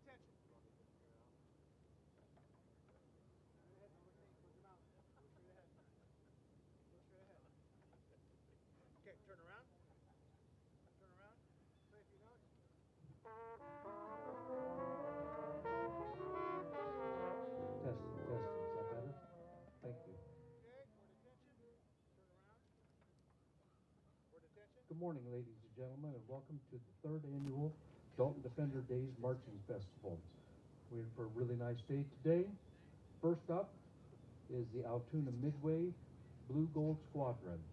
attention. Okay, turn around. Turn around. Play a few notes. Testing, testing. Is that better? Thank you. Okay, court attention. Turn around. Court attention. Good morning, ladies and gentlemen, and welcome to the 3rd annual Dalton Defender Days Marching Festival. We're in for a really nice day today. First up is the Altoona Midway Blue Gold Squadron.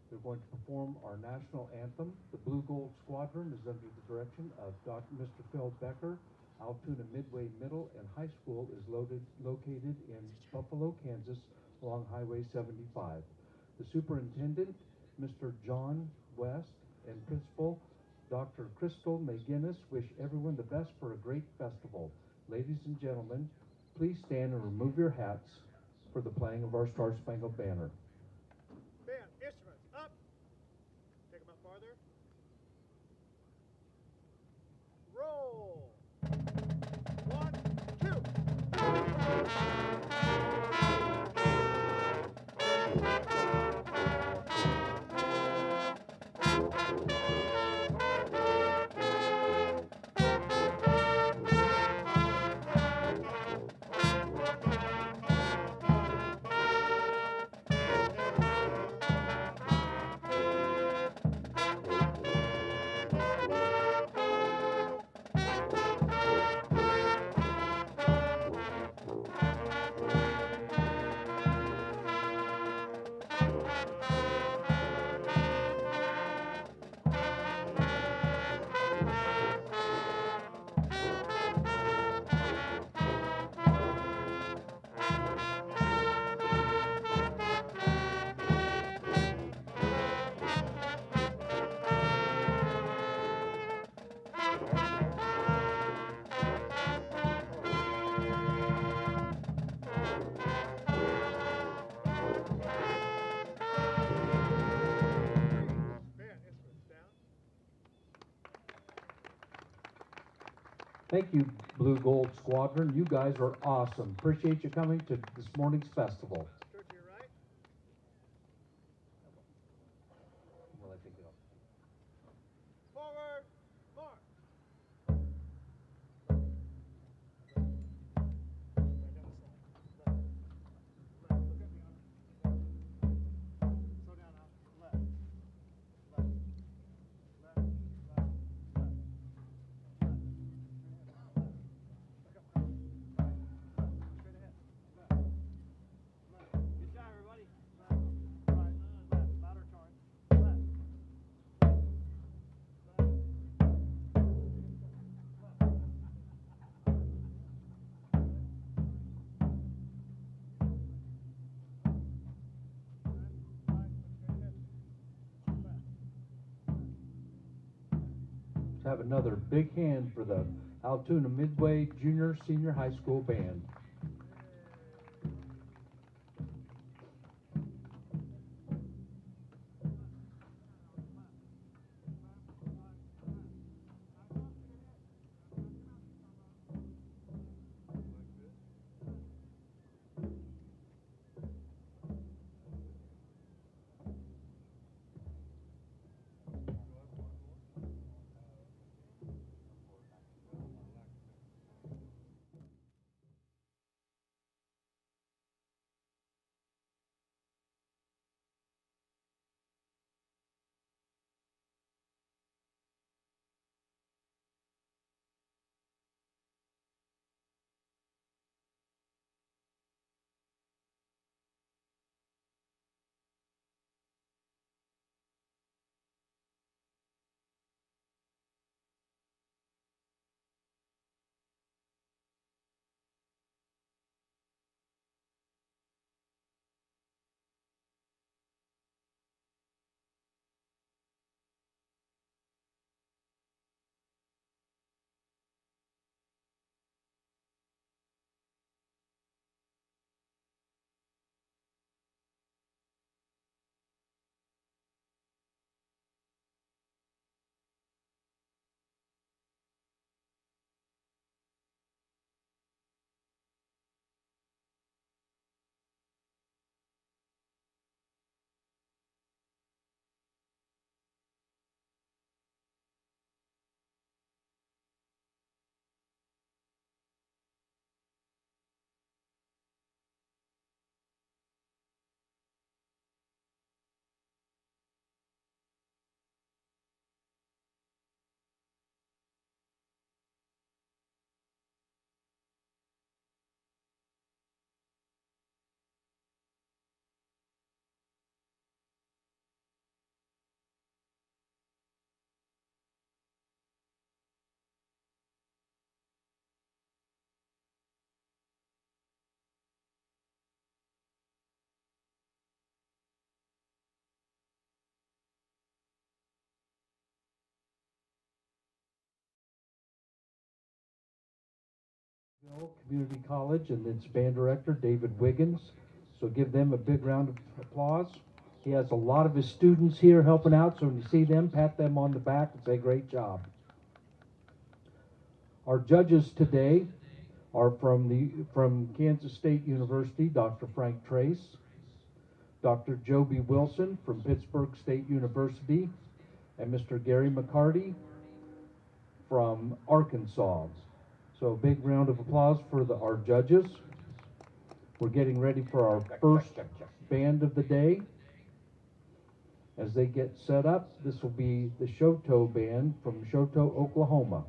They're going to perform our national anthem. The Blue Gold Squadron is under the direction of Mr. Phil Becker. Altoona Midway Middle and High School is located in Buffalo, Kansas, along Highway 75. The superintendent, Mr. John West, and principal, Dr. Crystal McGinnis, wish everyone the best for a great festival. Ladies and gentlemen, please stand and remove your hats for the playing of our Star Spangled Banner. Band, instruments, up. Take them up farther. Roll. 1, 2. Thank you, Blue Gold Squadron. You guys are awesome. Appreciate you coming to this morning's festival. Turn to your right. Well, I think it up. Forward, march. Right down the side. Left. Left. Look at me on slow down now. Left. Left. Left. Left. Left. Left. Look up. Right. Left. Straight ahead. Left. Left. Good job, everybody. Left. Right. Left. Louder turn. Left. Let's have another big hand for the Altoona Midway Junior Senior High School Band. Community College and its band director, David Wiggins. So give them a big round of applause. He has a lot of his students here helping out, so when you see them, pat them on the back and say, great job. Our judges today are from Kansas State University, Dr. Frank Trace, Dr. Joby Wilson from Pittsburgh State University, and Mr. Gary McCarty from Arkansas. So a big round of applause for our judges. We're getting ready for our first band of the day. As they get set up, this will be the Chouteau band from Chouteau, Oklahoma.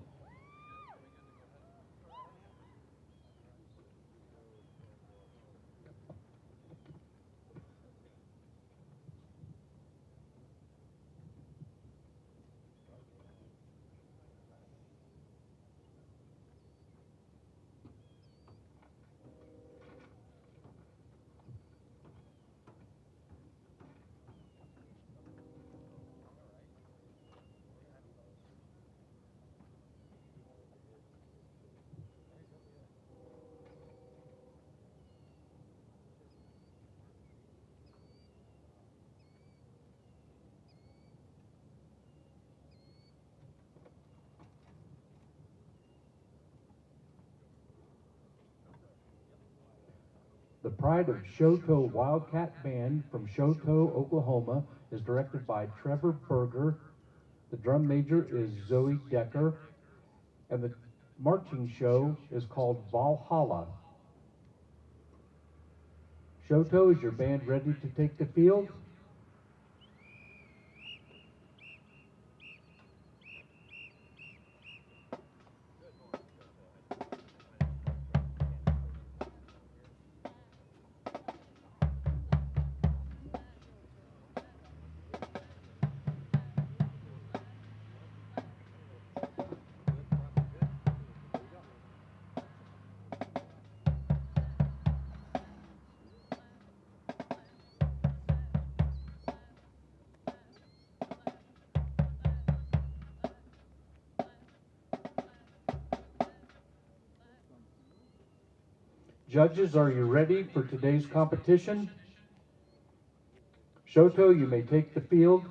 The Pride of Chouteau Wildcat Band from Chouteau, Oklahoma is directed by Trevor Berger. The drum major is Zoe Decker. And the marching show is called Valhalla. Chouteau, is your band ready to take the field? Judges, are you ready for today's competition? Chouteau, you may take the field.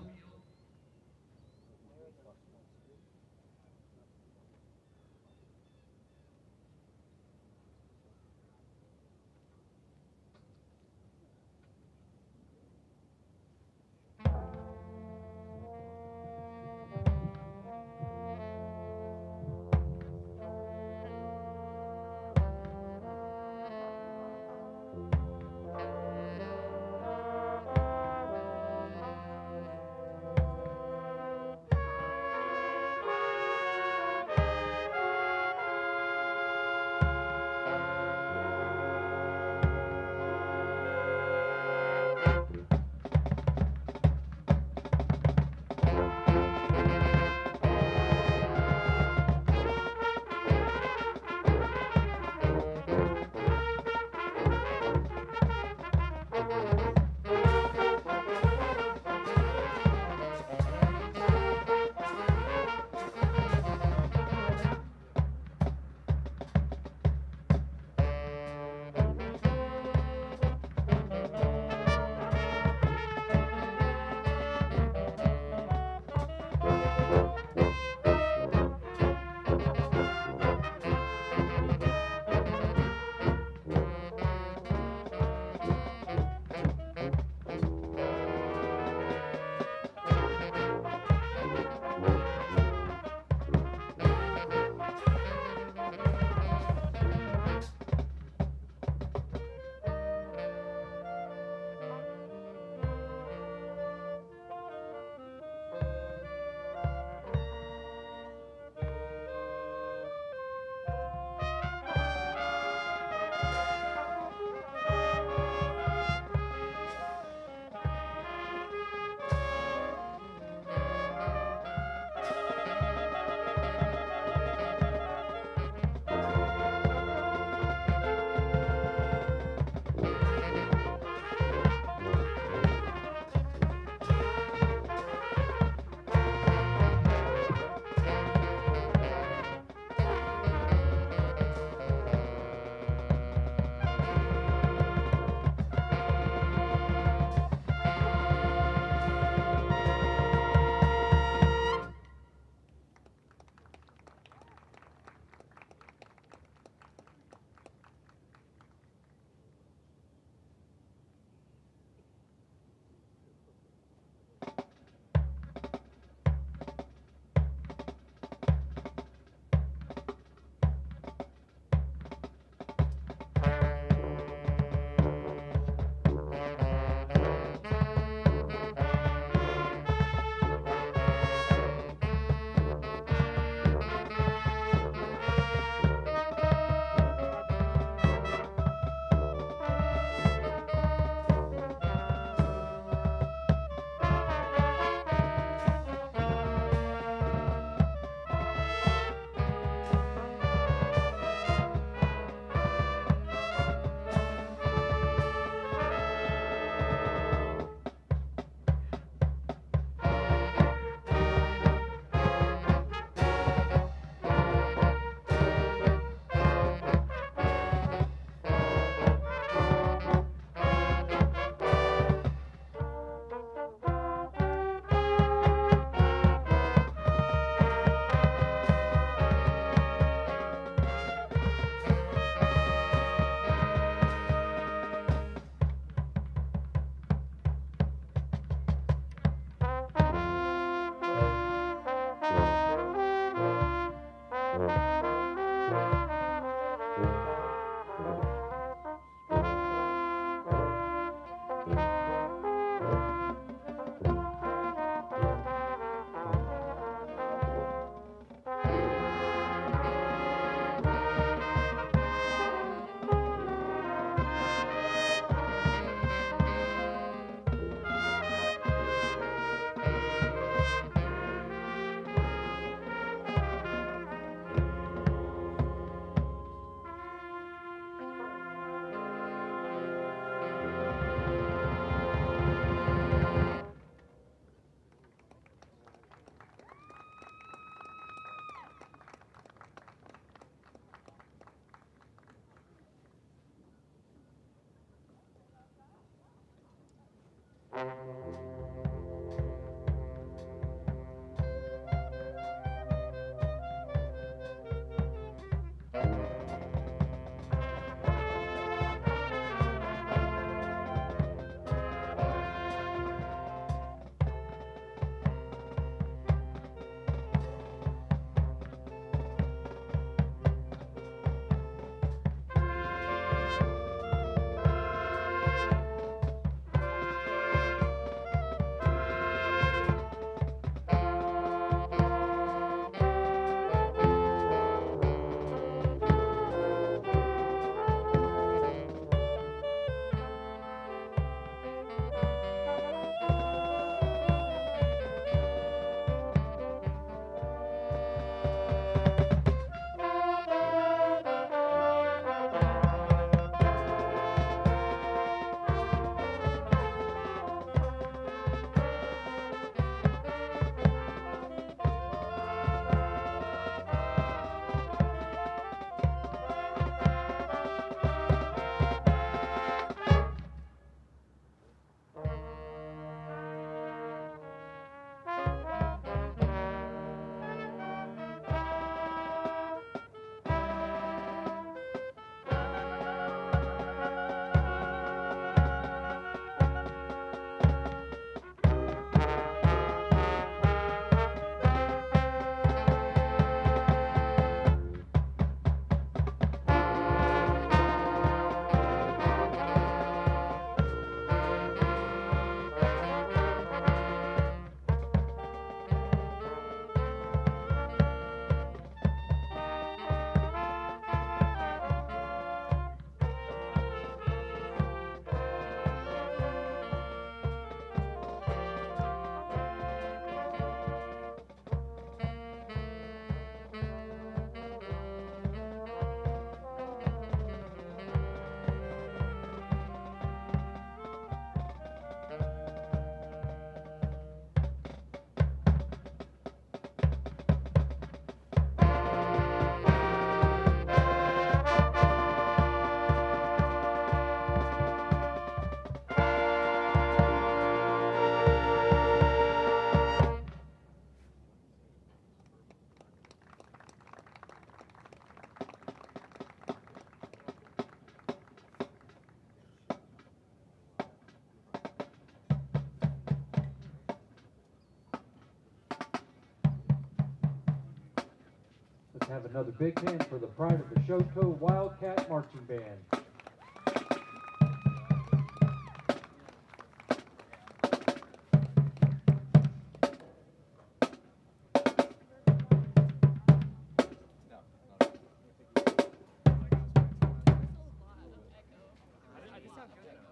Let's have another big hand for the pride of the Chouteau Wildcat Marching Band.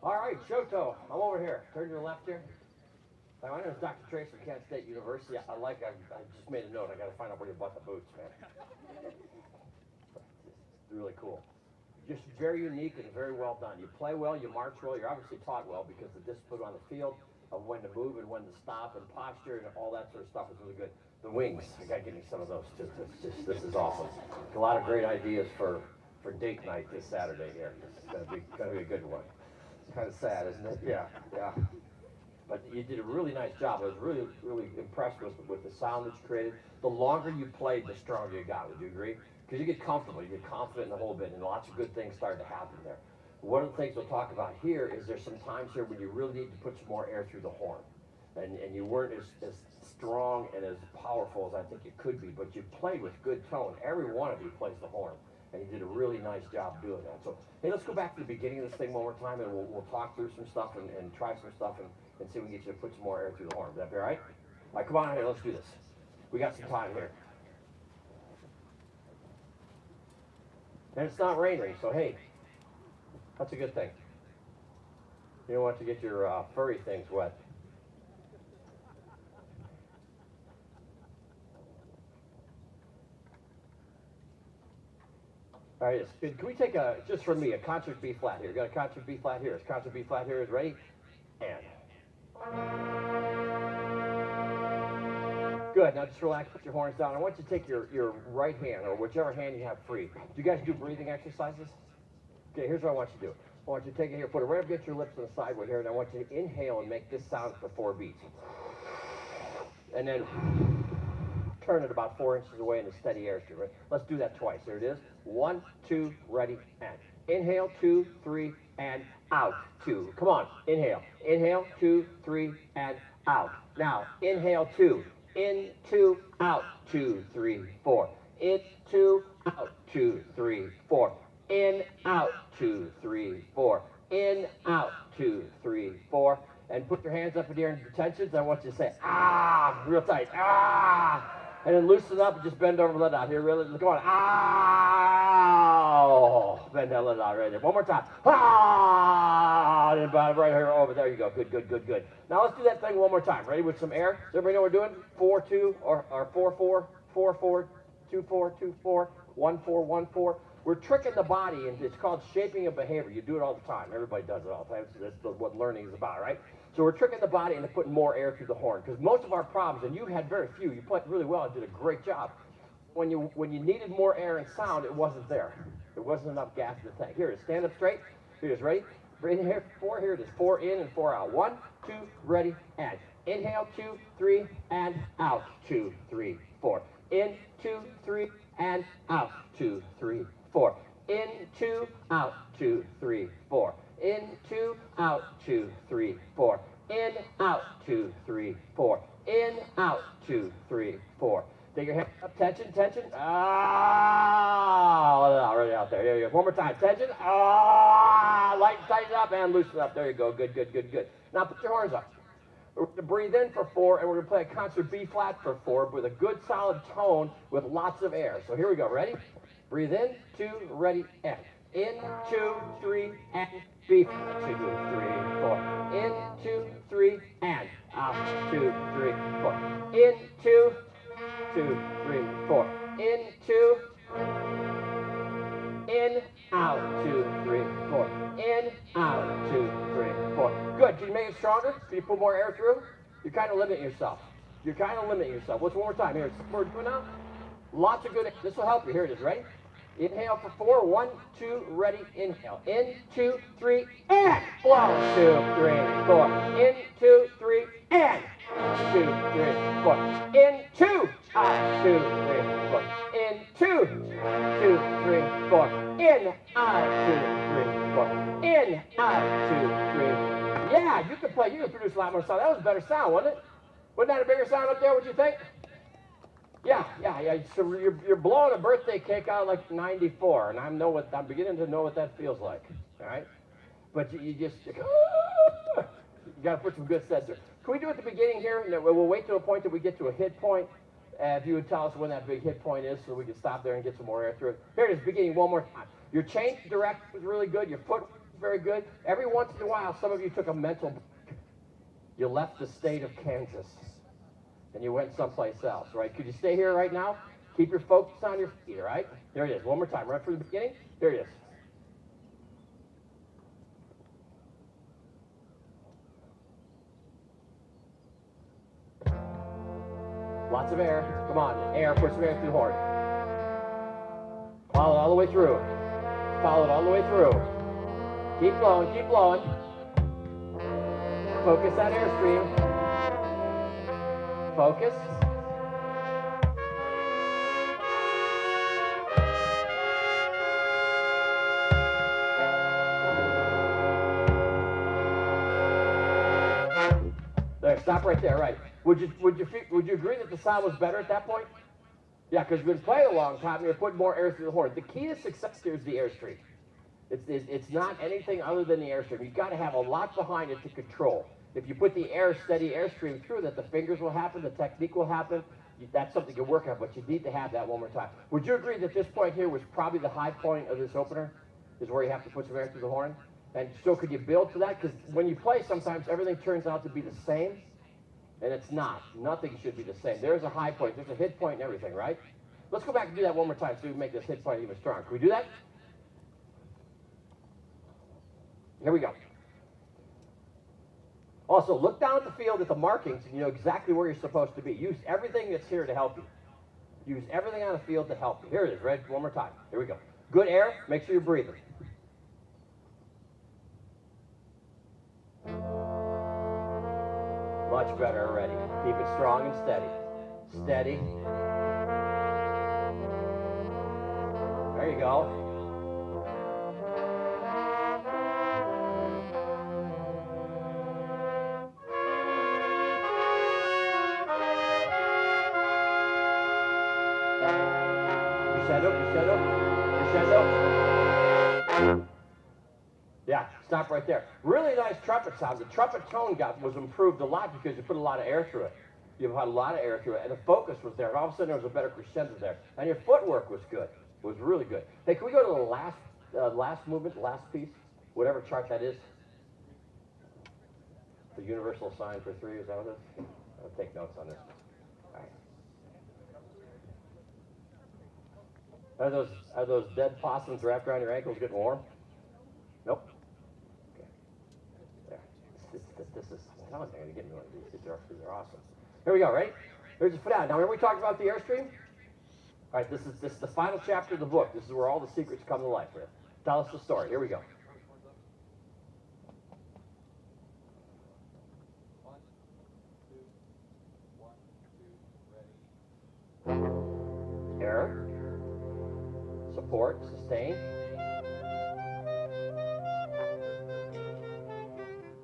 All right, Chouteau, I'm over here. Turn to your left here. Hi, my name is Dr. Trace from Kent State University. I just made a note. I got to find out where you bought the boots, man. It's really cool. Just very unique and very well done. You play well, you march well, you're obviously taught well because the discipline on the field of when to move and when to stop and posture and all that sort of stuff is really good. The wings, I got to give me some of those too. This is awesome. A lot of great ideas for date night this Saturday here. It's going to be a good one. It's kind of sad, isn't it? Yeah, yeah. But you did a really nice job. I was really, really impressed with the sound that you created. The longer you played, the stronger you got. Would you agree? Because you get comfortable, you get confident in the whole bit, and lots of good things started to happen there. One of the things we'll talk about here is there's some times here when you really need to put some more air through the horn. And you weren't as strong and as powerful as I think you could be, but you played with good tone. Every one of you plays the horn, and you did a really nice job doing that. So, hey, let's go back to the beginning of this thing one more time, and we'll talk through some stuff and try some stuff and see if we can get you to put some more air through the horn. Would that be all right? All right, come on here, let's do this. We got some time here. And it's not raining, so hey, that's a good thing. You don't want to get your furry things wet. All right, can we take just from me, a concert B flat here? Got a concert B flat here. Is concert B flat here is ready? And. Good, now just relax, put your horns down. I want you to take your right hand, or whichever hand you have free. Do you guys do breathing exercises? Okay, here's what I want you to do. I want you to take it here, put it right up against your lips on the sideway here, and I want you to inhale and make this sound for 4 beats. And then turn it about 4 inches away in a steady airstream. Right? Let's do that twice. There it is. 1, 2, ready, and. Inhale, 2, 3, and out. 2. Come on, inhale. Inhale, 2, 3, and out. Now, inhale, 2. In, 2, out. 2, 3, 4. In, 2, out. 2, 3, 4. In, out. 2, 3, 4. In, out. 2, 3, 4. And put your hands up in the air in detentions. I want you to say, ah, real tight. Ah. And then loosen up and just bend over and let out. Here, really, go on. Ah. Bend that, let out right there. One more time. Ah. And then right here, over. There you go. Good, good, good, good. Now let's do that thing one more time. Ready with some air? Does everybody know what we're doing? 4, 2, or 4, 4, 4, 4, 2, 4, 2, 4, 1, 4, 1, 4. We're tricking the body, and it's called shaping of behavior. You do it all the time. Everybody does it all the time. That's what learning is about, right? So we're tricking the body into putting more air through the horn, because most of our problems, and you had very few, you played really well and did a great job. When you needed more air and sound, it wasn't there. There wasn't enough gas in the tank. Here it is. Stand up straight. Here it is. Ready? Breathe in here. 4. Here it is. 4 in and 4 out. 1, 2, ready, and. Inhale, 2, 3, and out. 2, 3, 4. In, 2, 3, and out. 2, 3, 4. In, 2, out. 2, 3, 4. In, 2, out. 2, 3, 4. In, out. 2, 3, 4. In, out. 2, 3, 4. Take your hand up. Tension, tension. Ah, let it out, right out there. There you go. One more time. Tension. Ah, light, tighten up, and loosen up. There you go. Good, good, good, good. Now put your horns up. We're going to breathe in for 4, and we're going to play a concert B flat for 4 with a good solid tone with lots of air. So here we go. Ready? Breathe in, 2, ready, and. In, 2, 3, and B flat. 2, 3, 4. In, 2, 3, and out. 2, 3, 4. In, 2, 2, 3, 4. In, 2. In, out. 2, 3, 4. In, out. 2, 3, 4. Good. Can you make it stronger? Can you put more air through? You're kind of limiting yourself. You're kind of limiting yourself. Let's one more time. Here, we're doing now. Lots of good. This will help you. Here it is. Ready? Inhale for 4. 1, 2, ready. Inhale. In, 2, 3, and blow. 2, 3, 4. In, 2, 3, and 2, 3, 4. In, 2, out. 2, 3, 4. In, 2, 2, 3, 4. In, out. 2, 3, 4. In, out. 2, 3. Yeah, you could play. You could produce a lot more sound. That was a better sound, wasn't it? Wasn't that a bigger sound up there? What do you think? Yeah. So you're blowing a birthday cake out like 94, and I'm beginning to know what that feels like. All right, but you just you got to put some good sets there. Can we do it at the beginning here? No, we'll wait to a point that we get to a hit point. If you would tell us when that big hit point is, so we can stop there and get some more air through it. Here it is, beginning one more time. Your change direct was really good. Your foot was very good. Every once in a while, some of you took a mental break. You left the state of Kansas. And you went someplace else, right? Could you stay here right now? Keep your focus on your feet, all right? There it is. One more time, right from the beginning. There it is. Lots of air. Come on, air. Put some air through the horn. Follow it all the way through. Follow it all the way through. Keep blowing, keep blowing. Focus that airstream. Focus. There, stop right there, right. Would you agree that the sound was better at that point? Yeah, because we've been playing a long time and you're putting more air through the horn. The key to success here is the airstream. It's not anything other than the airstream. You've got to have a lot behind it to control. If you put the steady airstream through that, the fingers will happen, the technique will happen. That's something you work on, but you need to have that one more time. Would you agree that this point here was probably the high point of this opener, is where you have to put some air through the horn? And so could you build to that? Because when you play, sometimes everything turns out to be the same, and it's not. Nothing should be the same. There's a high point, there's a hit point and everything, right? Let's go back and do that one more time so we can make this hit point even stronger. Can we do that? Here we go. Also, look down at the field at the markings and you know exactly where you're supposed to be. Use everything that's here to help you. Use everything on the field to help you. Here it is, ready? One more time. Here we go. Good air. Make sure you're breathing. Much better already. Keep it strong and steady. Steady. There you go. Crescendo, crescendo, crescendo. Yeah, stop right there. Really nice trumpet sound. The trumpet tone was improved a lot because you put a lot of air through it. You had a lot of air through it, and the focus was there. And all of a sudden, there was a better crescendo there, and your footwork was good. It was really good. Hey, can we go to the last movement, last piece, whatever chart that is? The universal sign for 3. Is that what it is? I'll take notes on this. All right. Are those dead possums wrapped around your ankles getting warm? Nope. Okay. There. This is. I'm going to get me one of these. These are awesome. Here we go. Ready? Here's the finale. Now, remember we talked about the Airstream? All right. This is the final chapter of the book. This is where all the secrets come to life. Here. Tell us the story. Here we go. Air, support, sustain.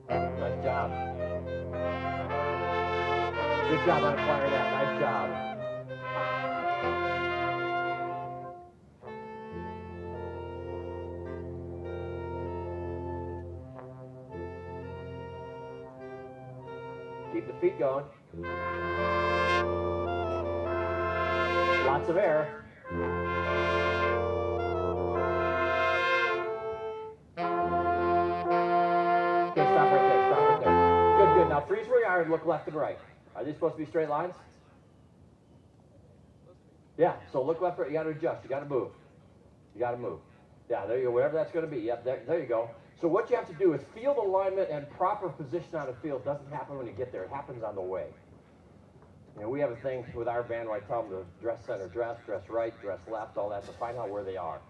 Nice job. Good job on acquiring that. Nice job. Keep the feet going. Lots of air. Okay, stop right there. Stop right there. Good, good. Now freeze where you are and look left and right. Are these supposed to be straight lines? Yeah, so look left, right. You got to adjust. You got to move. You got to move. Yeah, there you go. Whatever that's going to be. Yep, there you go. So what you have to do is field alignment and proper position on the field doesn't happen when you get there. It happens on the way. You know, we have a thing with our band where I tell them to dress center, dress right, dress left, all that, to find out where they are.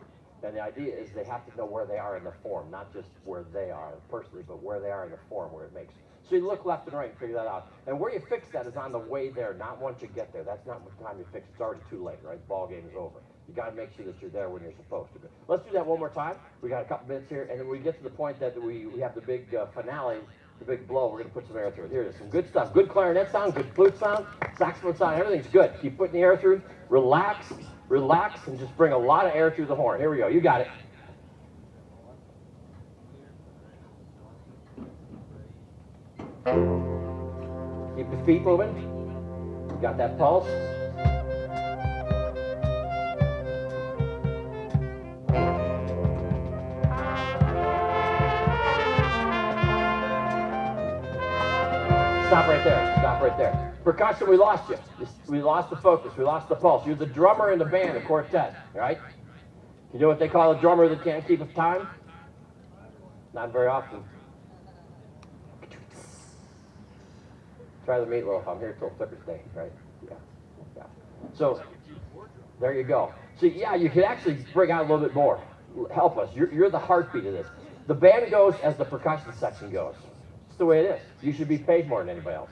And the idea is they have to know where they are in the form, not just where they are personally, but where they are in the form, where it makes. So you look left and right and figure that out. And where you fix that is on the way there, not once you get there. That's not the time you fix it. It's already too late, right? The ball game is over. You got to make sure that you're there when you're supposed to be. Let's do that one more time. We got a couple minutes here, and then we get to the point that we have the big finale. The big blow, we're going to put some air through it. Here it is, some good stuff. Good clarinet sound, good flute sound, saxophone sound, everything's good. Keep putting the air through. Relax, relax, and just bring a lot of air through the horn. Here we go. You got it. Keep the feet moving. You got that pulse. Stop right there. Stop right there. Percussion, we lost you. We lost the focus. We lost the pulse. You're the drummer in the band, a quartet, right? You know what they call a drummer that can't keep up time? Not very often. Try the meatloaf. I'm here till Thursday, right? Yeah. Yeah. So, there you go. So, yeah, you could actually bring out a little bit more. Help us. You're the heartbeat of this. The band goes as the percussion section goes. The way it is. You should be paid more than anybody else.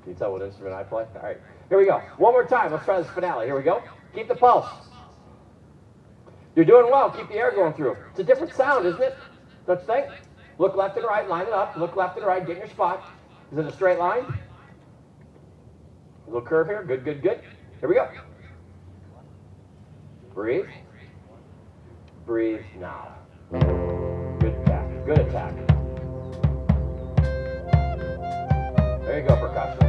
Can you tell what instrument I play? All right. Here we go. One more time. Let's try this finale. Here we go. Keep the pulse. You're doing well. Keep the air going through. It's a different sound, isn't it? Don't you think? Look left and right. Line it up. Look left and right. Get in your spot. Is it a straight line? A little curve here. Good, good, good. Here we go. Breathe. Breathe now. Good attack. There you go, percussion.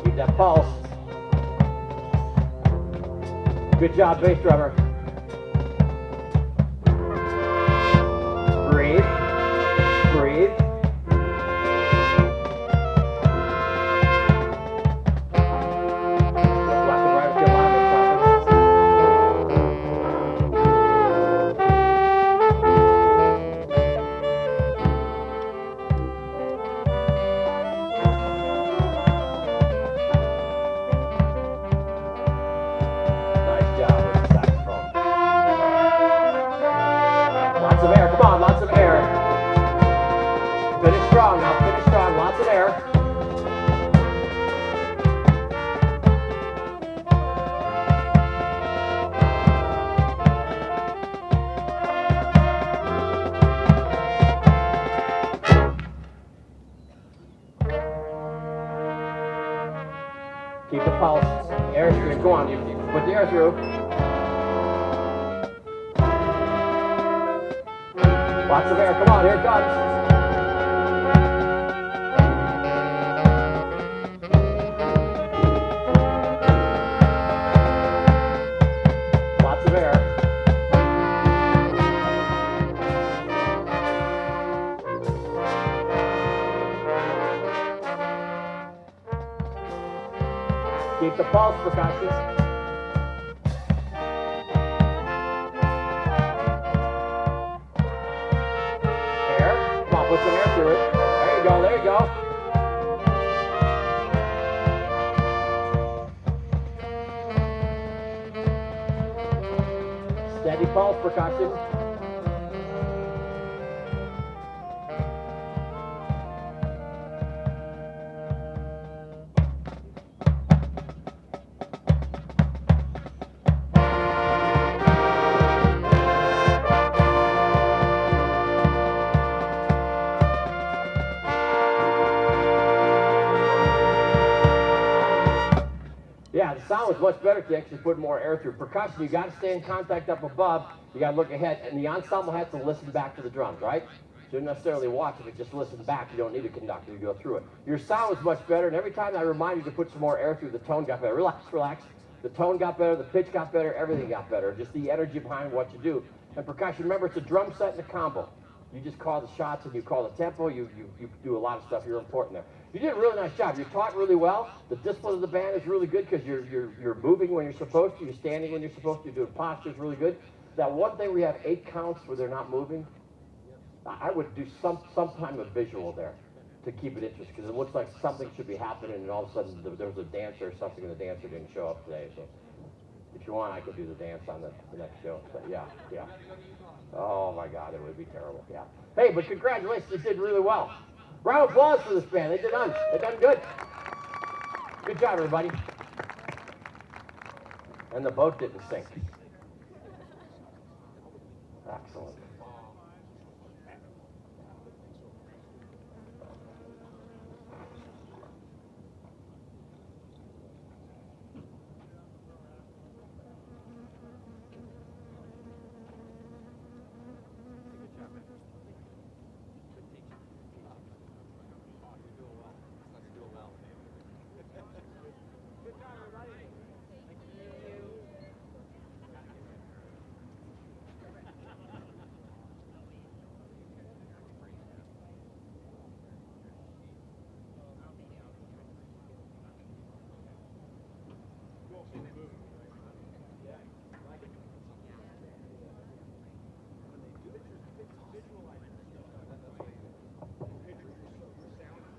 Keep that pulse. Good job, bass drummer. Breathe. Breathe. Go on, you put the air through. Lots of air. Come on, here it comes. Lots of air. Keep the pulse, percussion. Air. Come on, put some air through it. There you go, there you go. Steady pulse, percussion. Yeah, the sound was much better if you actually put more air through. Percussion, you got to stay in contact up above. You got to look ahead, and the ensemble has to listen back to the drums, right? You don't necessarily watch it, but just listen back. You don't need a conductor to go through it. Your sound was much better, and every time I remind you to put some more air through, the tone got better. Relax, relax. The tone got better, the pitch got better, everything got better. Just the energy behind what you do. And percussion, remember, it's a drum set and a combo. You just call the shots and you call the tempo. You do a lot of stuff. You're important there. You did a really nice job. You taught really well. The discipline of the band is really good because you're moving when you're supposed to. You're standing when you're supposed to. You're doing postures really good. That one thing we have 8 counts where they're not moving. I would do some kind of visual there to keep it interesting because it looks like something should be happening and all of a sudden there was a dancer or something and the dancer didn't show up today. So if you want, I could do the dance on the next show. But yeah. Oh my God, it would be terrible. Yeah. Hey, but congratulations, you did really well. Round of applause for this band. They done good. Good job, everybody. And the boat didn't sink. Excellent.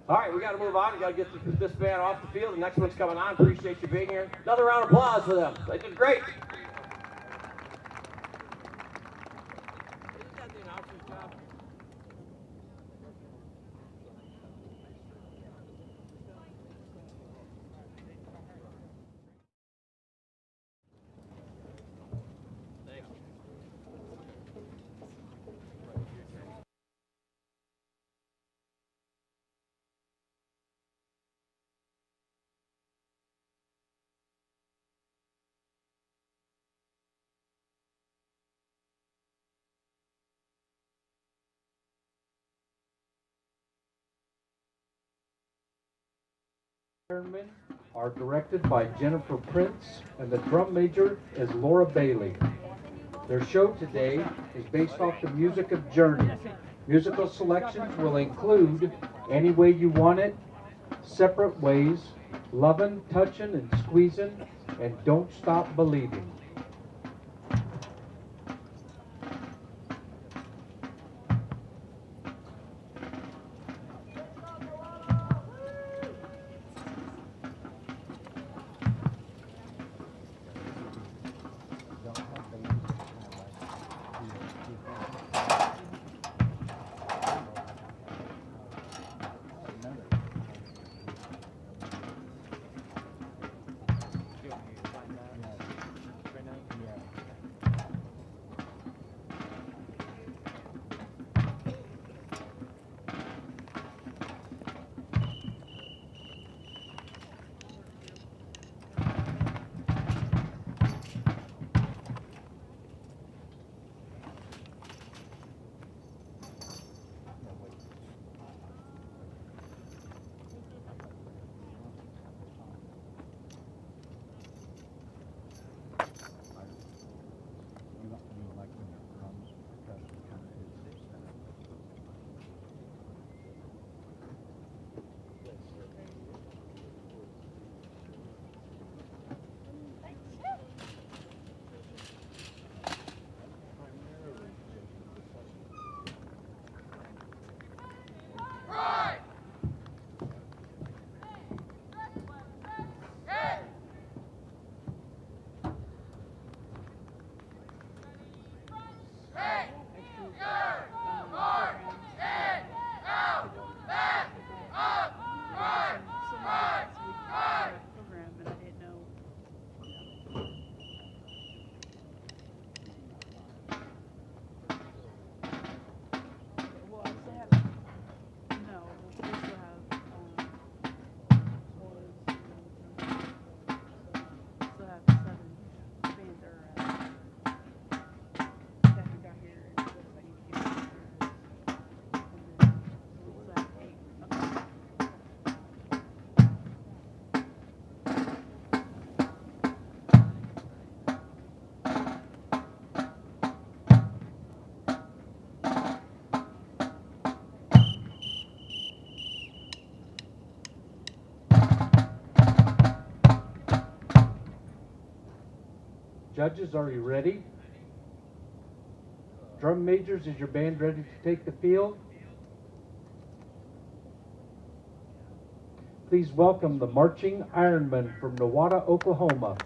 All right, we got to move on. We got to get this band off the field. The next one's coming on. Appreciate you being here. Another round of applause for them. They did great. Are directed by Jennifer Prince, and the drum major is Laura Bailey. Their show today is based off the music of Journey. Musical selections will include Any Way You Want It, Separate Ways, Lovin', Touchin' and Squeezin', and Don't Stop Believing. Judges, are you ready? Drum majors, is your band ready to take the field? Please welcome the Marching Ironmen from Nowata, Oklahoma.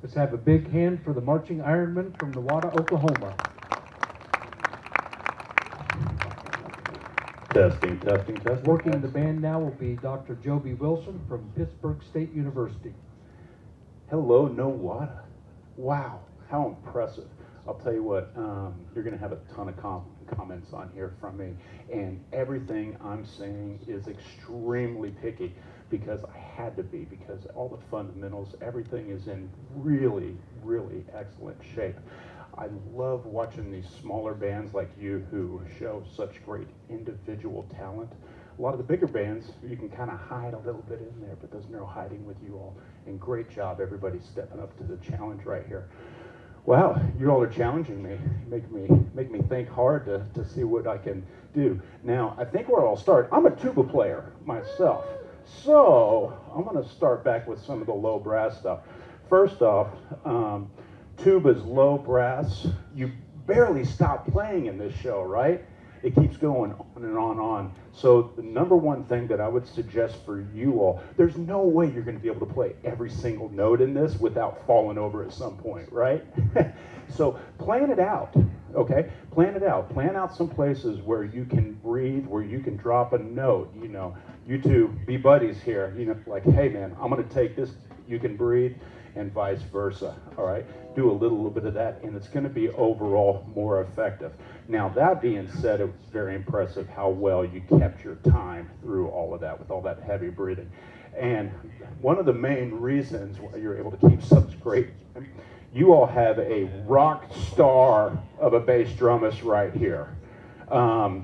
Let's have a big hand for the marching Ironman from Nowata, Oklahoma. Testing, testing, testing. Working the band now will be Dr. Joby Wilson from Pittsburgh State University. Hello, Nowata. Wow, how impressive. I'll tell you what, you're going to have a ton of comments on here from me, and everything I'm saying is extremely picky because I had to be, because all the fundamentals, everything is in really, really excellent shape. I love watching these smaller bands like you who show such great individual talent. A lot of the bigger bands, you can kind of hide a little bit in there, but there's no hiding with you all. And great job, everybody stepping up to the challenge right here. Wow, you all are challenging me, make me think hard to see what I can do. Now, I think where I'll start, I'm a tuba player myself. So, I'm gonna start back with some of the low brass stuff. First off, tuba's low brass. You barely stop playing in this show, right? It keeps going on and on and on. So the number one thing that I would suggest for you all, there's no way you're going to be able to play every single note in this without falling over at some point, right? So plan it out, okay? Plan it out. Plan out some places where you can breathe, where you can drop a note. You know, you two be buddies here. You know, like, hey man, I'm going to take this, you can breathe, and vice versa, all right? Do a little bit of that, and it's gonna be overall more effective. Now, that being said, it was very impressive how well you kept your time through all of that, with all that heavy breathing. And one of the main reasons why you're able to keep such great, you all have a rock star of a bass drummist right here.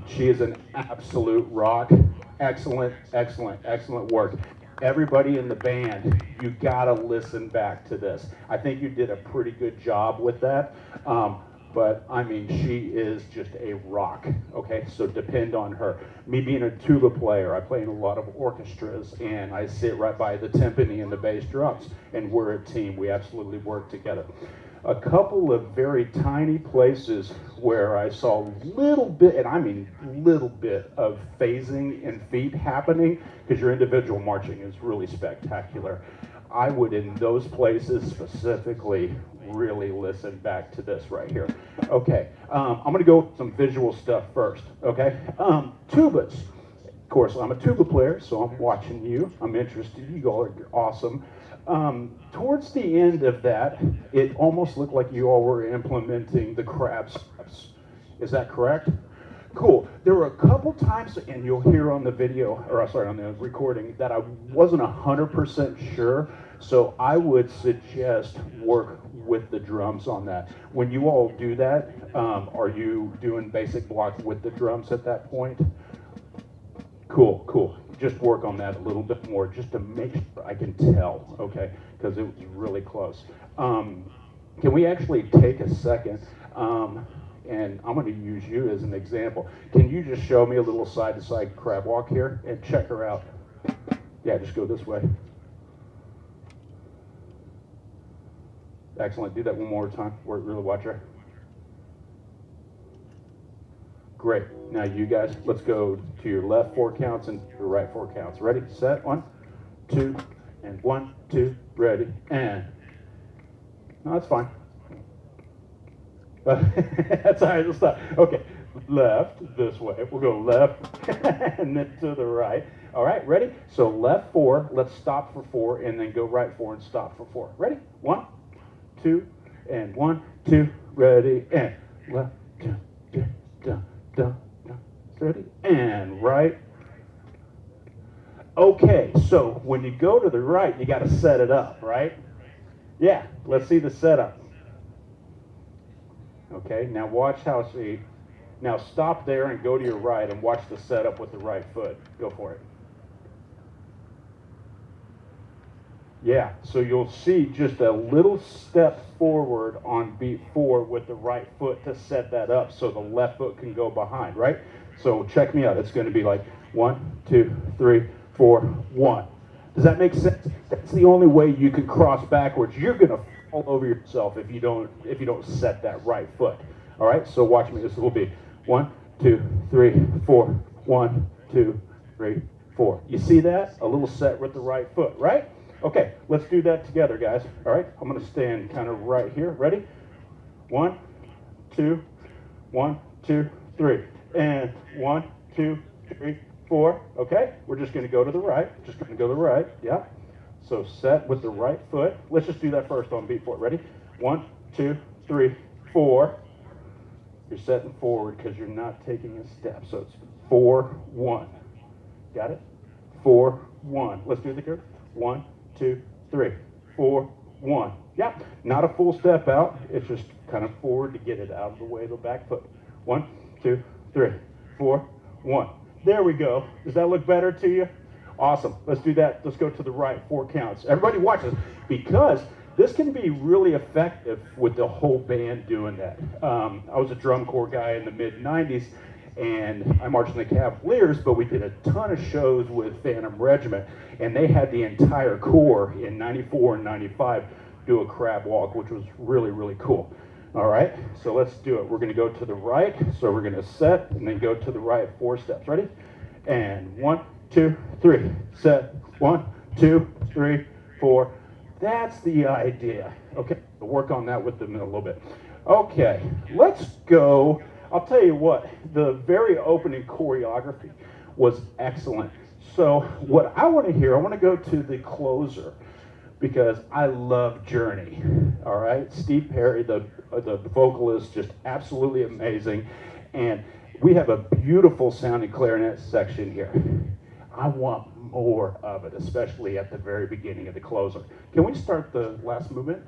She is an absolute rock. Excellent, excellent, excellent work. Everybody in the band, you gotta listen back to this. I think you did a pretty good job with that. But I mean, she is just a rock, okay? So depend on her. Me being a tuba player, I play in a lot of orchestras, and I sit right by the timpani and the bass drums, and we're a team. We absolutely work together. A couple of very tiny places where I saw little bit, and I mean little bit, of phasing in feet happening, because your individual marching is really spectacular. I would, in those places specifically, really listen back to this right here. Okay, I'm gonna go with some visual stuff first, okay? Tubas. Of course, I'm a tuba player, so I'm watching you. I'm interested. You all are awesome. Towards the end of that, it almost looked like you all were implementing the crab steps. Is that correct? Cool. There were a couple times, and you'll hear on the video, or sorry, on the recording, that I wasn't 100% sure, so I would suggest work with the drums on that. When you all do that, are you doing basic block with the drums at that point? Cool, cool. Just work on that a little bit more, just to make sure I can tell, okay? Because it was really close. Can we actually take a second? And I'm going to use you as an example. Can you just show me a little side-to-side crab walk here and check her out? Yeah, just go this way. Excellent. Do that one more time. Really watch her. Great. Now you guys, let's go to your left 4 counts and your right 4 counts. Ready, set, 1, 2, and 1, 2, ready, and. No, that's fine. That's all right, let's stop. Okay, left, this way. We'll go left and then to the right. All right, ready? So left 4, let's stop for 4, and then go right 4 and stop for 4. Ready? 1, 2, and 1, 2, ready, and left, down, down, down, down, down, ready, and right. Okay, so when you go to the right, you got to set it up, right? Yeah, let's see the setup. Okay, now watch how she, now stop there and go to your right and watch the setup with the right foot. Go for it. Yeah, so you'll see just a little step forward on beat 4 with the right foot to set that up so the left foot can go behind, right? So check me out. It's going to be like 1, 2, 3, 4, 1. Does that make sense? That's the only way you can cross backwards. You're going to fall over yourself if you don't set that right foot. All right, so watch me. This will be 1, 2, 3, 4, 1, 2, 3, 4. You see that? A little set with the right foot, right? Okay, let's do that together, guys. All right, I'm gonna stand kind of right here. Ready? 1, 2, 1, 2, 3. And 1, 2, 3, 4. Okay, we're just gonna go to the right. Just gonna go to the right. Yeah. So set with the right foot. Let's just do that first on beat 4. Ready? 1, 2, 3, 4. You're setting forward because you're not taking a step. So it's 4, 1. Got it? 4, 1. Let's do the curve. 1, 2, 3, 4, 1. Yep. Not a full step out. It's just kind of forward to get it out of the way of the back foot. 1, 2, 3, 4, 1. There we go. Does that look better to you? Awesome. Let's do that. Let's go to the right. 4 counts. Everybody watch this because this can be really effective with the whole band doing that. I was a drum corps guy in the mid-90s, and I marched in the Cavaliers, but we did a ton of shows with Phantom Regiment, and they had the entire corps in 94 and 95 do a crab walk, which was really, really cool. All right, so let's do it. We're going to go to the right, so we're going to set and then go to the right 4 steps. Ready? And 1, 2, 3. Set. 1, 2, 3, 4. That's the idea. Okay, we'll work on that with them in a little bit. Okay, let's go. I'll tell you what, the very opening choreography was excellent. So what I want to hear, I want to go to the closer because I love Journey. All right, Steve Perry, the vocalist, just absolutely amazing. And we have a beautiful sounding clarinet section here. I want more of it, especially at the very beginning of the closer. Can we start the last movement?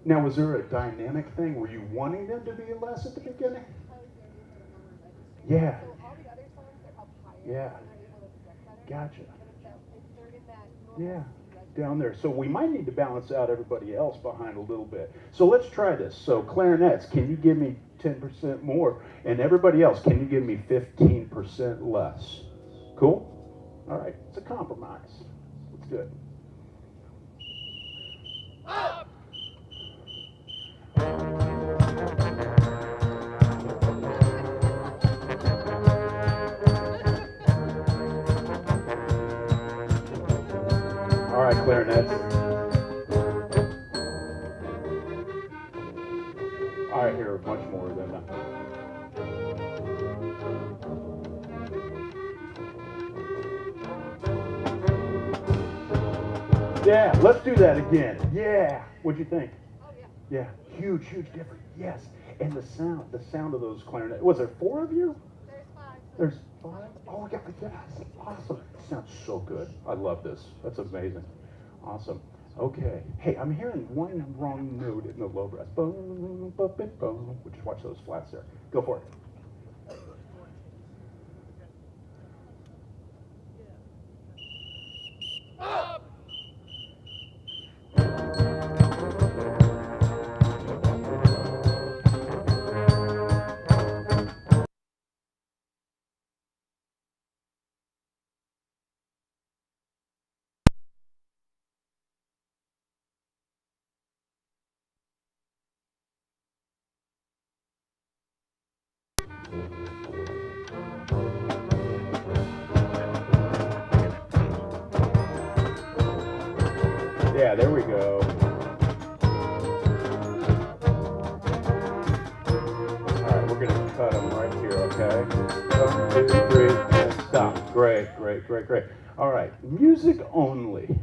Now, was there a dynamic thing? Were you wanting them to be less at the beginning? Yeah. Yeah. Gotcha. Yeah. Down there. So we might need to balance out everybody else behind a little bit. So let's try this. So clarinets, can you give me 10% more? And everybody else, can you give me 15% less? Cool? All right. It's a compromise. Let's do it. Up! All right, clarinets. All right, here, much more than that. Yeah, let's do that again. Yeah. What'd you think? Oh, yeah. Yeah, huge, huge difference. Yes. And the sound of those clarinets. Was there 4 of you? There's 5. There's 5? Oh, we got the yes. Awesome. It sounds so good. I love this. That's amazing. Awesome. Okay. Hey, I'm hearing one wrong note in the low brass. Boom, boom, boom, boom. We'll just watch those flats there. Go for it. Up! Yeah, there we go. All right, we're going to cut them right here, okay? 1, 2, 3, and stop. Great, great, great, great. All right, music only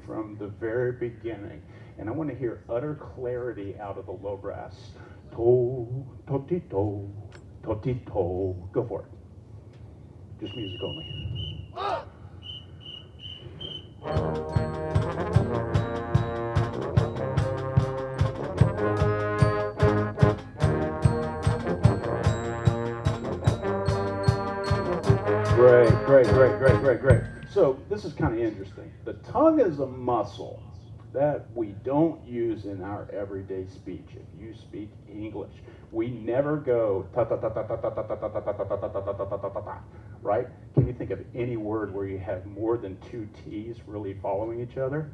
from the very beginning. And I want to hear utter clarity out of the low brass. To, to-ti-to, to-ti-to. Go for it. Just music only. Up! Great, great, great, great, great, great. So this is kind of interesting. The tongue is a muscle that we don't use in our everyday speech. If you speak English, we never go ta ta ta ta ta ta ta ta ta ta ta ta ta ta ta ta ta, right? Can you think of any word where you have more than 2 T's really following each other?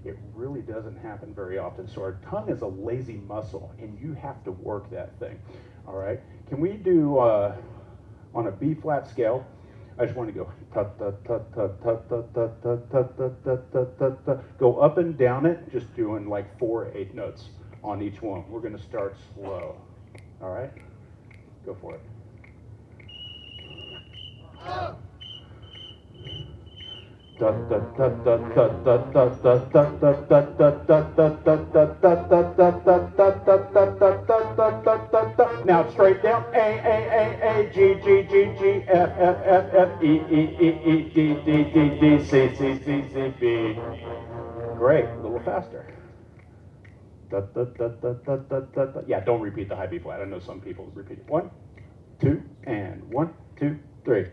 It really doesn't happen very often. So our tongue is a lazy muscle, and you have to work that thing. All right? Can we do On a B flat scale, I just want to go ta ta ta ta ta ta ta ta ta ta ta ta ta ta. Go up and down it, just doing like 4 8 notes on each one. We're going to start slow. All right? Go for it. Now straight down. A A A A G G G G F F F F E E E E D D D D C C C C B. Great. A little faster. Yeah, don't repeat the high B flat. I know some people repeat it. 1, 2, and 1, 2, 3.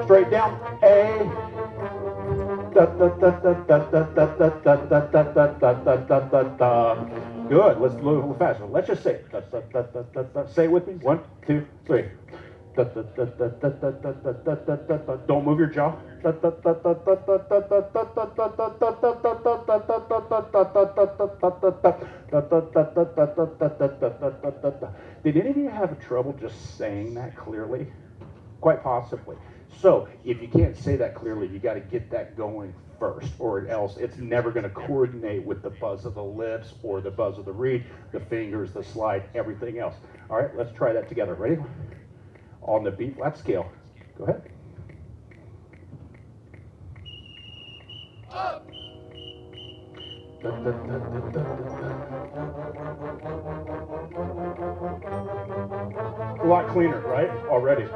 Straight down. A. Good. Let's do it a little faster. Let's just say it. Say it with me. 1, 2, 3. Don't move your jaw. Did any of you have trouble just saying that clearly? Quite possibly. So if you can't say that clearly, you got to get that going first, or else it's never going to coordinate with the buzz of the lips or the buzz of the reed, the fingers, the slide, everything else. All right, let's try that together. Ready? On the B flat scale. Go ahead. Up. A lot cleaner, right? Already.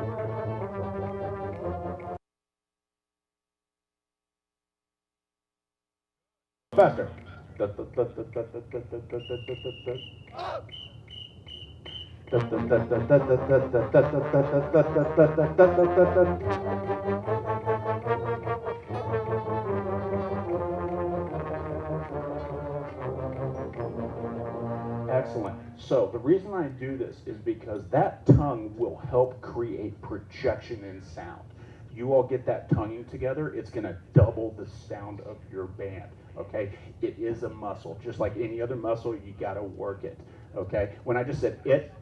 Faster. Up. Excellent. So the reason I do this is because that tongue will help create projection in sound. You all get that tonguing together, it's going to double the sound of your band, okay? It is a muscle. Just like any other muscle, you got to work it, okay? When I just said it,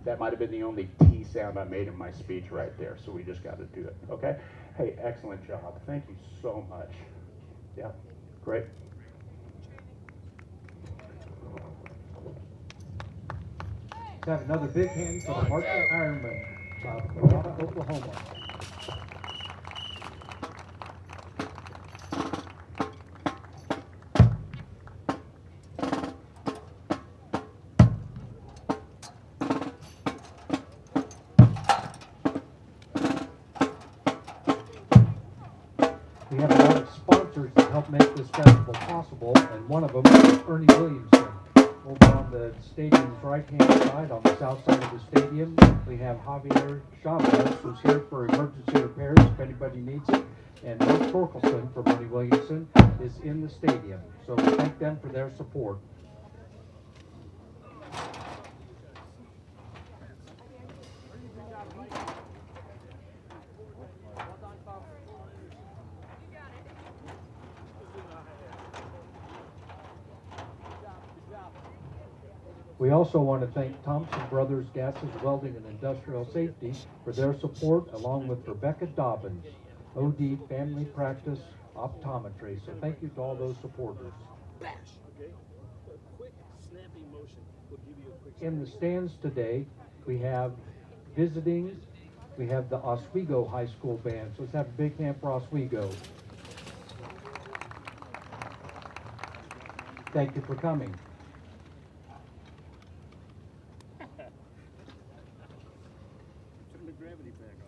that might have been the only T sound I made in my speech right there, so we just got to do it, okay? Hey, excellent job. Thank you so much. Yeah, great. Let's have another big hand for the Marshall Ironman of Nowata, Oklahoma. We have a lot of sponsors that help make this festival possible, and one of them is Ernie Williamson. Over on the stadium's right-hand side, on the south side of the stadium, we have Javier Chavez, who's here for emergency repairs if anybody needs it, and Mark Torkelson from Ernie Williamson is in the stadium. So we thank them for their support. We also want to thank Thompson Brothers Gases Welding and Industrial Safety for their support, along with Rebecca Dobbins, OD Family Practice Optometry. So thank you to all those supporters. Bash. Okay. A quick, snappy motion will give you a quick. In the stands today, we have visiting. We have the Oswego High School Band. So let's have a big hand for Oswego. Thank you for coming. Turn the gravity back off.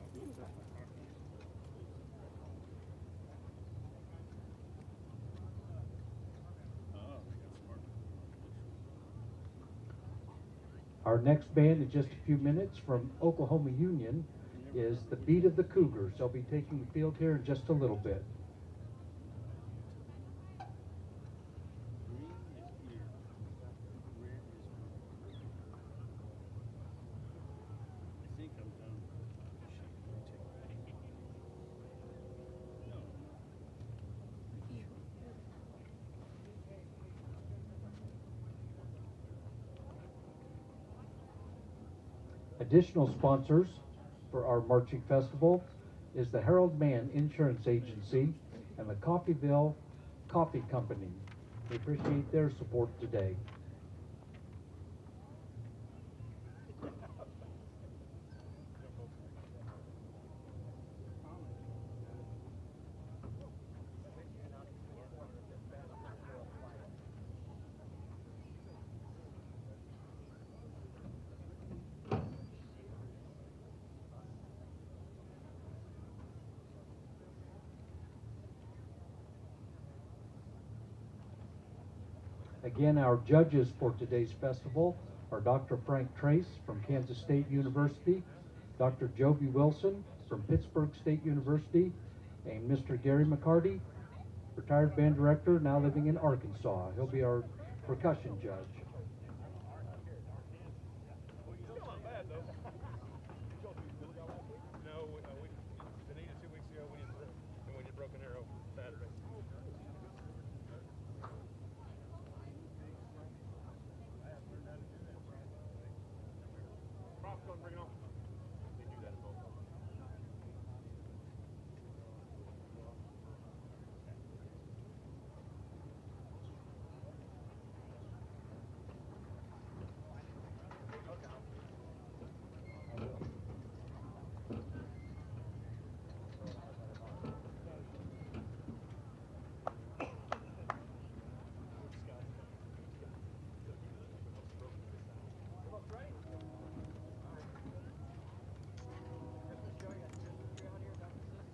Our next band in just a few minutes from Oklahoma Union is the Beat of the Cougars. They'll be taking the field here in just a little bit. Additional sponsors for our marching festival is the Harold Mann Insurance Agency and the Coffeyville Coffee Company. We appreciate their support today. Again, our judges for today's festival are Dr. Frank Trace from Kansas State University, Dr. Joby Wilson from Pittsburgh State University, and Mr. Gary McCarty, retired band director, now living in Arkansas. He'll be our percussion judge. Still not bad, though. No, Vinita 2 weeks ago when you broke an arrow Saturday. Props, go and bring it on. They do that as well.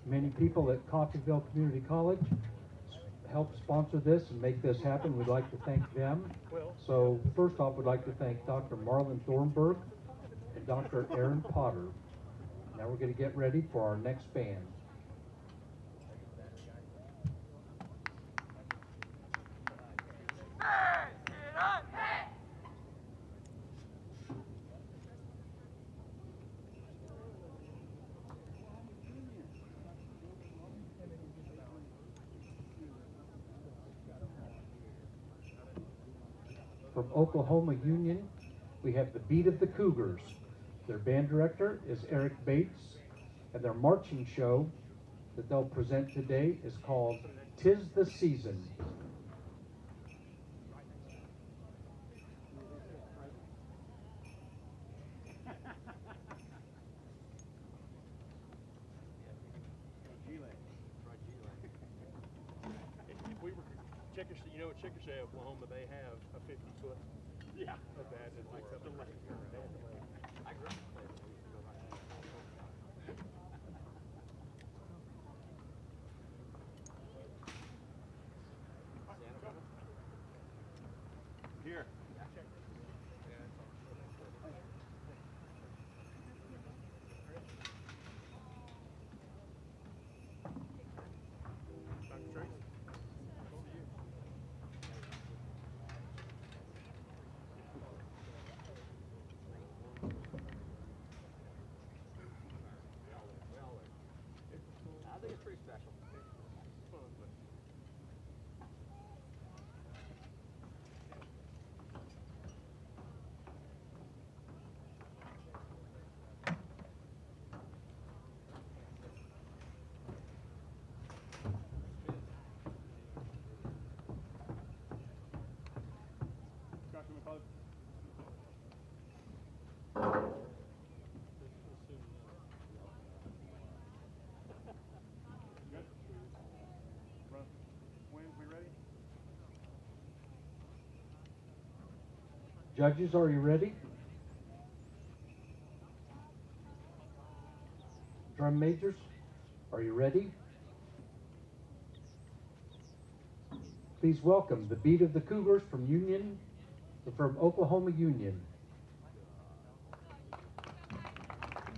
Many people at Coffeyville Community College helped sponsor this and make this happen. We'd like to thank them. So first off, we'd like to thank Dr. Marlon Thornburg and Dr. Aaron Potter. Now we're going to get ready for our next band. From Oklahoma Union, we have the Beat of the Cougars. Their band director is Eric Bates, and their marching show that they'll present today is called "'Tis the Season." If we were Chickasha, Oklahoma, they have a 50-foot abandoned like the lake. I grew up playing. Here. I think it's pretty special. It's fun, but Dr. McCullough. Good? Run. Wins, we ready? Judges, are you ready? Drum majors, are you ready? Please welcome the Beat of the Cougars from Oklahoma Union.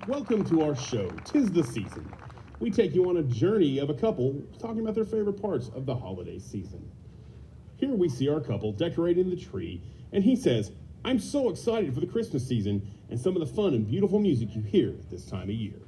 Welcome to our show, 'Tis the Season. We take you on a journey of a couple talking about their favorite parts of the holiday season. Here we see our couple decorating the tree, and he says, "I'm so excited for the Christmas season and some of the fun and beautiful music you hear at this time of year."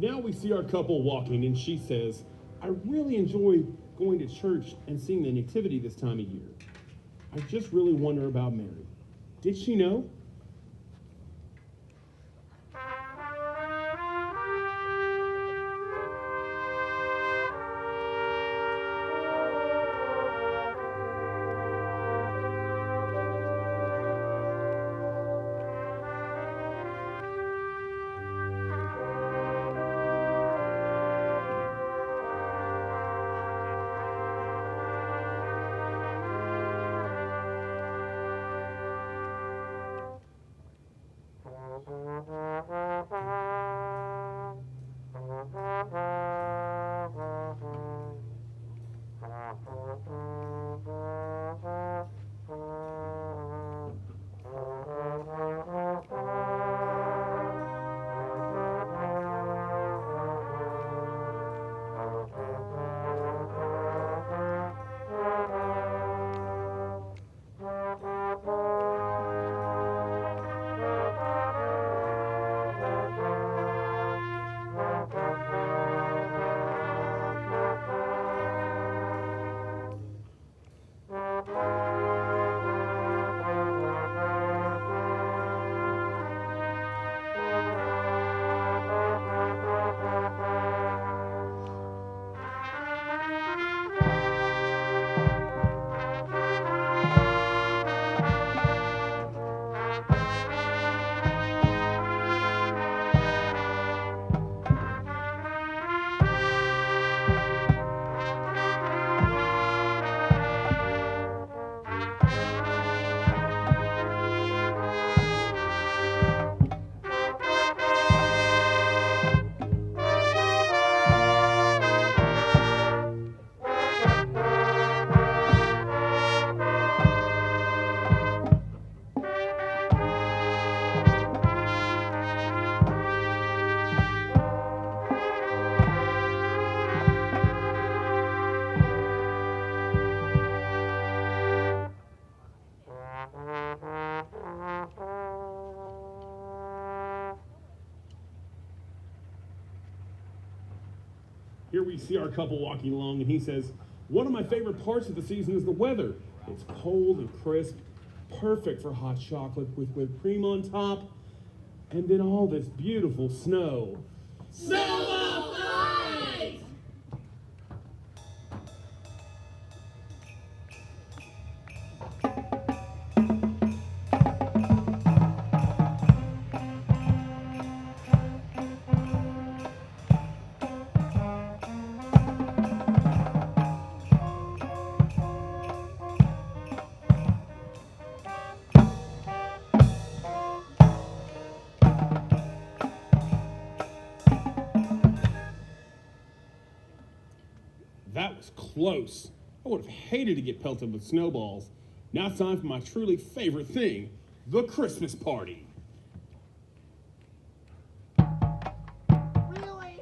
Now we see our couple walking, and she says, I really enjoy going to church and seeing the nativity this time of year. I just really wonder about Mary. Did she know? Here we see our couple walking along, and he says, one of my favorite parts of the season is the weather. It's cold and crisp, perfect for hot chocolate with whipped cream on top, and then all this beautiful snow. Snow of light! That was close. I would have hated to get pelted with snowballs. Now it's time for my truly favorite thing, the Christmas party. Really?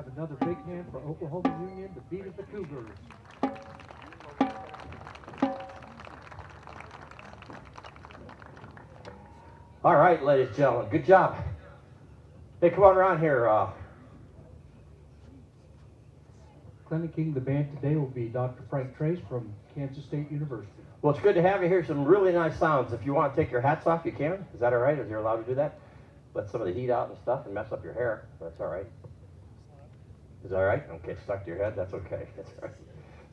have another big hand for Oklahoma Union, the beat of the Cougars. All right, ladies and gentlemen, good job. Hey, come on around here. Clinicking the band today will be Dr. Frank Trace from Kansas State University. Well, it's good to have you here. Some really nice sounds. If you want to take your hats off, you can. Is that all right? Is you allowed to do that? Let some of the heat out and stuff and mess up your hair. That's all right. Is that all right? Okay, stuck to your head. That's okay. That's all right.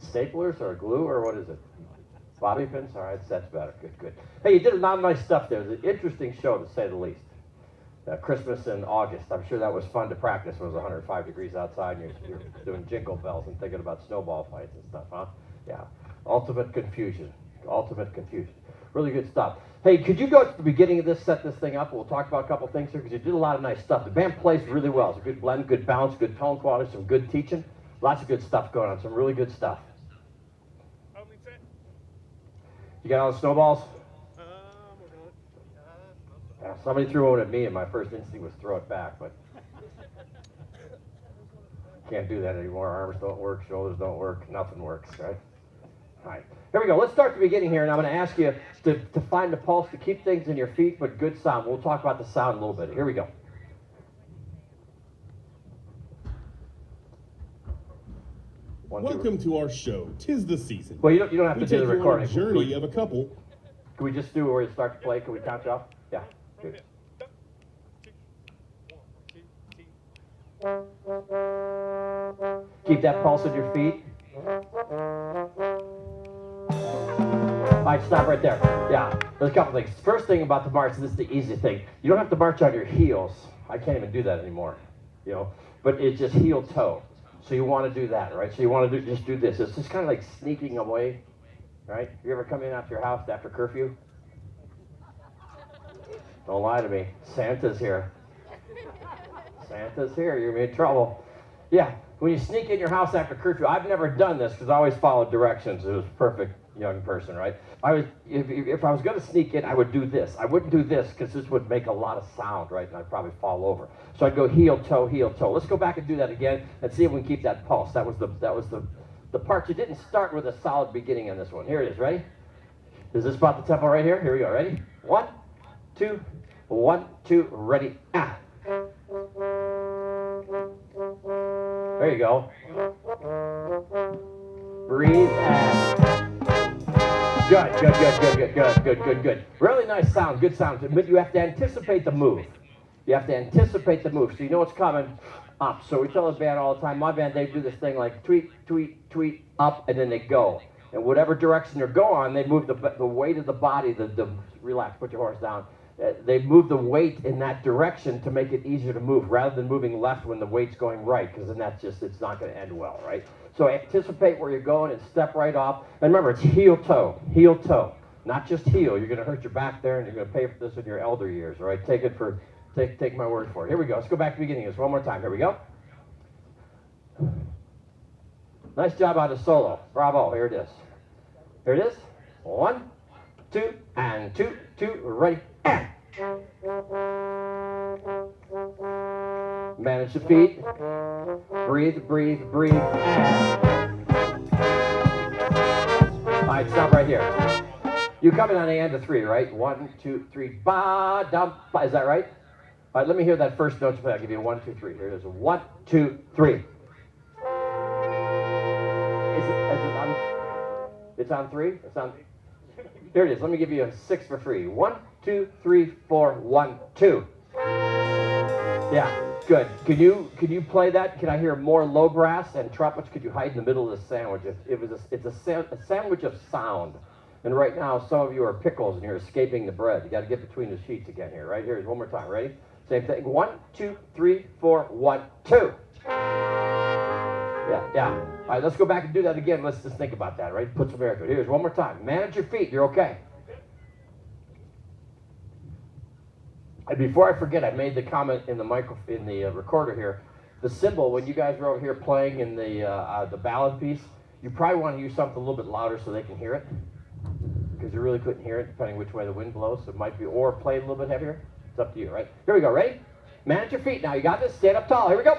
Staplers or glue or what is it? Bobby pins? All right, that's better. Good, good. Hey, you did a lot of nice stuff there. It was an interesting show, to say the least. Christmas in August. I'm sure that was fun to practice when it was 105 degrees outside and you're doing jingle bells and thinking about snowball fights and stuff, huh? Yeah. Ultimate confusion. Ultimate confusion. Really good stuff. Hey, could you go to the beginning of this, set this thing up? We'll talk about a couple things here because you did a lot of nice stuff. The band plays really well. It's a good blend, good balance, good tone quality, some good teaching. Lots of good stuff going on, some really good stuff. You got all the snowballs? Yeah, somebody threw one at me and my first instinct was throw it back, but can't do that anymore. Arms don't work, shoulders don't work, nothing works, right? All right, here we go. Let's start at the beginning here, and I'm going to ask you to find the pulse, to keep things in your feet, but good sound. We'll talk about the sound a little bit. Here we go. Welcome to our show. 'Tis the season. Well, you don't have to do the recording. We take you on a journey of a couple. Can we just do where you start to play? Can we count you off? Yeah. Good. Keep that pulse in your feet. All right, stop right there. Yeah, there's a couple things. First thing about the march, this is the easy thing. You don't have to march on your heels. I can't even do that anymore, you know. But it's just heel toe. So you want to do that, right? So you want to just do this. It's just kind of like sneaking away, right? You ever come in after your house after curfew? Don't lie to me. Santa's here. Santa's here. You're going to be in trouble. Yeah, when you sneak in your house after curfew, I've never done this because I always followed directions. It was a perfect young person, right? If I was going to sneak in, I would do this. I wouldn't do this because this would make a lot of sound, right? And I'd probably fall over. So I'd go heel, toe, heel, toe. Let's go back and do that again and see if we can keep that pulse. That was the part. You didn't start with a solid beginning on this one. Here it is. Ready? Is this about the tempo right here? Here we go. Ready? 1, 2, 1, 2. Ready? Ah. There you go. Breathe and good. Really nice sound, good sound. But you have to anticipate the move. You have to anticipate the move, so you know what's coming up. So we tell the band all the time, my band, they do this thing like tweet, tweet, tweet, up, and then they go. And whatever direction they're going, they move the weight of the body, relax, put your horse down. They move the weight in that direction to make it easier to move, rather than moving left when the weight's going right, because then it's not going to end well, right? So anticipate where you're going and step right off. And remember, it's heel toe, not just heel. You're going to hurt your back there, and you're going to pay for this in your elder years, all right? Take my word for it. Here we go. Let's go back to the beginning. Just one more time. Here we go. Nice job on the solo. Bravo. Here it is. Here it is. 1, 2, and 2, 2. Ready. And. Manage the feet. Breathe, breathe, breathe. And. All right, stop right here. You come in on the end of 3, right? 1, 2, 3. Ba, dum, ba. Is that right? All right, let me hear that first note. I'll give you 1, 2, 3. Here it is. 1, 2, 3. It's on 3? It's on. Here it is. Let me give you a 6 for free. 1, 2, 3, 4, 1, 2. Yeah, good. Can you play that? Can I hear more low brass and trumpets? Could you hide in the middle of the sandwich? It's a sandwich of sound. And right now, some of you are pickles and you're escaping the bread. You got to get between the sheets again here, right? Here's one more time. Ready? Same thing. 1, 2, 3, 4, 1, 2. Yeah. All right, let's go back and do that again. Let's just think about that, right? Put some air to it. Here's one more time. Manage your feet. You're okay. And before I forget, I made the comment in the recorder here. The cymbal, when you guys were over here playing in the ballad piece, you probably want to use something a little bit louder so they can hear it, because you really couldn't hear it depending which way the wind blows. So it might be, or play a little bit heavier. It's up to you, right? Here we go. Ready? Manage your feet now. You got this. Stand up tall. Here we go.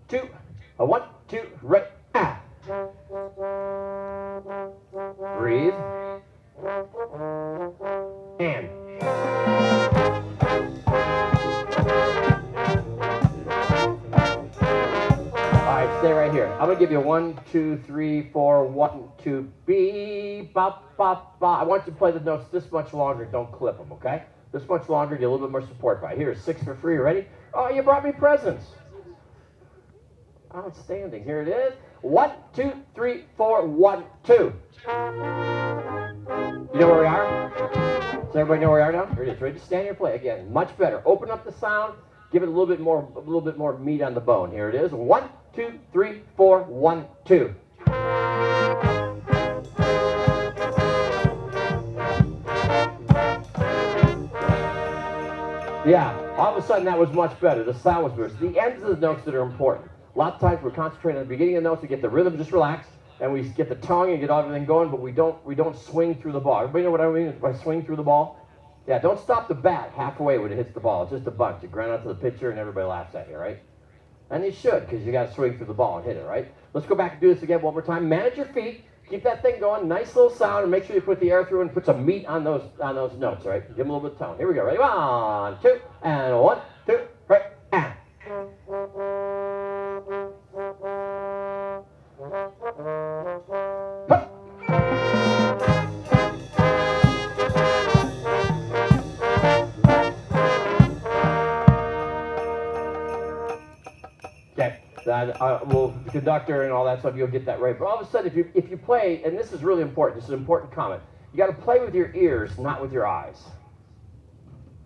two, a 1, 2, ready, ah. Breathe. And. Alright, stay right here. I'm gonna give you 1, 2, 3, 4, 1, 2, B, ba, ba, ba. I want you to play the notes this much longer. Don't clip them, okay? This much longer, get a little bit more support by. Here's 6 for free. Ready? Oh, you brought me presents. Outstanding. Here it is. 1, 2, 3, 4, 1, 2. You know where we are? Does everybody know where we are now? Here it is. Ready to stand here, play again. Much better. Open up the sound. Give it a little bit more meat on the bone. Here it is. 1, 2, 3, 4, 1, 2. Yeah, all of a sudden that was much better. The sound was better. The ends of the notes that are important. A lot of times we're concentrating on the beginning of the notes to get the rhythm just relaxed, and we get the tongue and get everything going, but we don't swing through the ball. Everybody know what I mean by swing through the ball? Yeah, don't stop the bat halfway when it hits the ball. It's just a bunch. You grind out to the pitcher and everybody laughs at you, right? And you should, because you got to swing through the ball and hit it, right? Let's go back and do this again one more time. Manage your feet. Keep that thing going. Nice little sound, and make sure you put the air through and put some meat on those notes, right? Give them a little bit of tone. Here we go. Ready? 1, 2, and 1, 2, right, and. Okay, well, the conductor and all that stuff, you'll get that right. But all of a sudden, if you play, and this is really important, this is an important comment, you got to play with your ears, not with your eyes.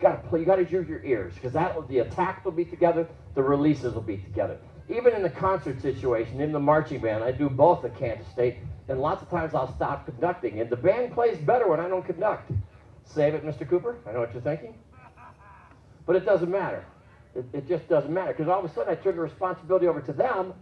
You got to use your ears, because the attack will be together, the releases will be together. Even in the concert situation, in the marching band, I do both at Kansas State, and lots of times I'll stop conducting, and the band plays better when I don't conduct. Save it, Mr. Cooper. I know what you're thinking. But it doesn't matter. It just doesn't matter, because all of a sudden I turn the responsibility over to them,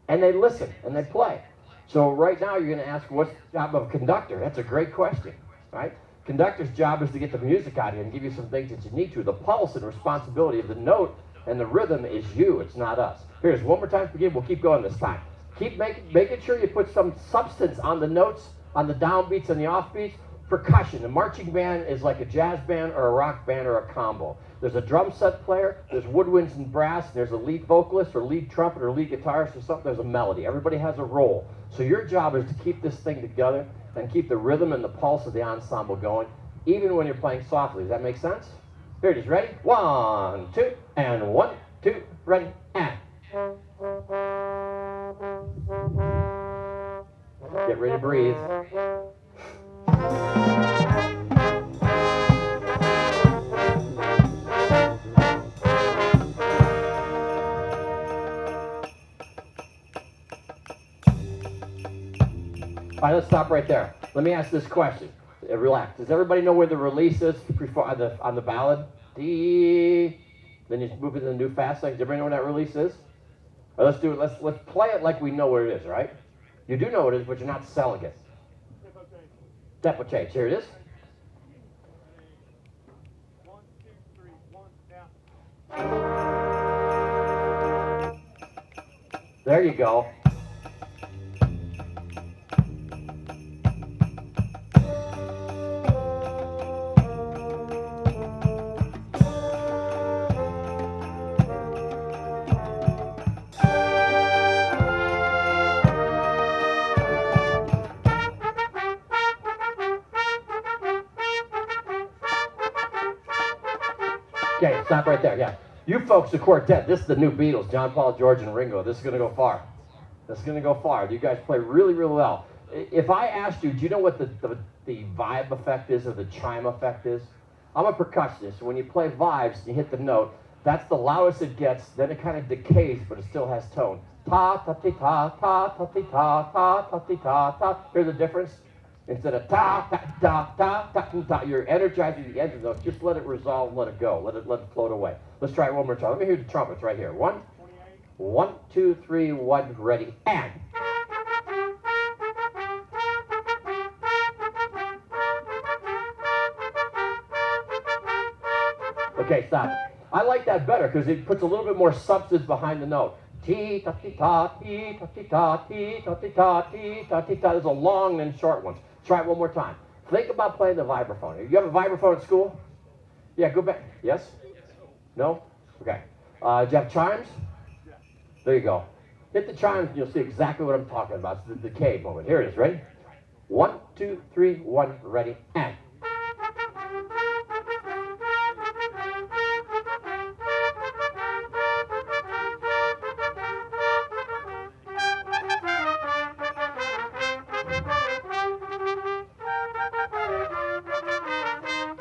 and they listen, and they play. So right now you're going to ask, what's the job of a conductor? That's a great question, right? Conductor's job is to get the music out of you and give you some things that you need to. The pulse and responsibility of the note and the rhythm is you, it's not us. Here's one more time to begin. We'll keep going this time. Keep making sure you put some substance on the notes, on the downbeats and the offbeats. Percussion. The marching band is like a jazz band or a rock band or a combo. There's a drum set player, there's woodwinds and brass, and there's a lead vocalist or lead trumpet or lead guitarist or something. There's a melody. Everybody has a role. So your job is to keep this thing together and keep the rhythm and the pulse of the ensemble going, even when you're playing softly. Does that make sense? Here it is. Ready? 1, 2, and 1, 2, ready, and. Get ready to breathe. All right, let's stop right there. Let me ask this question. Relax. Does everybody know where the release is on the ballad? D. Then you move it to the new fast section. Does everybody know where that release is? All right, let's do it. Let's play it like we know where it is, right? You do know what it is, but you're not selling it. Tempo change. Here it is. 1, 2, 3, 1, down. There you go. Okay, stop right there, yeah. You folks, the quartet, this is the new Beatles, John, Paul, George, and Ringo. This is going to go far. This is going to go far. You guys play really, really well. If I asked you, do you know what the vibe effect is or the chime effect is? I'm a percussionist, so when you play vibes, you hit the note, that's the loudest it gets, then it kind of decays, but it still has tone. Ta, ta, ti, ta, ta, ta, ti, ta, ta, ta, ti, ta, ta. Here's the difference. Instead of ta, ta, ta, ta, ta, ta, ta, you're energizing the end of the notes. Just let it resolve and let it go. Let it float away. Let's try it one more time. Let me hear the trumpets right here. 1, 2, 3, 1, ready, and. Okay, stop. I like that better because it puts a little bit more substance behind the note. Tee ta tee ta tee ta tee ta tee ta tee ta tee ta tee ta. There's a long and short ones. Try it one more time. Think about playing the vibraphone. You have a vibraphone at school? Yeah, go back. Yes? No? Okay. Do you have chimes? There you go. Hit the chimes and you'll see exactly what I'm talking about. It's the decay moment. Here it is. Ready? 1, 2, 3, 1, ready, and.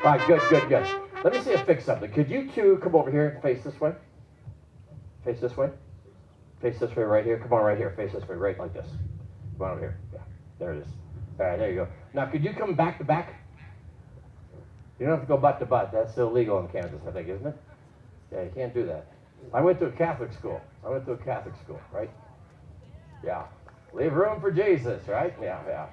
All right, good, good, good. Let me see if fix something. Could you two come over here and face this way? Face this way? Face this way right here. Come on, right here. Face this way, right like this. Come on over here. Yeah, there it is. All right, there you go. Now, could you come back to back? You don't have to go butt to butt. That's illegal in Kansas, I think, isn't it? Yeah, you can't do that. I went to a Catholic school. Right? Yeah. Leave room for Jesus, right? Yeah.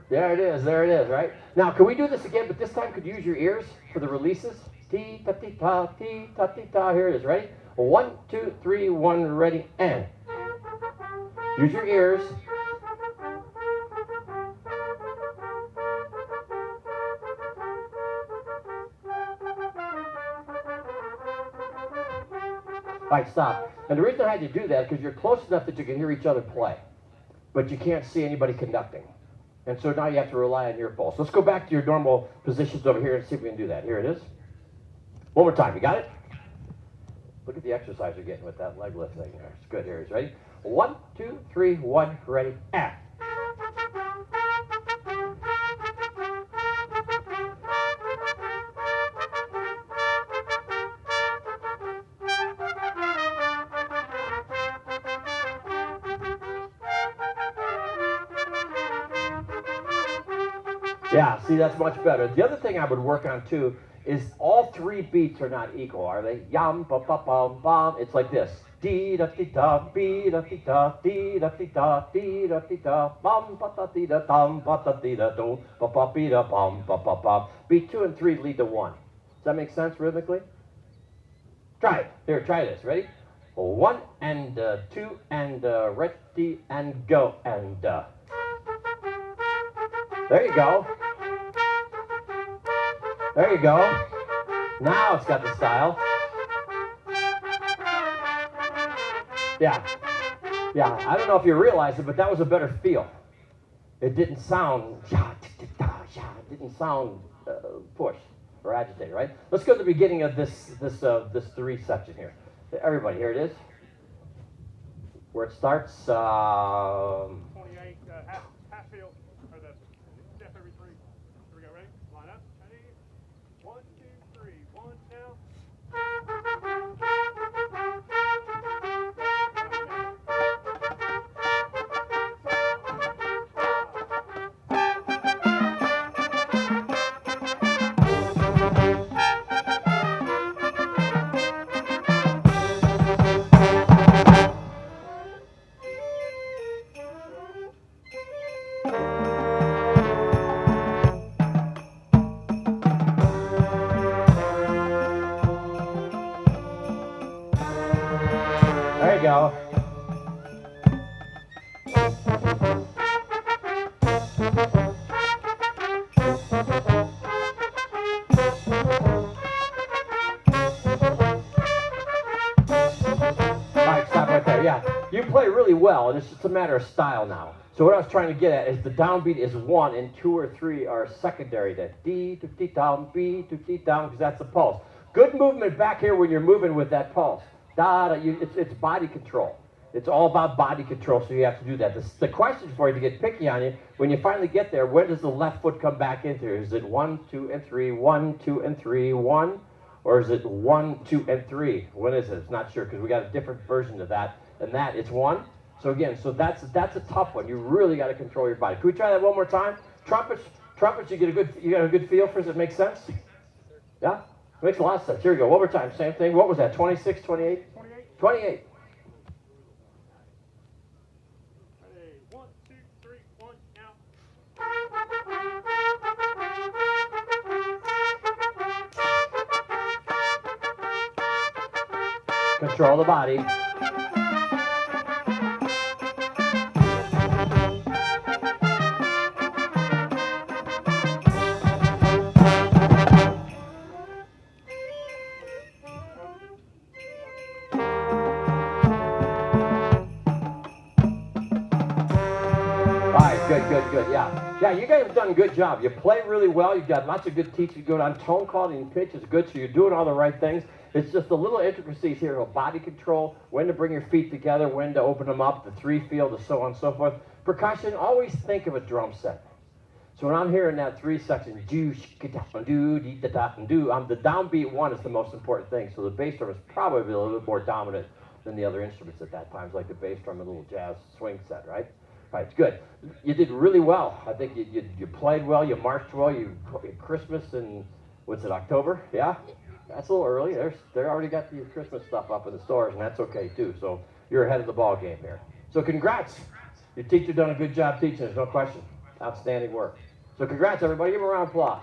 There it is, right? Now, can we do this again, but this time could you use your ears for the releases? Tee ta tee ta tee ta tee ta. Here it is, ready? 1, 2, 3, 1, ready, and. Use your ears. All right, stop. And the reason I had you do that is because you're close enough that you can hear each other play, but you can't see anybody conducting. And so now you have to rely on your pulse. Let's go back to your normal positions over here and see if we can do that. Here it is. One more time. You got it? Look at the exercise you're getting with that leg lift thing there. It's good. Here it is. Ready? 1, 2, 3, 1, ready, and. Yeah, see, that's much better. The other thing I would work on, too, is all 3 beats are not equal, are they? Yum, ba, ba, bum, bum. It's like this. Dee, da, dee, da, bee, da, dee, da, dee, da, dee, da, dee, da, dee, da, bum, ba, da, dee, da, dum, ba, da, dee, da, do, ba, ba, bee, da, bum, ba, ba, bum. Beat 2 and 3 lead to 1. Does that make sense rhythmically? Try it. Here, try this. Ready? 1 and 2 and ready and go and. There you go. There you go. Now it's got the style. Yeah. I don't know if you realize it, but that was a better feel. It didn't sound. It didn't sound pushed or agitated, right? Let's go to the beginning of this 3 section here. Everybody, here it is. Where it starts. 28 half field. Or the step every 3. Here we go. Ready? Line up. Ready? 1, 2, 3. 1 now. There you go. Alright, stop right there. Yeah, you play really well, and it's just a matter of style now. So what I was trying to get at is the downbeat is 1, and 2 or 3 are secondary. That D to D down, B to D down, because that's the pulse. Good movement back here when you're moving with that pulse. It's body control. It's all about body control, so you have to do that. The question for you to get picky on you, when you finally get there, when does the left foot come back into? Is it 1, 2, and 3, 1, 2, and 3, 1? Or is it 1, 2, and 3? When is it? It's not sure, because we got a different version of that. And that, it's 1. So again, that's a tough one. You really got to control your body. Can we try that one more time? Trumpets, you got a good feel for it? Does it make sense? Yeah? It makes a lot of sense. Here we go. One more time. Same thing. What was that? 26, 28? 28. Ready? 1, 2, 3, 1 now. Control the body. Good, yeah. Yeah, you guys have done a good job. You play really well. You've got lots of good teaching going on. Tone quality and pitch is good, so you're doing all the right things. It's just the little intricacies here of body control, when to bring your feet together, when to open them up, the three field, and so on and so forth. Percussion, always think of a drum set. So when I'm hearing that three section, do, do, dee, da, da, and do, the downbeat one is the most important thing. So the bass drum is probably a little bit more dominant than the other instruments at that time, like the bass drum and a little jazz swing set, right? Right, good. You did really well. I think you played well, you marched well, Christmas in, what's it, October? Yeah? That's a little early. They already got the Christmas stuff up in the stores, and that's okay too. So you're ahead of the ball game here. So congrats. Your teacher done a good job teaching, there's no question. Outstanding work. So congrats everybody, give them a round of applause.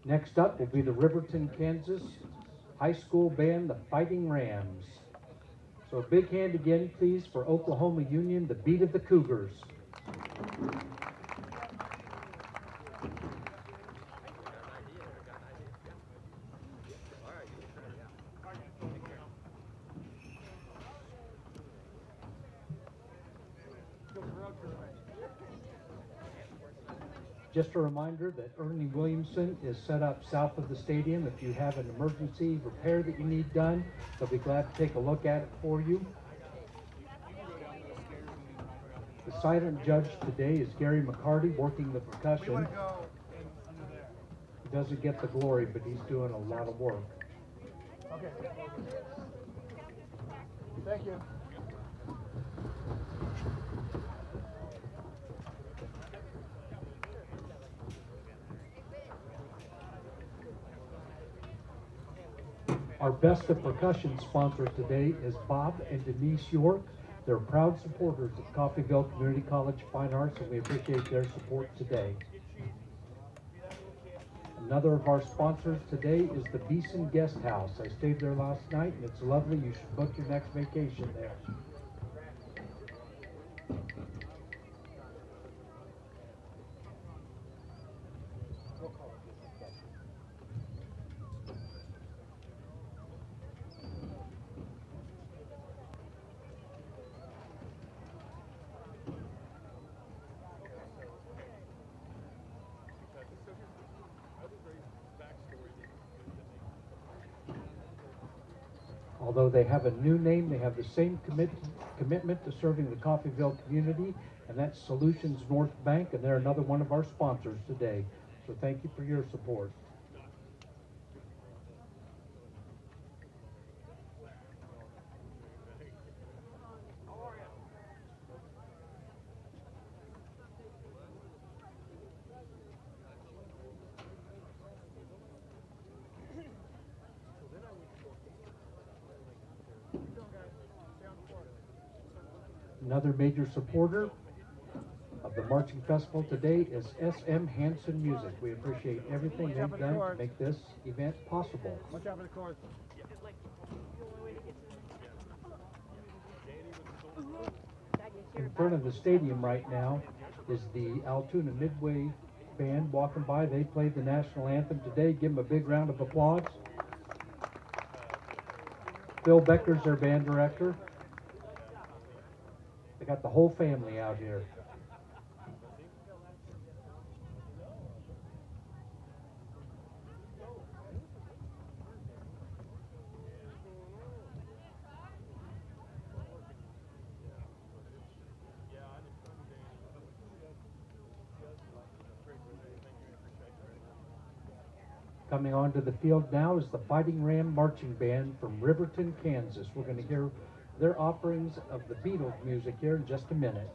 Next up will be the Riverton, Kansas High School Band, the Fighting Rams. So a big hand again, please, for Oklahoma Union, the Beat of the Cougars. Just a reminder that Ernie Williamson is set up south of the stadium. If you have an emergency repair that you need done, they'll be glad to take a look at it for you. The silent judge today is Gary McCarty, working the percussion. He doesn't get the glory, but he's doing a lot of work. Okay. Thank you. Our Best of Percussion sponsor today is Bob and Denise York. They're proud supporters of Coffeyville Community College Fine Arts, and we appreciate their support today. Another of our sponsors today is the Beeson Guest House. I stayed there last night, and it's lovely. You should book your next vacation there. Although they have a new name, they have the same commitment to serving the Coffeyville community, and that's Solutions North Bank, and they're another one of our sponsors today. So thank you for your support. Another major supporter of the Marching Festival today is SM Hanson Music. We appreciate everything they've done to make this event possible. Watch out for the cord. In front of the stadium right now is the Altoona Midway Band walking by. They played the national anthem today. Give them a big round of applause. Phil Becker's their band director. They got the whole family out here. Coming onto the field now is the Fighting Ram Marching Band from Riverton, Kansas. We're going to hear their offerings of the Beatles music here in just a minute.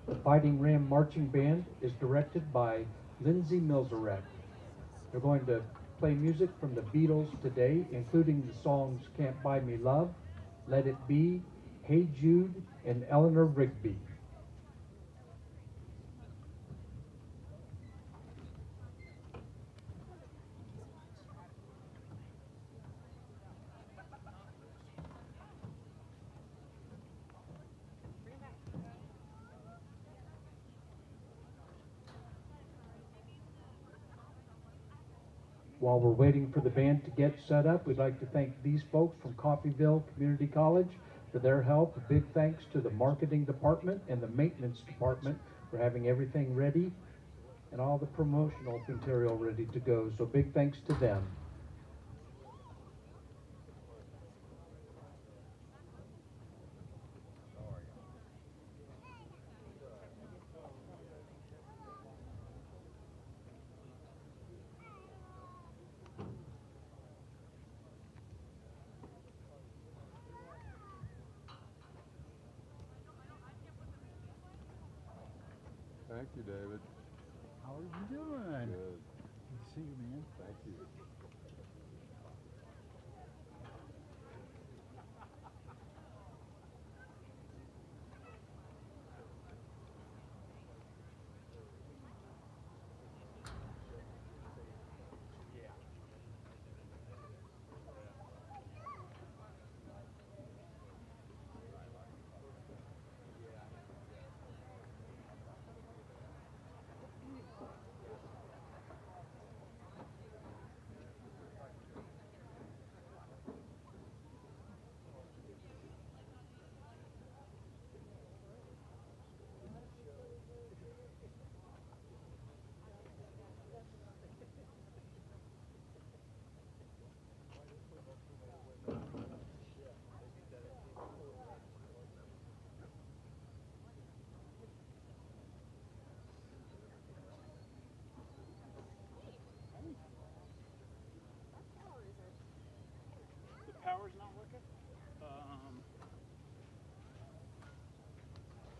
The Fighting Ram Marching Band is directed by Lindsay Milzarek. They're going to play music from the Beatles today, including the songs Can't Buy Me Love, Let It Be, Hey Jude, and Eleanor Rigby. While we're waiting for the band to get set up, we'd like to thank these folks from Coffeyville Community College for their help. A big thanks to the marketing department and the maintenance department for having everything ready and all the promotional material ready to go. So big thanks to them. Thank you, David. How are you doing? Good. Good to see you, man. Thank you. Power's not working? I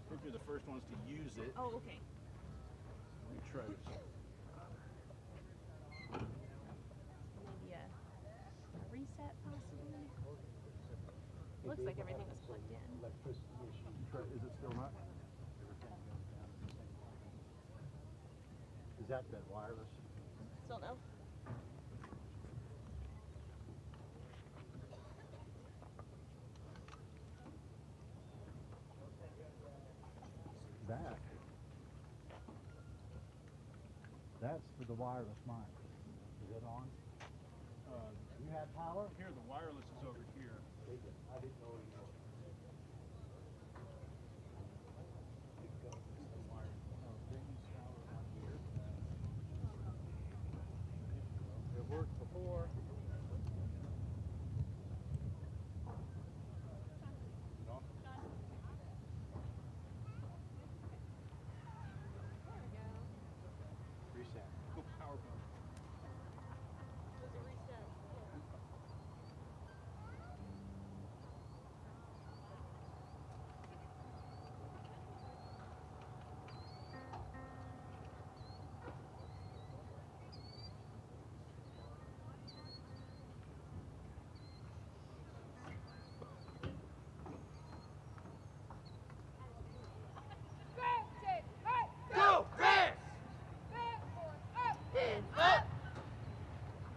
think you're the first ones to use it. Oh, okay. Let me try this. Maybe a reset possibly. Looks like everything was plugged in. Is it still not? Is that wireless? Still no? That's for the wireless mic. Is it on? You have power? Here, the wireless is over here. I didn't know you. It worked before. Reset. Go power button.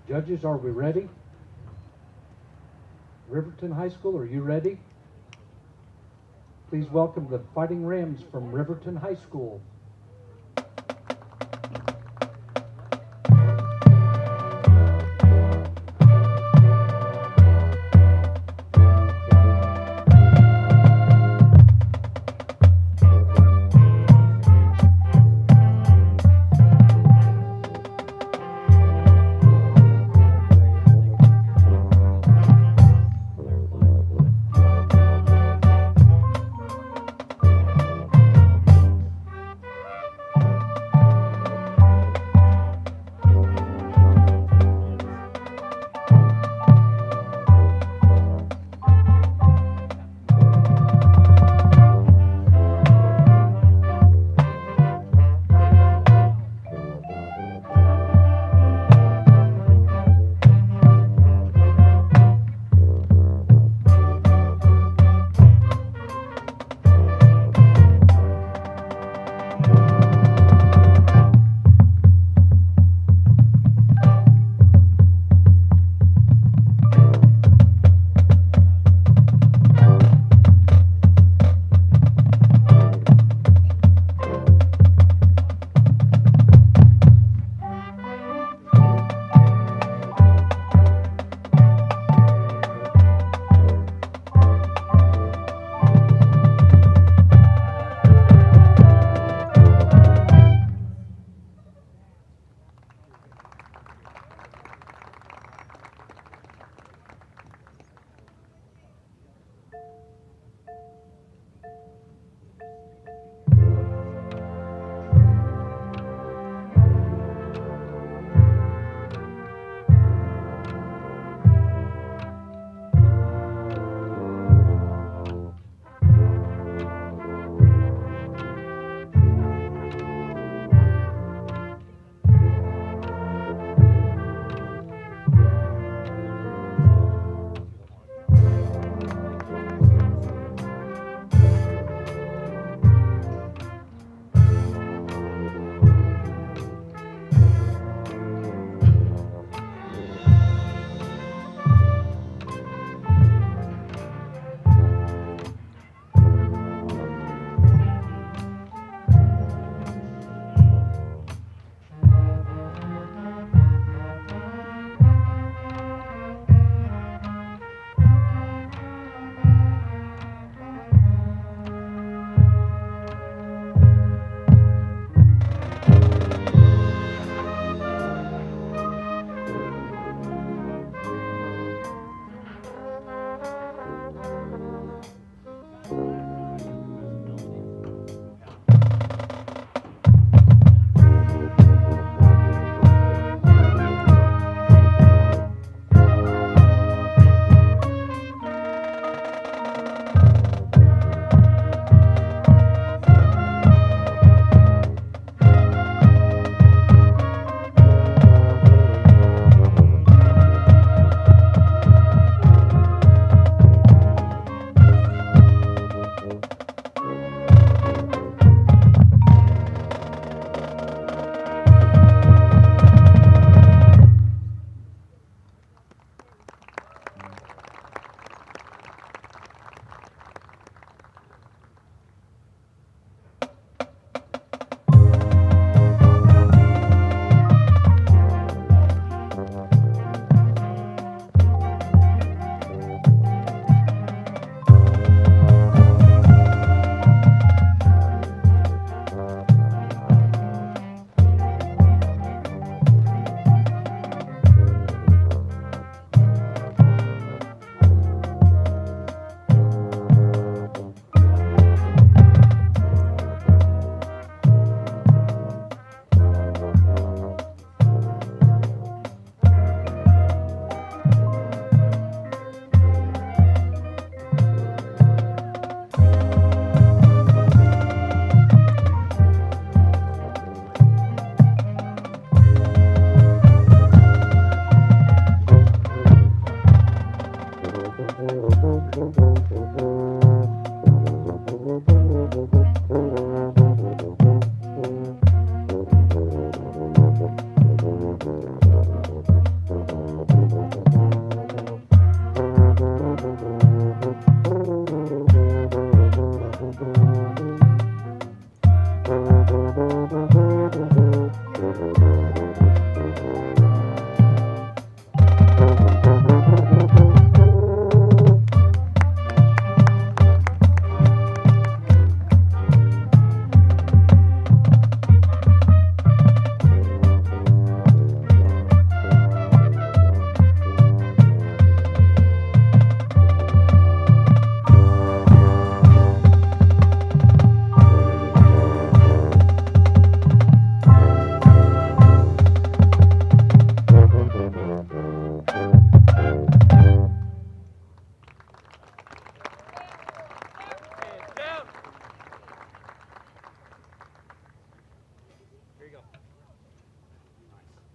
Judges, are we ready? Riverton High School, are you ready? Please welcome the Fighting Rams from Riverton High School.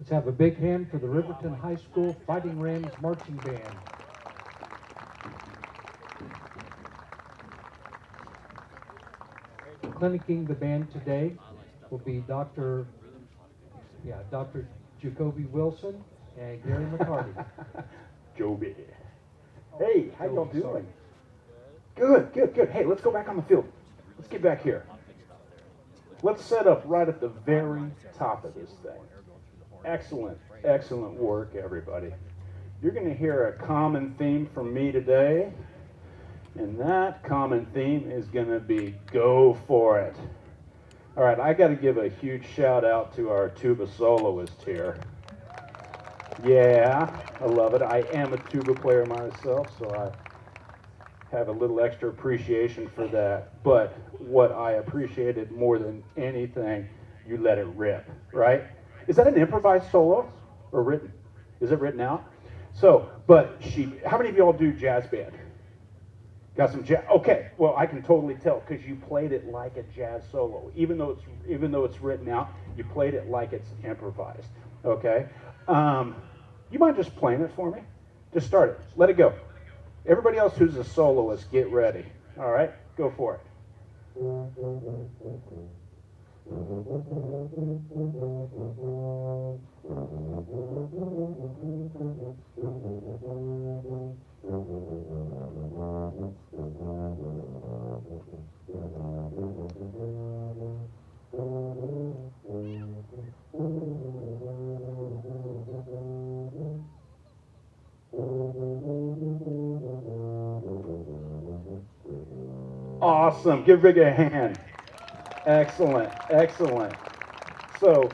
Let's have a big hand for the Riverton High School Fighting Rams Marching Band. Clinicking the band today will be Dr. Jacoby Wilson and Gary McCarty. Joby. Hey, how y'all Joby, sorry. doing? Good, good, good. Hey, let's go back on the field. Let's get back here. Let's set up right at the very top of this thing. Excellent, excellent work, everybody. You're going to hear a common theme from me today, and that common theme is going to be go for it. All right, I got to give a huge shout out to our tuba soloist here. Yeah, I love it. I am a tuba player myself, so I have a little extra appreciation for that. But what I appreciated more than anything, you let it rip, right? Is that an improvised solo or written? Is it written out? So, but how many of y'all do jazz band? Got some jazz? Okay, well, I can totally tell because you played it like a jazz solo. Even though it's written out, you played it like it's improvised, okay? You mind just playing it for me? Just start it. Let it go. Everybody else who's a soloist, get ready. All right? Go for it. Awesome. Give Big a hand. Excellent. Excellent. So,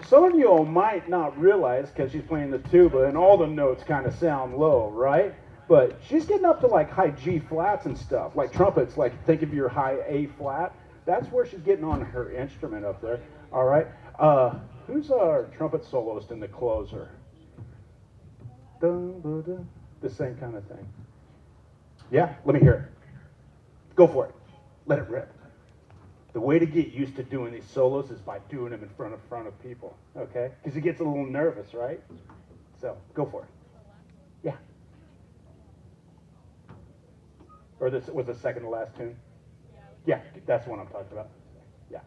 some of you all might not realize because she's playing the tuba and all the notes kind of sound low, right? But she's getting up to like high G flats and stuff, like trumpets, like think of your high A flat. That's where she's getting on her instrument up there. All right. Who's our trumpet soloist in the closer? Dun, dun, dun. The same kind of thing. Yeah, let me hear it. Go for it. Let it rip. The way to get used to doing these solos is by doing them in front of people, okay? Because he gets a little nervous, right? So, go for it. Yeah. Or this was the second to last tune? Yeah, that's the one I'm talking about. Yeah.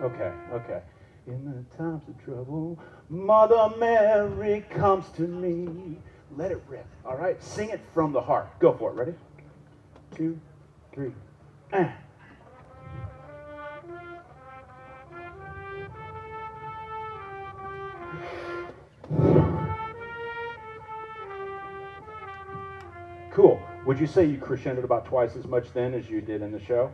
Okay, okay. In the times of trouble, Mother Mary comes to me. Let it rip, all right? Sing it from the heart. Go for it. Ready? 2, 3. Cool. Would you say you crescendoed about twice as much then as you did in the show?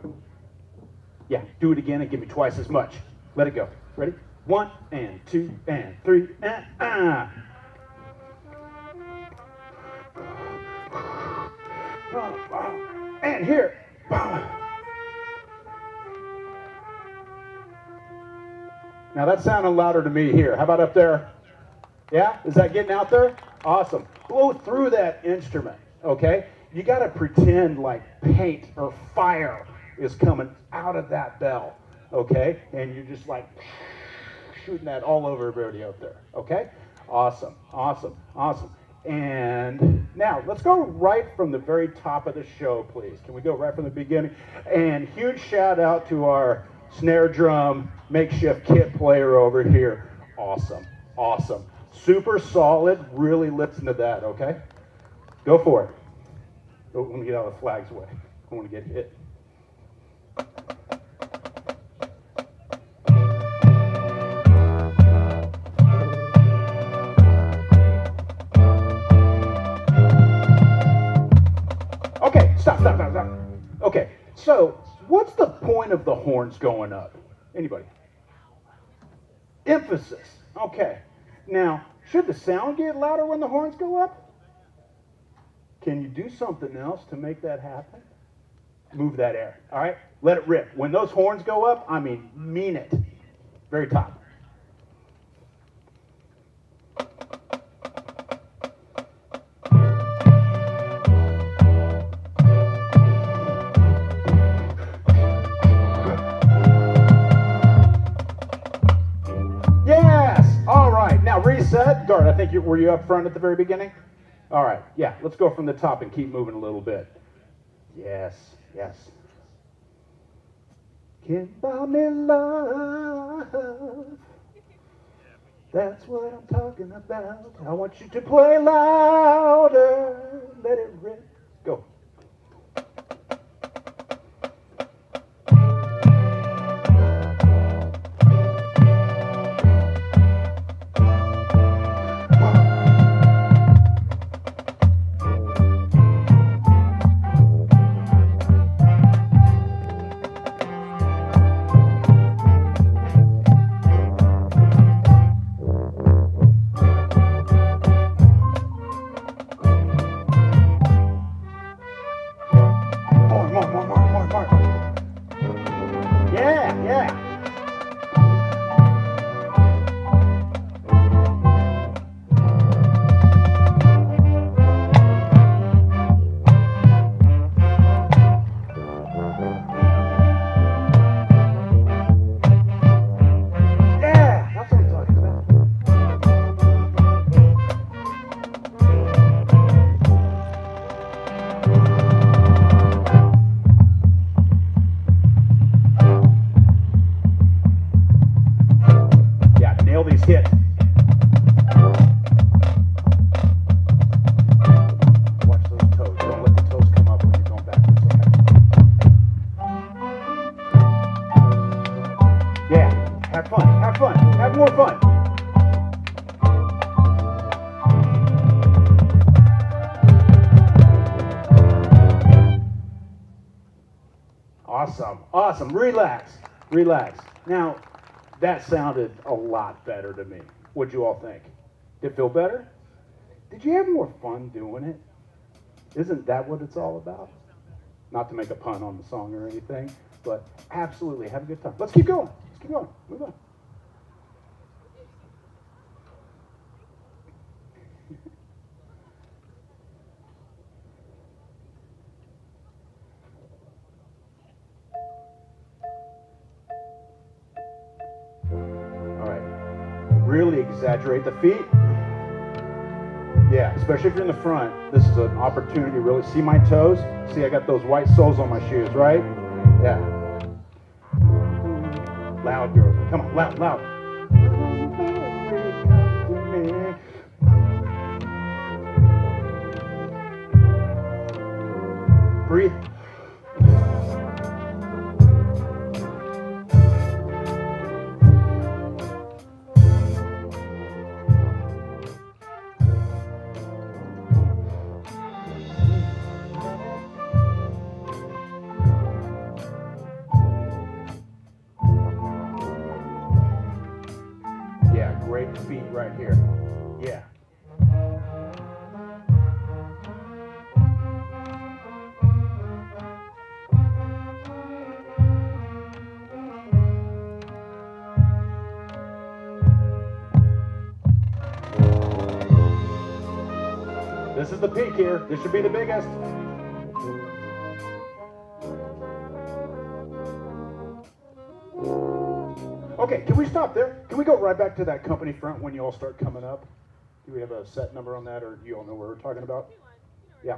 Yeah, do it again and give me twice as much. Let it go. Ready? 1 and 2 and 3 and and here. Now that's sounding louder to me here. How about up there? Yeah? Is that getting out there? Awesome. Blow through that instrument, okay? You got to pretend like paint or fire is coming out of that bell, okay? And you're just like shooting that all over everybody out there, okay? Awesome, awesome, awesome. And now let's go right from the very top of the show, please. Can we go right from the beginning? And huge shout out to our snare drum makeshift kit player over here. Awesome, awesome. Super solid. Really listen to that, okay? Go for it. Oh, let me get out of the flag's way. I want to get hit. Okay, stop. Okay, so what's the point of the horns going up? Anybody? Emphasis. Okay. Now, should the sound get louder when the horns go up? Can you do something else to make that happen? Move that air, all right? Let it rip. When those horns go up, I mean it. Very top. set? Dart, I think were you up front at the very beginning? All right, yeah, let's go from the top and keep moving a little bit. Yes, yes. Can't buy me love. That's what I'm talking about. I want you to play louder. Let it rip. Go. Awesome. Relax. Relax. Now, that sounded a lot better to me. What'd you all think? Did it feel better? Did you have more fun doing it? Isn't that what it's all about? Not to make a pun on the song or anything, but absolutely have a good time. Let's keep going. Let's keep going. Move on. Really exaggerate the feet. Yeah, especially if you're in the front. This is an opportunity to really see my toes. See, I got those white soles on my shoes, right? Yeah. Loud, girls. Come on, loud, loud. Breathe. Feet right here. Yeah. This is the peak here. This should be the biggest. Okay, can we stop there? Can we go right back to that company front when you all start coming up? Do we have a set number on that, or do you all know what we're talking about? Yeah.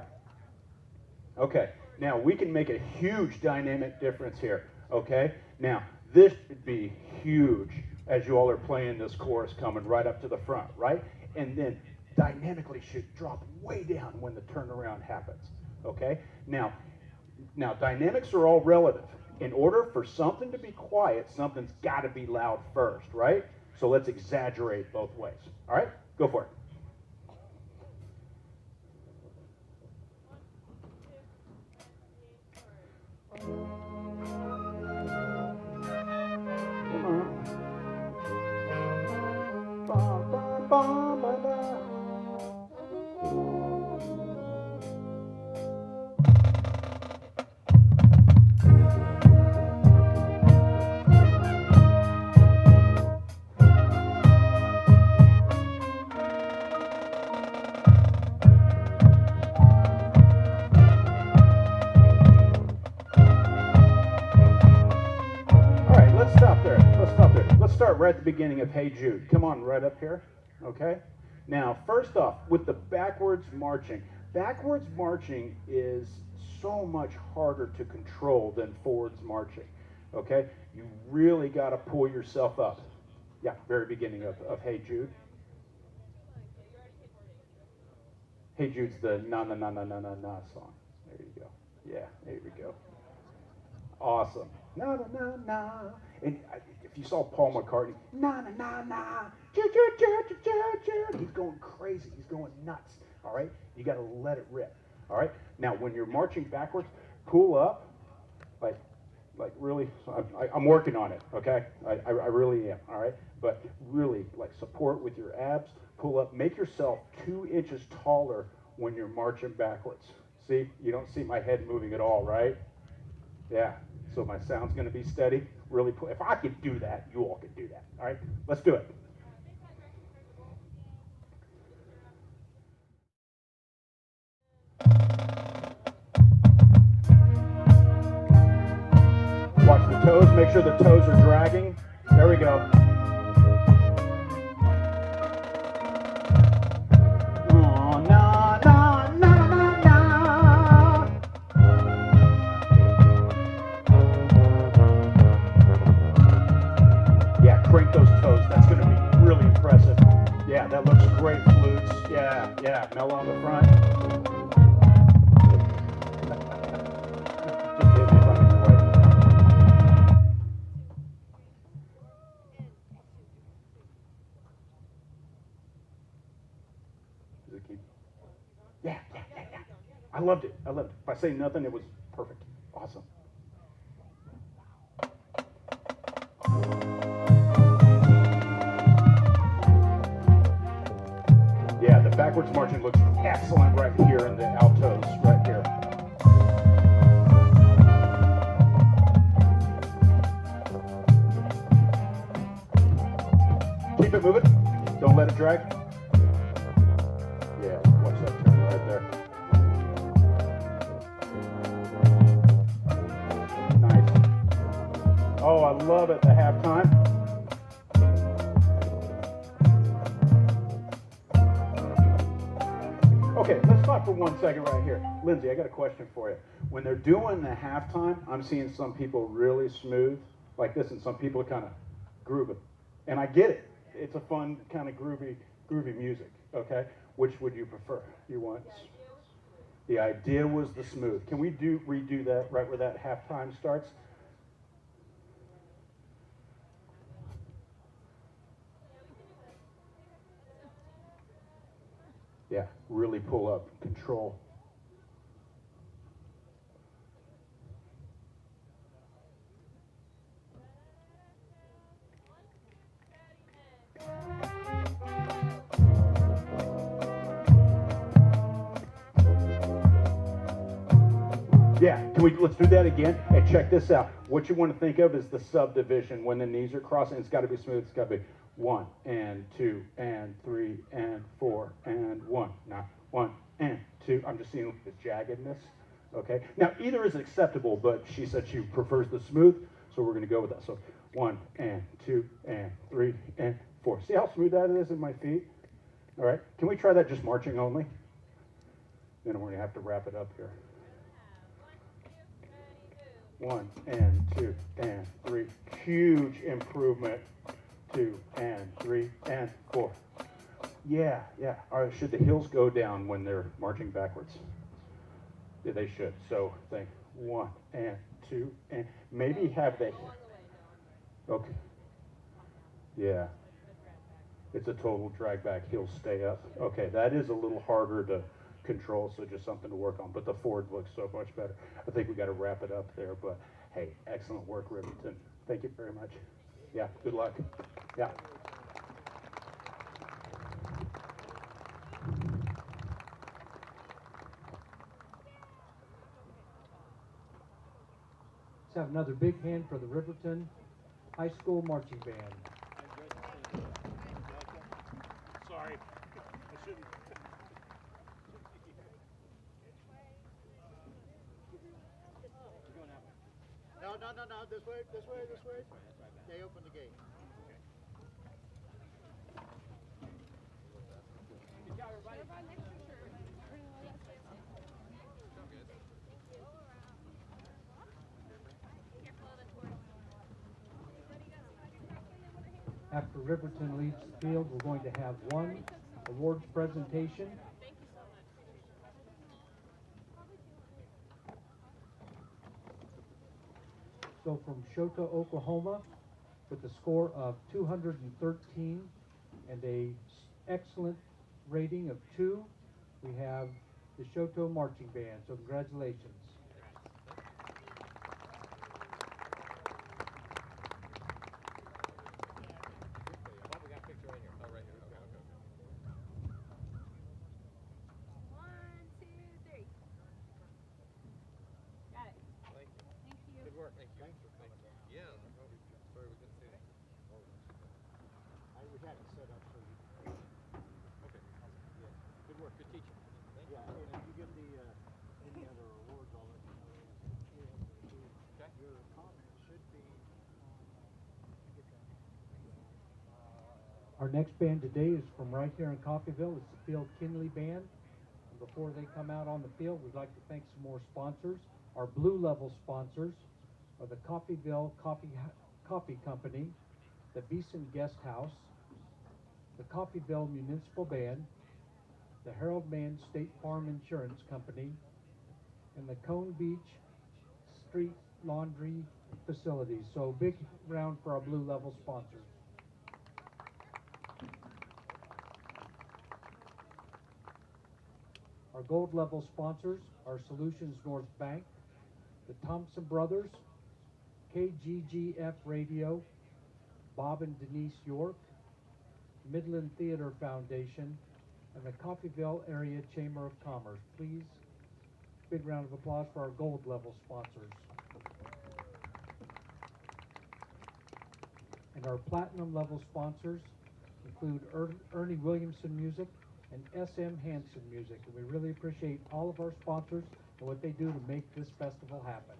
Okay, now we can make a huge dynamic difference here, okay? Now, this should be huge as you all are playing this chorus coming right up to the front, right? And then dynamically should drop way down when the turnaround happens, okay? Now dynamics are all relative. In order for something to be quiet, something's got to be loud first, right? So let's exaggerate both ways. All right? Go for it. Right at the beginning of Hey Jude. Come on, right up here. okay? Now, first off, with the backwards marching is so much harder to control than forwards marching, okay? You really got to pull yourself up. Yeah, very beginning of Hey Jude. Hey Jude's the na na na na na na na song. There you go. Yeah, there we go. Awesome. Na na na na. And if you saw Paul McCartney, na na na na, he's going crazy. He's going nuts. All right. You got to let it rip. All right. Now, when you're marching backwards, pull up, like really. I'm working on it. Okay. I really am. All right. But really, like support with your abs. Pull up. Make yourself 2 inches taller when you're marching backwards. See, you don't see my head moving at all, right? Yeah. So my sound's going to be steady. Really, if I could do that, you all can do that. All right, let's do it. Watch the toes. Make sure the toes are dragging. There we go. Oh, na, na, na, na, na. Yeah, crank those toes. That's going to be really impressive. Yeah, that looks great, flutes. Yeah, yeah. Mellow on the front. Just hit me running away. Does it keep? Yeah, yeah, yeah, yeah. I loved it. I loved it. If I say nothing, it was perfect. Awesome. Yeah, the backwards marching looks excellent right here in the altos, right here. Keep it moving. Don't let it drag. Yeah, watch that turn right there. Nice. Oh, I love it, the halftime. Okay, let's stop for 1 second right here. Lindsay, I got a question for you. When they're doing the halftime, I'm seeing some people really smooth like this, and some people are kind of grooving. And I get it. It's a fun kind of groovy music, okay? Which would you prefer? You want? The idea was the smooth. Can we redo that right where that halftime starts? Yeah, really pull up, control. Yeah, let's do that again, and check this out. What you want to think of is the subdivision. When the knees are crossing, it's got to be smooth. It's got to be 1 and 2 and 3 and 4 and 1. Now, 1 and 2. I'm just seeing the jaggedness. Okay. Now, either is acceptable, but she said she prefers the smooth, so we're going to go with that. So 1 and 2 and 3 and 4. See how smooth that is in my feet? All right. Can we try that just marching only? Then we're going to have to wrap it up here. 1 and 2 and 3. Huge improvement. 2 and 3 and 4. Yeah, yeah. All right, should the heels go down when they're marching backwards? Yeah, they should. So think 1 and 2 and maybe have the. Okay. Yeah. It's a total drag back. Heels stay up. Okay, that is a little harder to control, so just something to work on. But the forward looks so much better. I think we got to wrap it up there. But hey, excellent work, Riverton. Thank you very much. Yeah, good luck. Yeah. Let's have another big hand for the Riverton High School Marching Band. Sorry. I shouldn't. No, this way. They open the gate. After Riverton leaves the field, we're going to have one awards presentation. Thank you so much. So from Chouteau, Oklahoma, with a score of 213 and a excellent rating of 2, we have the Chouteau Marching Band. So congratulations. One, two, three. Got it. Thank you. Good work. Thank you. Thanks for coming down. Yeah. Sorry we couldn't see that. We had it set up so you. Okay. Yeah. Good work. Good teaching. Thank Yeah, and if you get the any other awards, I'll let you know. Okay. Your comments should be on. Get that. Our next band today is from right here in Coffeyville. It's the Field Kinley Band. And before they come out on the field, we'd like to thank some more sponsors. Our blue level sponsors are the Coffeyville Coffee Company, the Beeson Guest House, the Coffeyville Municipal Band, the Harold Mann State Farm Insurance Company, and the Cone Beach Street Laundry Facilities. So big round for our blue level sponsors. Our gold level sponsors are Solutions North Bank, the Thompson Brothers, KGGF Radio, Bob and Denise York, Midland Theater Foundation, and the Coffeyville Area Chamber of Commerce. Please, big round of applause for our gold level sponsors. And our platinum level sponsors include Ernie Williamson Music and SM Hansen Music. And we really appreciate all of our sponsors and what they do to make this festival happen.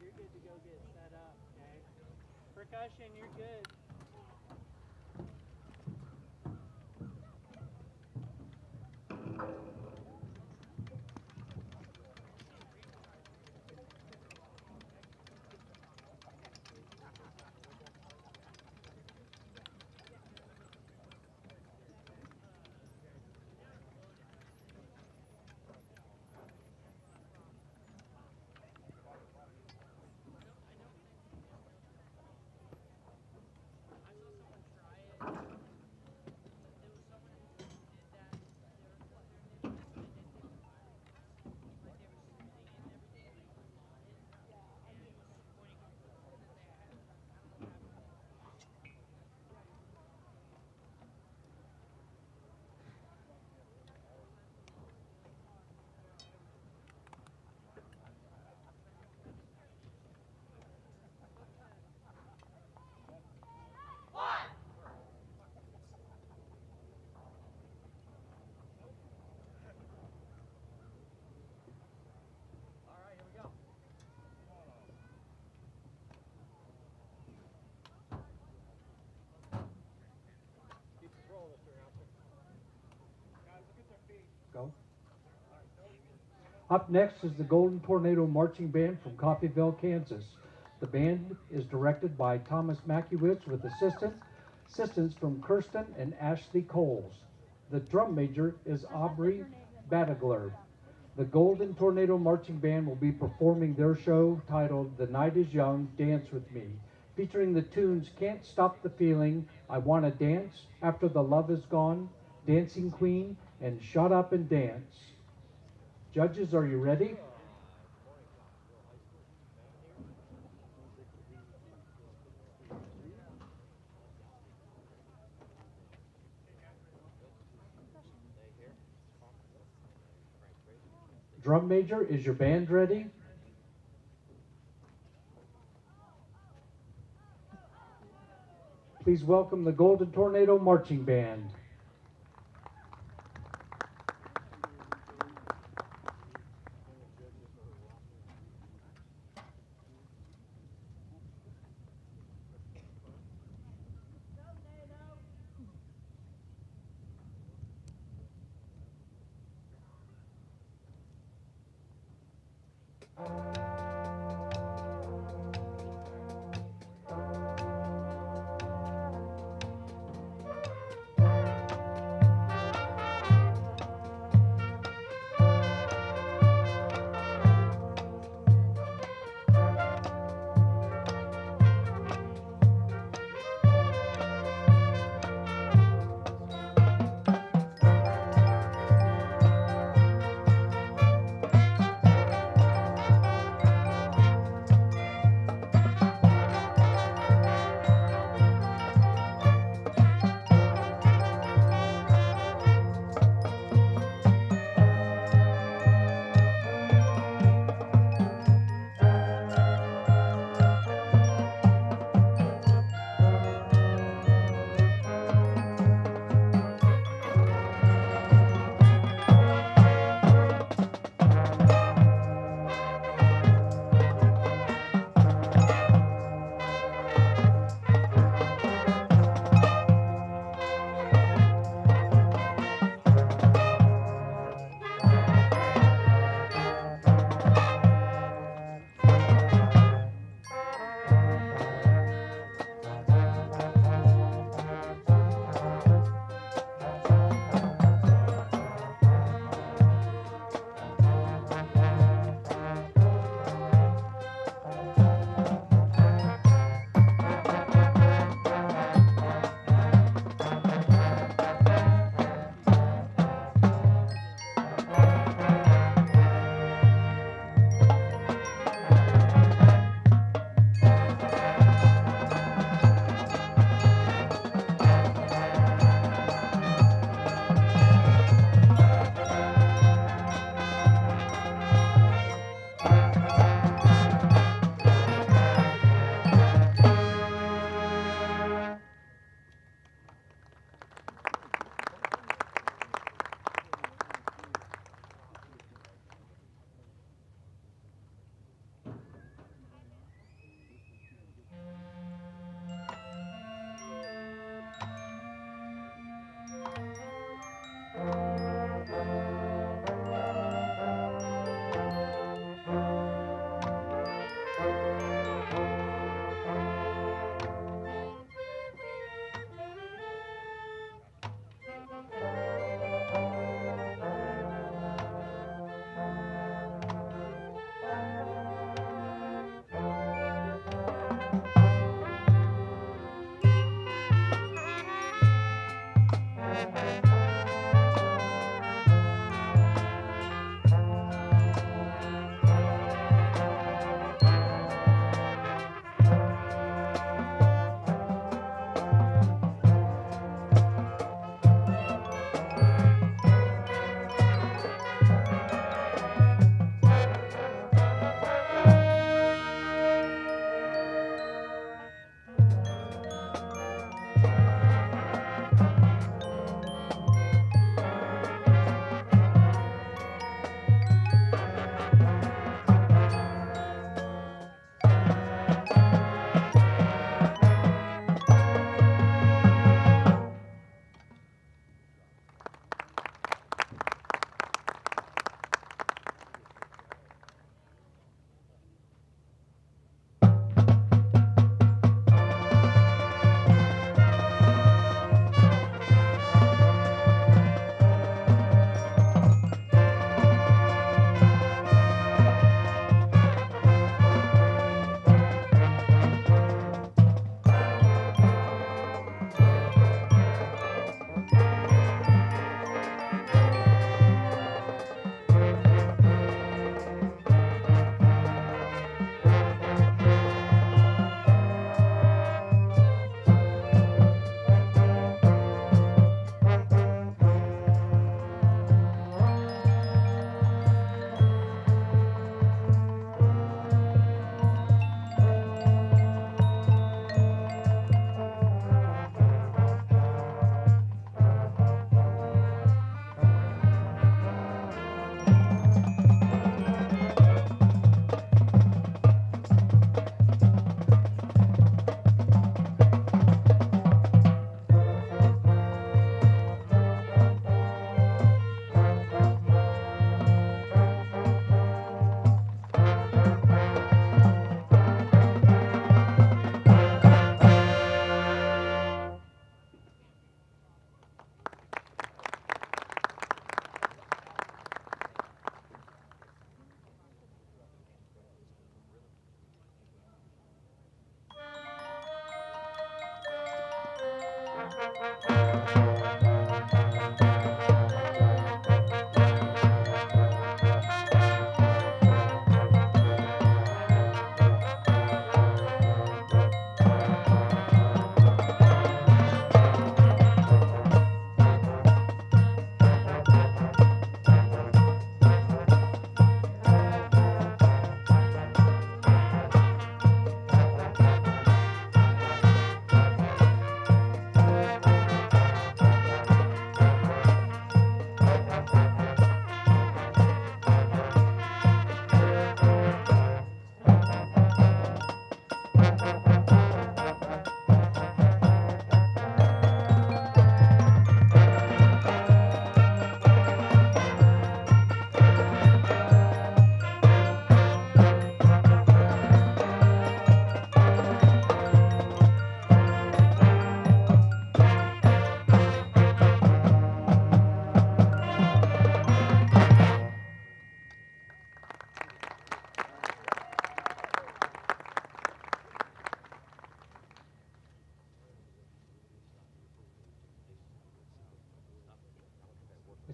You're good to go get set up, okay? Percussion, you're good. Go. Up next is the Golden Tornado Marching Band from Coffeyville, Kansas. The band is directed by Thomas Makiewicz with assistance from Kirsten and Ashley Coles. The drum major is Aubrey Battagler. The Golden Tornado Marching Band will be performing their show titled The Night is Young, Dance With Me, featuring the tunes Can't Stop the Feeling, I Wanna Dance, After the Love Is Gone, Dancing Queen, and Shut Up and Dance. Judges, are you ready? Drum major, is your band ready? Please welcome the Golden Tornado Marching Band.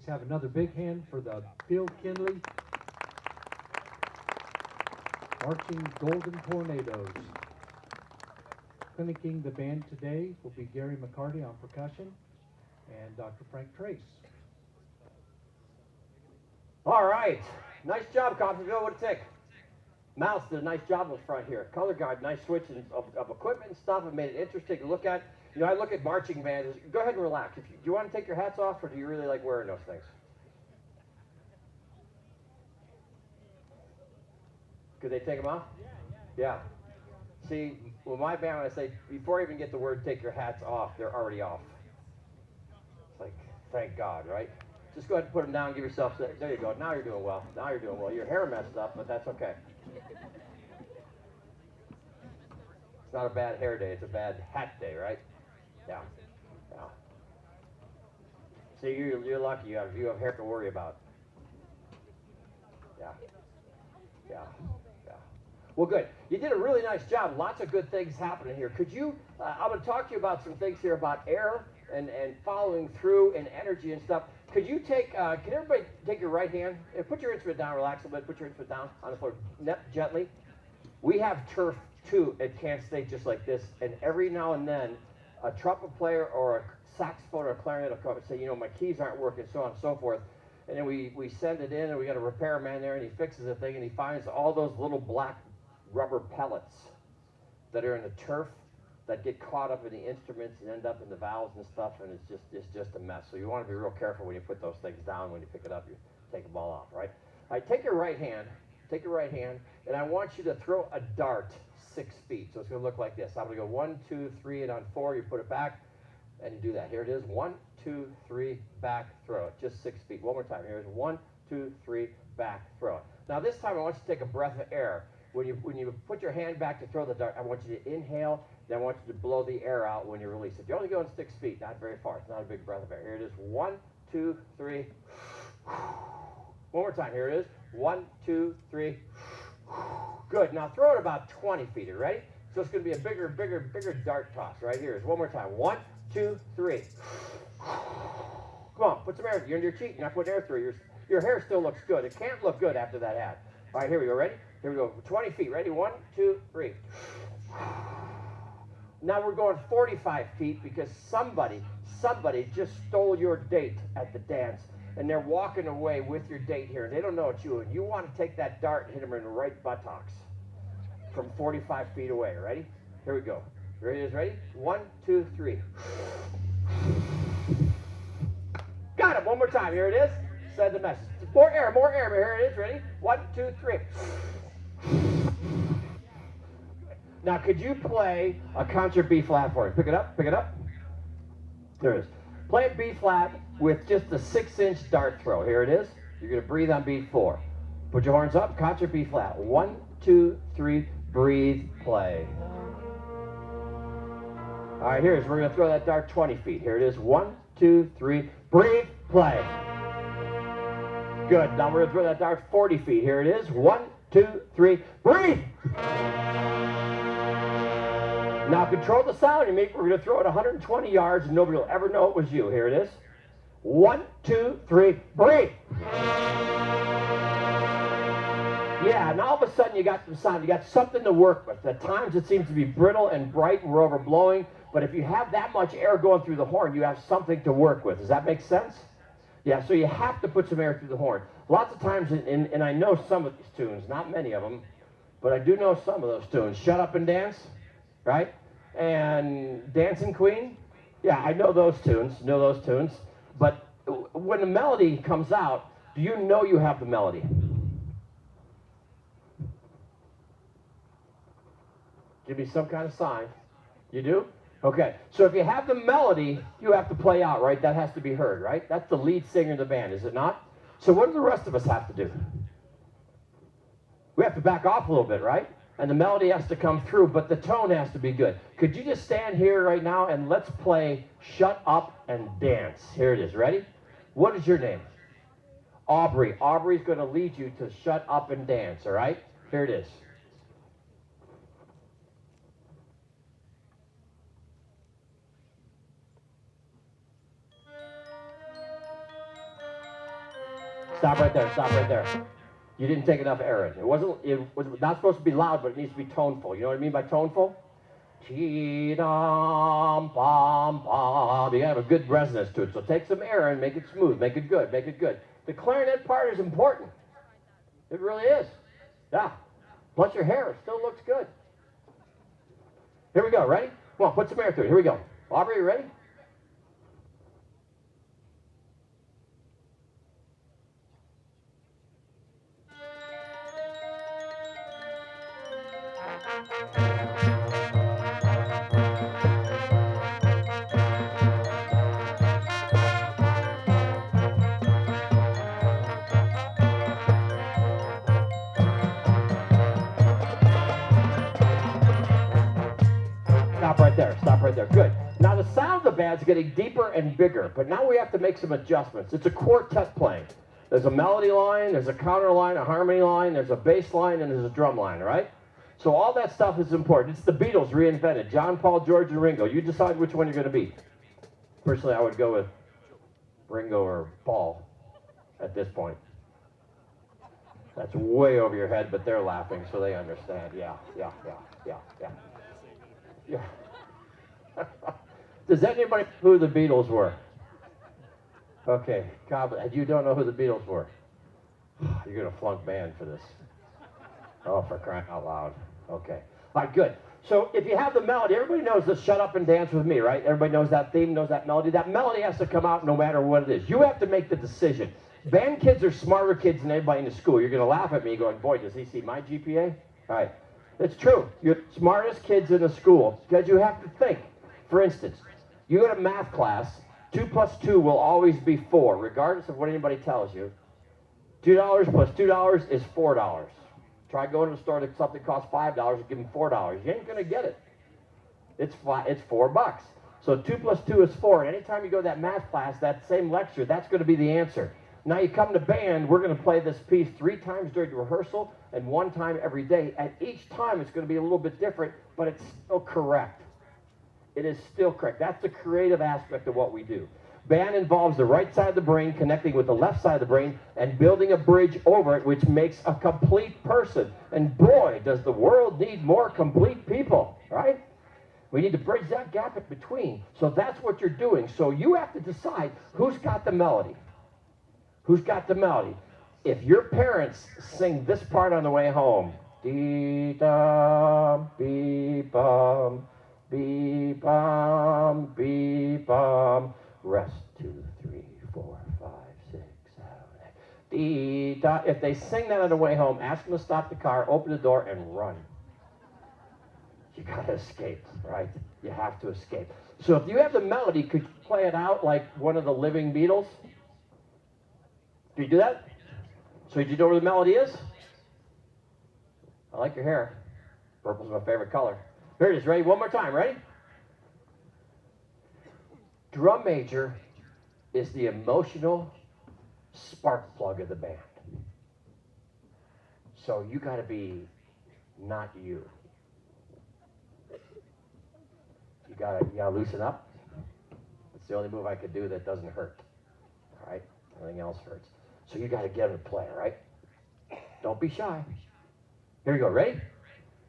Let's have another big hand for the Field Kinley Marching Golden Tornadoes. Clinicking the band today will be Gary McCarty on percussion and Dr. Frank Trace. All right. Nice job, Coffeyville. What'd it take? Mouse did a nice job up front here. Color guard, nice switching of equipment and stuff. It made it interesting to look at. You know, I look at marching bands. Go ahead and relax. Do you want to take your hats off, or do you really like wearing those things? Could they take them off? Yeah. See, with my band, when I say, before I even get the word take your hats off, they're already off. It's like, thank God, right? Just go ahead and put them down, give yourself, there you go. Now you're doing well. Now you're doing well. Your hair messed up, but that's okay. It's not a bad hair day, it's a bad hat day, right? Yeah. Yeah. See, you're lucky you have hair to worry about. Yeah. Yeah. Yeah. Well, good. You did a really nice job. Lots of good things happening here. Could you, I'm going to talk to you about some things here about air and following through and energy and stuff. Could you take, can everybody take your right hand, and put your instrument down, relax a little bit, put your instrument down on the floor, gently. We have turf too at Kent State just like this, and every now and then a trumpet player or a saxophone or a clarinet will come and say, you know, my keys aren't working, so on and so forth. And then we send it in, and we got a repairman there, and he fixes the thing, and he finds all those little black rubber pellets that are in the turf that get caught up in the instruments and end up in the valves and stuff, and it's just a mess. So you want to be real careful when you put those things down. When you pick it up, you take them all off, right? All right, take your right hand, and I want you to throw a dart 6 feet. So it's going to look like this. I'm going to go 1, 2, 3, and on 4, you put it back, and you do that. Here it is. 1, 2, 3, back, throw it. Just 6 feet. One more time. Here it is. 1, 2, 3, back, throw it. Now this time I want you to take a breath of air. When you put your hand back to throw the dart, I want you to inhale, then I want you to blow the air out when you release it. You're only going 6 feet, not very far. It's not a big breath of air. Here it is. 1, 2, 3. One more time. Here it is. 1, 2, 3. Good. Now throw it about 20 feet. Are you ready? So it's going to be a bigger dart toss. Right here is one more time. 1, 2, 3. Come on, put some air. You're in your cheek. You're not putting air through. Your hair still looks good. It can't look good after that hat. All right, here we go. Ready? Here we go. 20 feet. Ready? 1, 2, 3. Now we're going 45 feet because somebody just stole your date at the dance, and they're walking away with your date here, and they don't know it's you, and you want to take that dart and hit them in the right buttocks from 45 feet away. Ready? Here we go. Here it is. Ready? 1, 2, 3. Got it. One more time. Here it is. Send the message. More air. Here it is. Ready? 1, 2, 3. Now, could you play a concert B flat for me? Pick it up. There it is. Play it B flat with just a 6-inch dart throw. Here it is. You're going to breathe on beat 4. Put your horns up. Concert B flat. 1, 2, 3. Breathe. Play. All right, here it is. We're going to throw that dart 20 feet. Here it is. 1, 2, 3. Breathe. Play. Good. Now we're going to throw that dart 40 feet. Here it is. 1, 2, 3. Breathe. Now control the sound you make. We're going to throw it 120 yards and nobody will ever know it was you. Here it is. 1, 2, 3, breathe. Yeah, and all of a sudden you got some sound. You got something to work with. At times it seems to be brittle and bright and we're overblowing, but if you have that much air going through the horn, you have something to work with. Does that make sense? Yeah, so you have to put some air through the horn. Lots of times, and I know some of these tunes, not many of them, but I do know some of those tunes. Shut Up and Dance, right? And Dancing Queen, yeah, I know those tunes, but when the melody comes out, do you know you have the melody? Give me some kind of sign. You do? Okay, so if you have the melody, you have to play out, right? That has to be heard, right? That's the lead singer of the band, is it not? So what do the rest of us have to do? We have to back off a little bit, right? And the melody has to come through, but the tone has to be good. Could you just stand here right now and let's play Shut Up and Dance. Here it is. Ready? What is your name? Aubrey. Aubrey's going to lead you to Shut Up and Dance, all right? Here it is. Stop right there, stop right there. You didn't take enough air in. It was not supposed to be loud, but it needs to be toneful. You know what I mean by toneful? Chee-dum, bum, bum. You gotta have a good resonance to it. So take some air and make it smooth, make it good, make it good. The clarinet part is important. It really is. Yeah. Plus your hair, it still looks good. Here we go, ready? Come on, put some air through it. Here we go. Aubrey, you ready? Stop right there, stop right there. Good. Now the sound of the band's getting deeper and bigger, but now we have to make some adjustments. It's a quartet playing. There's a melody line, there's a counter line, a harmony line, there's a bass line, and there's a drum line, right? So all that stuff is important. It's the Beatles reinvented. John, Paul, George, and Ringo. You decide which one you're going to be. Personally, I would go with Ringo or Paul at this point. That's way over your head, but they're laughing, so they understand. Yeah. Does anybody know who the Beatles were? Okay, you don't know who the Beatles were. You're going to flunk band for this. Oh, for crying out loud. Okay. All right, good. So if you have the melody, everybody knows this Shut Up and Dance With Me, right? Everybody knows that theme, knows that melody. That melody has to come out no matter what it is. You have to make the decision. Band kids are smarter kids than everybody in the school. You're going to laugh at me going, boy, does he see my GPA? All right. It's true. You're the smartest kids in the school because you have to think. For instance, you go to math class, 2 plus 2 will always be 4, regardless of what anybody tells you. $2 plus $2 is $4. Try going to the store that something costs $5 and give them $4. You ain't going to get it. It's $4. So 2 plus 2 is 4. And anytime you go to that math class, that same lecture, that's going to be the answer. Now you come to band, we're going to play this piece 3 times during rehearsal and 1 time every day. And each time it's going to be a little bit different, but it's still correct. It is still correct. That's the creative aspect of what we do. Band involves the right side of the brain connecting with the left side of the brain and building a bridge over it, which makes a complete person. And boy, does the world need more complete people, right? We need to bridge that gap in between. So that's what you're doing. So you have to decide who's got the melody. Who's got the melody? If your parents sing this part on the way home, dee-dum, bee-bum, bee-bum, bee-bum, rest 2, 3, 4, 5, 6, 7, 8, dee-dum. If they sing that on the way home, ask them to stop the car, open the door, and run. You gotta escape, right? You have to escape. So if you have the melody, could you play it out like one of the living Beatles? Can you do that? So did you know where the melody is? I like your hair. Purple's my favorite color. Here it is. Ready? One more time. Ready? Drum major is the emotional spark plug of the band. So you got to be not you. You gotta loosen up. It's the only move I could do that doesn't hurt. All right? Everything else hurts. So you got to get them to play, right? Don't be shy. Here we go. Ready?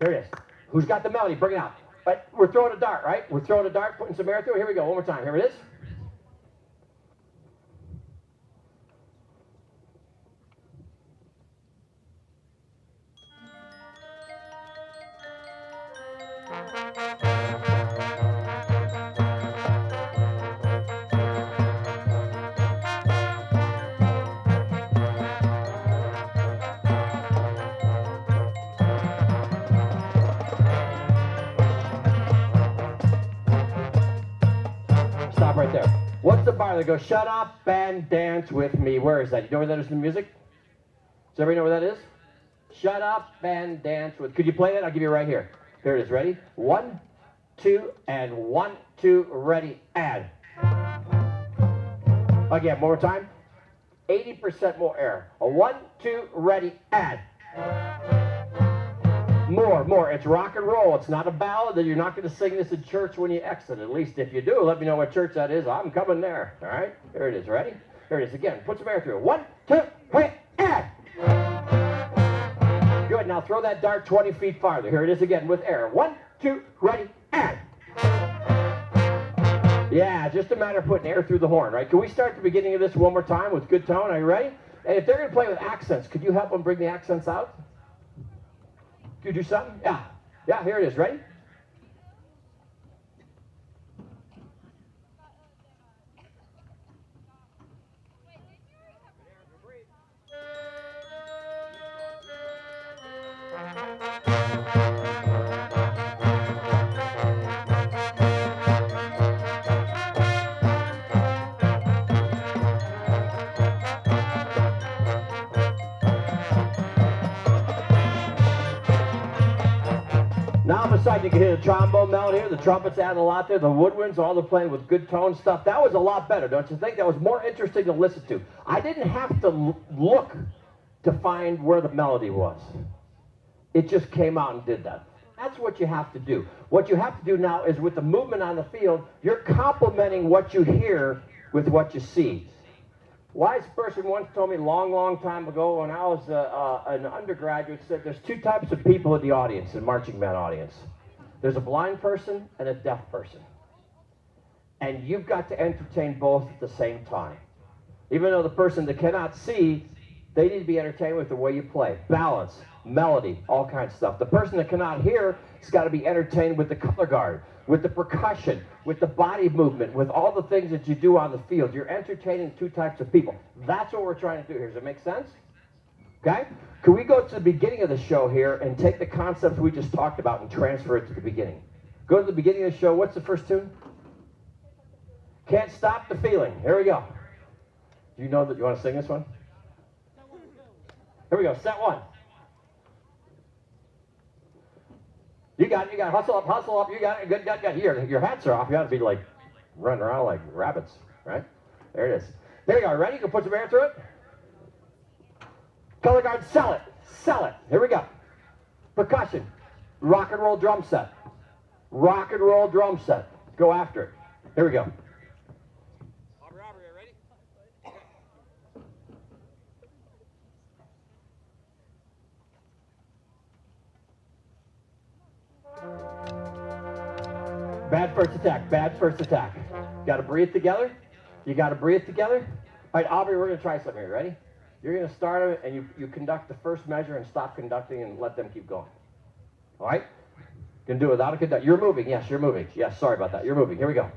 Here it is. Who's got the melody? Bring it out. Right, we're throwing a dart, right? We're throwing a dart, putting some air through it. Here we go. One more time. Here it is. Stop right there. What's the bar that goes, shut up and dance with me? Where is that? You know where that is in the music? Does everybody know where that is? Shut up and dance with. Could you play that? I'll give you right here. Here it is. Ready? 1, 2, and 1, 2, ready, and. Again, one more time. 80% more air. A 1, 2, ready, and. More. It's rock and roll. It's not a ballad. That you're not going to sing this in church when you exit. At least if you do, let me know what church that is. I'm coming there. All right? Here it is. Ready? Here it is again. Put some air through it. 1, 2, Hey, and. Good, now throw that dart 20 feet farther. Here it is again with air. 1, 2, ready, and. Yeah, just a matter of putting air through the horn, right? Can we start the beginning of this one more time with good tone? Are you ready? And if they're going to play with accents, could you help them bring the accents out? Could you do something? Yeah. Yeah, here it is. Ready? Now all of a sudden you can hear the trombone melody here, the trumpets adding a lot there, the woodwinds, all they're playing with good tone stuff. That was a lot better, don't you think? That was more interesting to listen to. I didn't have to look to find where the melody was. It just came out and did that. That's what you have to do. What you have to do now is with the movement on the field, you're complementing what you hear with what you see. Wise person once told me a long time ago when I was an undergraduate, said there's two types of people in the audience, in marching band audience. There's a blind person and a deaf person. And you've got to entertain both at the same time. Even though the person that cannot see, they need to be entertained with the way you play. Balance, melody, all kinds of stuff. The person that cannot hear has got to be entertained with the color guard, with the percussion, with the body movement, with all the things that you do on the field. You're entertaining two types of people. That's what we're trying to do here. Does it make sense? Okay? Can we go to the beginning of the show here and take the concepts we just talked about and transfer it to the beginning? Go to the beginning of the show. What's the first tune? Can't Stop the Feeling. Here we go. Do you know that you want to sing this one? Here we go. Set one. You got it. Hustle up. You got it. Good. Your hats are off. You got to be like running around like rabbits, right? There it is. There you go. Ready? You can put some air through it. Color guard, sell it. Here we go. Percussion. Rock and roll drum set. Go after it. Here we go. Robert, you ready? Bad first attack. Got to breathe together. You got to breathe together. All right, Aubrey, we're going to try something here. Ready? You're going to start it, and you conduct the first measure and stop conducting and let them keep going. All right? You can do it without a conduct. You're moving. Yes, you're moving. Yes, sorry about that. You're moving. Here we go.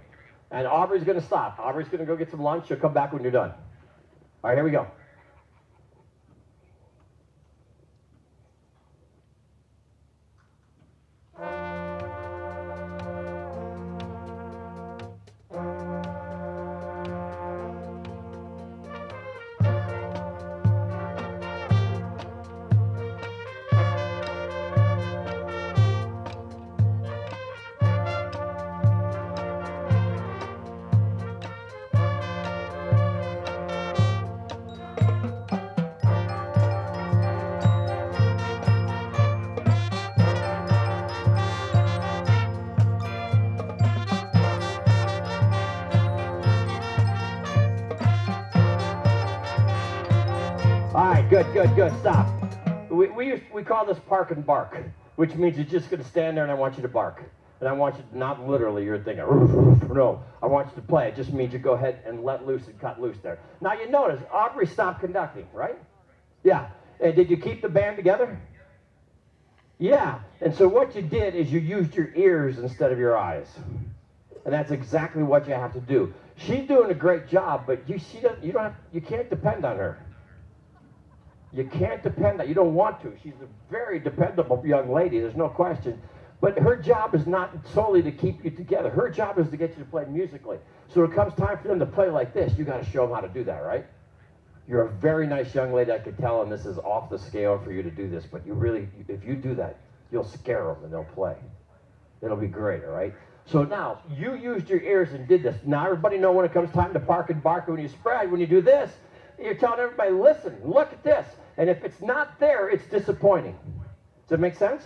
And Aubrey's going to stop. Aubrey's going to go get some lunch. She'll come back when you're done. All right, here we go. Good. Stop. We call this park and bark, which means you're just going to stand there and I want you to bark. And I want you to, not literally, you're thinking, no, I want you to play. It just means you go ahead and let loose and cut loose there. Now you notice, Aubrey stopped conducting, right? Yeah. And did you keep the band together? Yeah. And so what you did is you used your ears instead of your eyes. And that's exactly what you have to do. She's doing a great job, but you can't depend on her. You can't depend on, you don't want to. She's a very dependable young lady, there's no question. But her job is not solely to keep you together. Her job is to get you to play musically. So when it comes time for them to play like this, you got to show them how to do that, right? You're a very nice young lady, I could tell, and this is off the scale for you to do this. But you really, if you do that, you'll scare them and they'll play. It'll be great, all right? So now, you used your ears and did this. Now everybody know when it comes time to park and bark, when you spread, when you do this, you're telling everybody, listen, look at this. And if it's not there, it's disappointing. Does that make sense?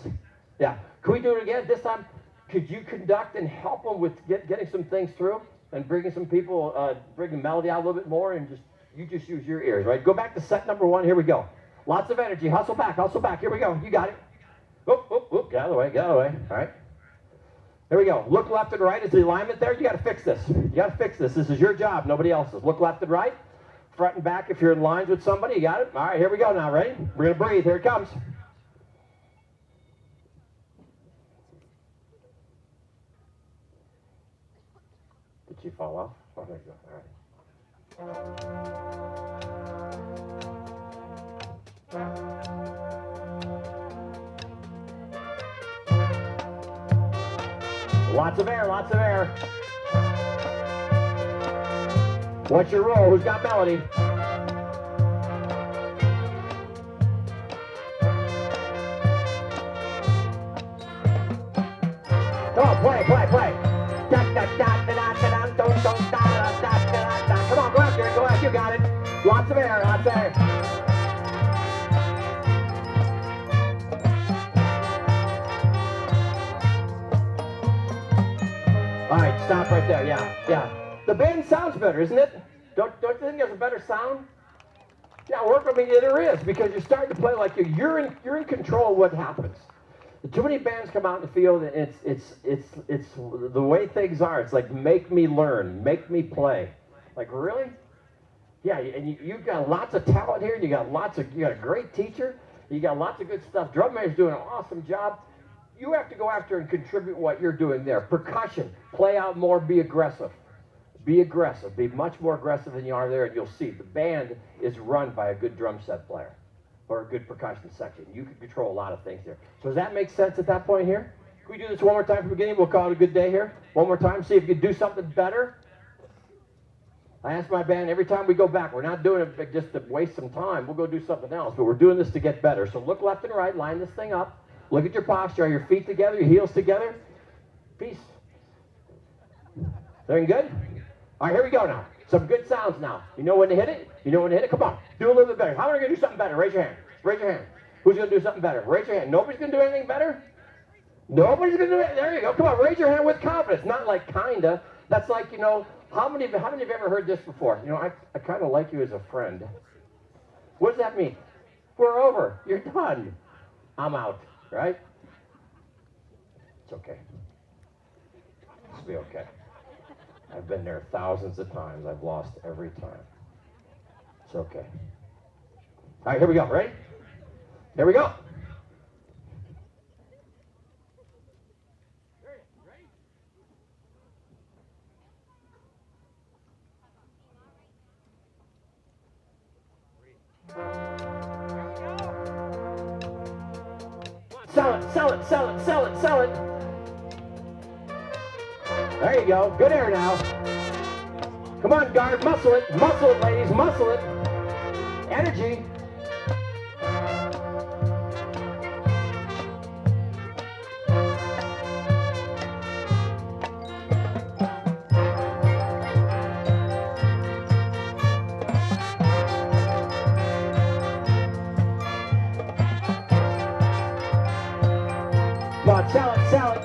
Yeah. Can we do it again? This time, could you conduct and help them with getting some things through and bringing some people, bringing melody out a little bit more and just You just use your ears, right? Go back to set number 1. Here we go. Lots of energy. Hustle back. Hustle back. Here we go. You got it. Whoop, whoop, whoop. Get out of the way. Get out of the way. All right. Here we go. Look left and right. Is the alignment there? You got to fix this. You got to fix this. This is your job, nobody else's. Look left and right. Front and back if you're in lines with somebody. You got it? All right. Here we go now. Ready? We're going to breathe. Here it comes. Did she fall off? Oh, there you go. All right. Lots of air, lots of air. What's your role? Who's got melody? Come on, play, play, play. Come on, go after it, go after it. You got it. Lots of air, lots of air. All right, stop right there. Yeah, yeah. The band sounds better, isn't it? Don't you think there's a better sound? Yeah, work with me. There is, because you're starting to play like you're in control of what happens. Too many bands come out in the field, and it's the way things are. It's like, make me learn, make me play. Like, really? Yeah, and you've got lots of talent here. You got a great teacher. You got lots of good stuff. Drum major's doing an awesome job. You have to go after and contribute what you're doing there. Percussion, play out more, be aggressive. Be aggressive. Be much more aggressive than you are there, and you'll see the band is run by a good drum set player or a good percussion section. You can control a lot of things there. So does that make sense at that point here? Can we do this one more time from the beginning? We'll call it a good day here. One more time, see if you can do something better. I ask my band every time we go back, we're not doing it just to waste some time. We'll go do something else, but we're doing this to get better. So look left and right, line this thing up. Look at your posture. Are your feet together? Your heels together? Peace. Everything good? All right, here we go now. Some good sounds now. You know when to hit it? You know when to hit it? Come on. Do a little bit better. How many are going to do something better? Raise your hand. Raise your hand. Who's going to do something better? Raise your hand. Nobody's going to do anything better? Nobody's going to do it? There you go. Come on. Raise your hand with confidence. Not like kinda. That's like, you know, how many of you have ever heard this before? You know, I kind of like you as a friend. What does that mean? We're over. You're done. I'm out. Right? It's okay. It'll be okay. I've been there thousands of times. I've lost every time. It's okay. All right, here we go. Ready? Here we go. Sell it, sell it, sell it, sell it, sell it. There you go. Good air now. Come on, guard. Muscle it, ladies. Muscle it. Energy. Come on, sell it, sell it.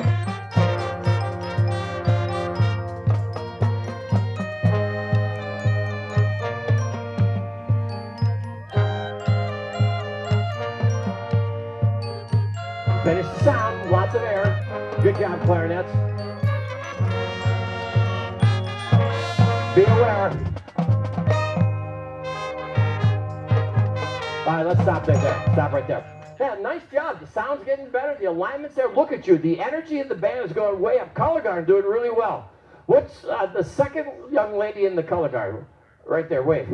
Finish the sound, lots of air. Good job, clarinets. Be aware. All right, let's stop right there. Stop right there. Yeah, nice job. The sound's getting better. The alignment's there. Look at you. The energy of the band is going way up. Color guard doing really well. What's the second young lady in the color guard? Right there, wave.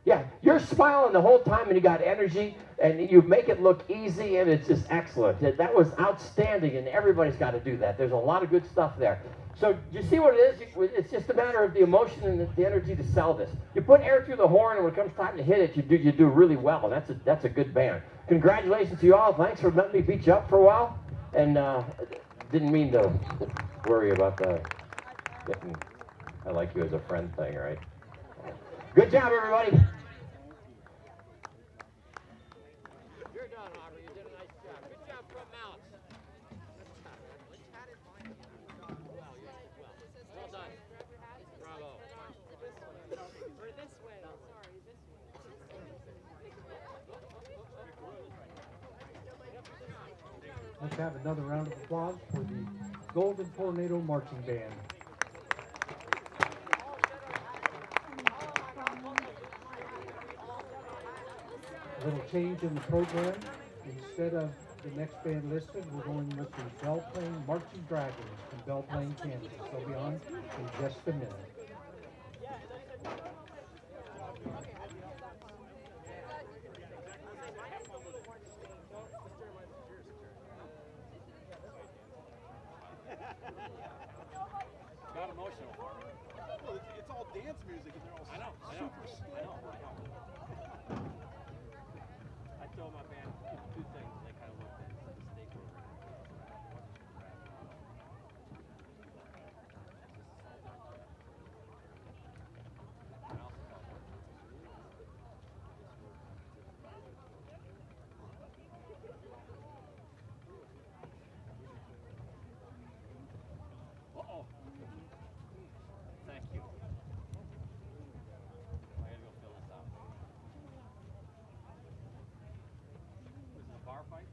Yeah, you're smiling the whole time and you got energy and you make it look easy and it's just excellent. That was outstanding and everybody's got to do that. There's a lot of good stuff there. So you see what it is? It's just a matter of the emotion and the energy to sell this. You put air through the horn and when it comes time to hit it, you do really well. And that's a good band. Congratulations to you all. Thanks for letting me beat you up for a while. And didn't mean to worry about the getting I like you as a friend thing, right? Good job, everybody. You're done, Aubrey. You did a nice job. Good job from Mount. Well done. Bravo. Or this way. Sorry. Let's have another round of applause for the Golden Tornado Marching Band. A little change in the program. Instead of the next band listed, we're going with the Belle Plaine Marching Dragons from Belle Plaine, Kansas. They'll be on in just a minute. Got emotional. Well, it's all dance music and they're all super stiff. I told my band two things. They kind of looked at the mistake over Uh-oh. Thank you. I gotta go fill this out. This is a bar fight?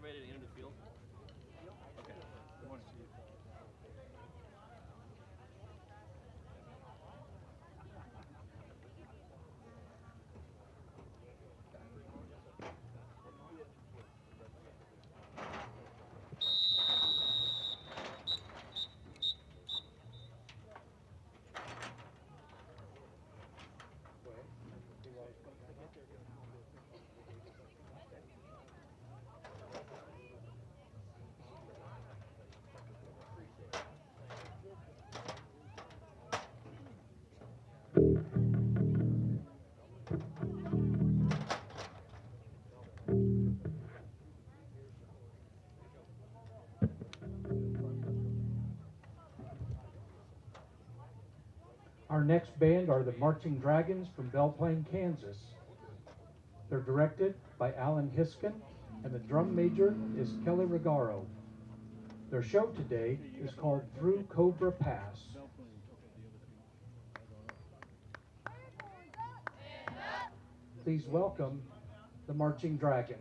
Ready to enter the field? Okay. Good morning to you. Our next band are the Marching Dragons from Belle Plaine, Kansas. They're directed by Alan Hiskin, and the drum major is Kelly Regaro. Their show today is called Through Cobra Pass. Please welcome the Marching Dragons.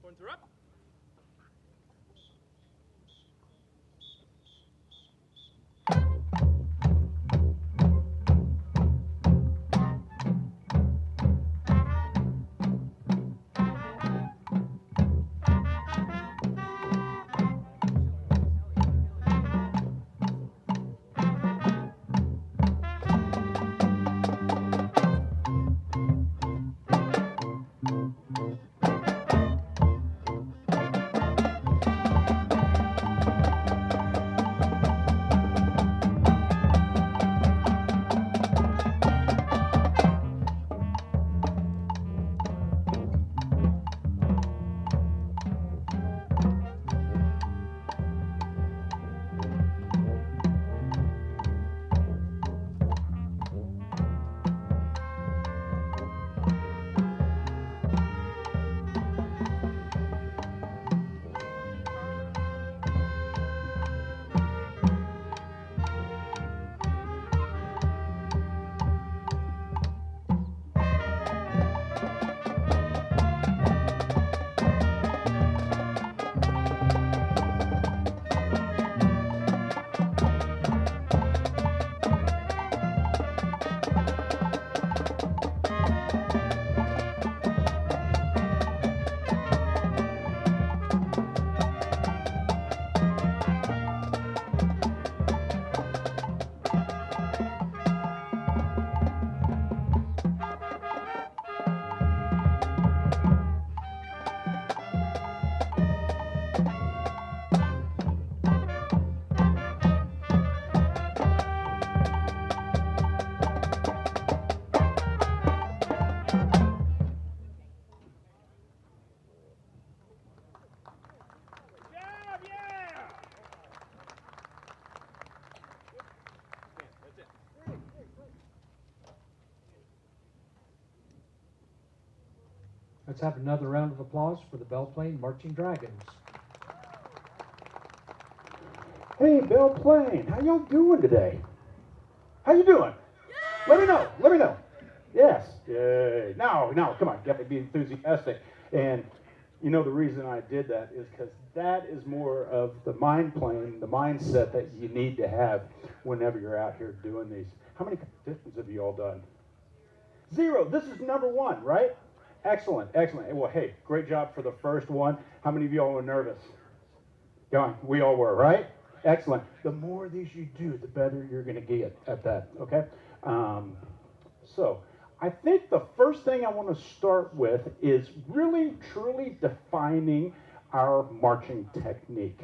Pointer up. Let's have another round of applause for the Belle Plaine Marching Dragons. Hey, Belle Plaine, how y'all doing today? How you doing? Let me know. Let me know. Yes. Yay. No, come on. You have to be enthusiastic. And you know the reason I did that is because that is more of the mind plane, the mindset that you need to have whenever you're out here doing these. How many competitions have you all done? 0. This is number 1, right? Excellent, excellent. Well, hey, great job for the first one. How many of y'all were nervous? Go on. We all were, right? Excellent. The more of these you do, the better you're going to get at that, okay? So I think the first thing I want to start with is really, truly defining our marching technique,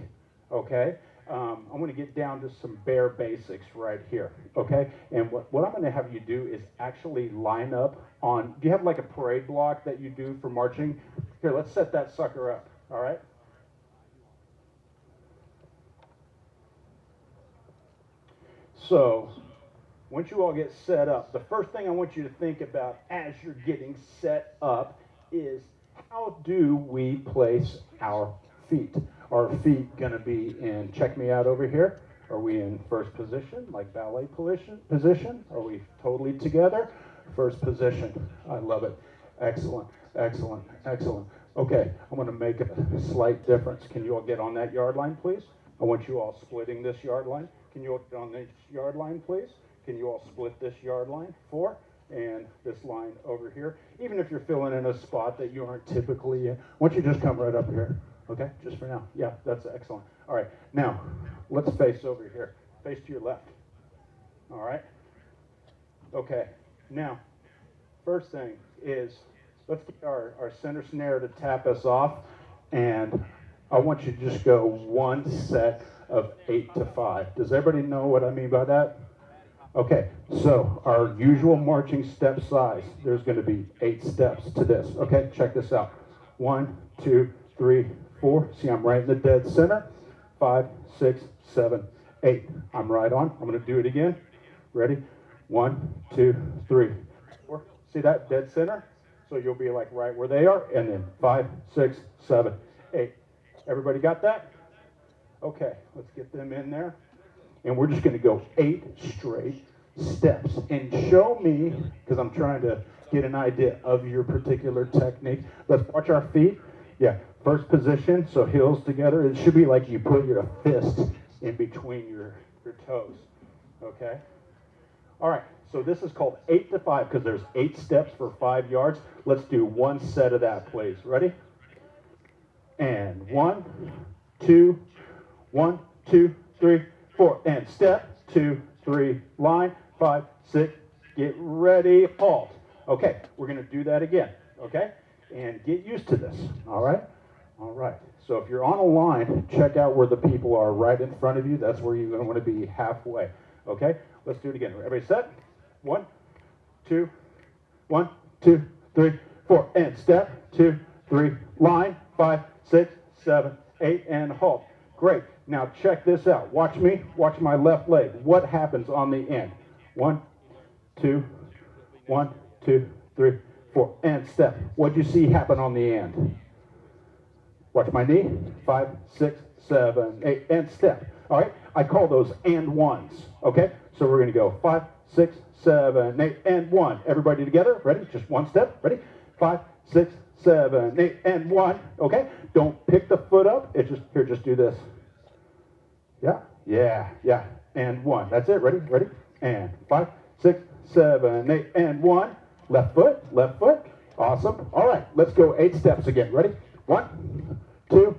okay? I want to get down to some bare basics right here, okay? And what I'm going to have you do is actually line up on, do you have like a parade block that you do for marching? Here, let's set that sucker up, all right? So, once you all get set up, the first thing I want you to think about as you're getting set up is how do we place our feet? Are our feet going to be in, check me out over here? Are we in first position, like ballet position? Are we totally together? First position. I love it. Excellent, excellent, excellent. Okay, I'm going to make a slight difference. Can you all get on that yard line, please? I want you all splitting this yard line. Can you all get on this yard line, please? Can you all split this yard line? 4. And this line over here. Even if you're filling in a spot that you aren't typically in, why don't you just come right up here? Okay, just for now. Yeah, that's excellent. All right, now, let's face over here. Face to your left. All right? Okay, now, first thing is, let's get our center snare to tap us off, and I want you to just go one set of 8 to 5. Does everybody know what I mean by that? Okay, so our usual marching step size, there's going to be 8 steps to this. Okay, check this out. 1, 2, 3, 4. See, I'm right in the dead center. 5, 6, 7, 8. I'm right on. I'm going to do it again. Ready? 1, 2, 3, 4. See that dead center? So you'll be like right where they are. And then 5, 6, 7, 8. Everybody got that? Okay, let's get them in there. And we're just going to go 8 straight steps. And show me, because I'm trying to get an idea of your particular technique. Let's watch our feet. Yeah, First position, so heels together. It should be like you put your fist in between your toes, okay? All right, so this is called 8 to 5 because there's 8 steps for 5 yards. Let's do one set of that, please. Ready? And 1, 2, 1, 2, 3, 4. And step, 2, 3, line, 5, 6, get ready, halt. Okay, we're gonna do that again, okay? And get used to this, all right? All right, so if you're on a line, check out where the people are right in front of you. That's where you're gonna wanna be halfway, okay? Let's do it again. Everybody set? 1, 2, 1, 2, 3, 4. And step, 2, 3, line, 5, 6, 7, 8, and halt. Great. Now check this out. Watch me. Watch my left leg. What happens on the end? 1, 2, 1, 2, 3, 4. And step. What'd you see happen on the end? Watch my knee. 5, 6, 7, 8, and step. All right. I call those and ones. Okay. So we're going to go 5, 6, 7, 8, and 1. Everybody together. Ready? Just one step. Ready? 5, 6, 7, 8, and 1. Okay. Don't pick the foot up. It's just here. Just do this. Yeah. Yeah. Yeah. And 1. That's it. Ready? Ready? And 5, 6, 7, 8, and 1. Left foot. Left foot. Awesome. All right. Let's go 8 steps again. Ready? 1, 2,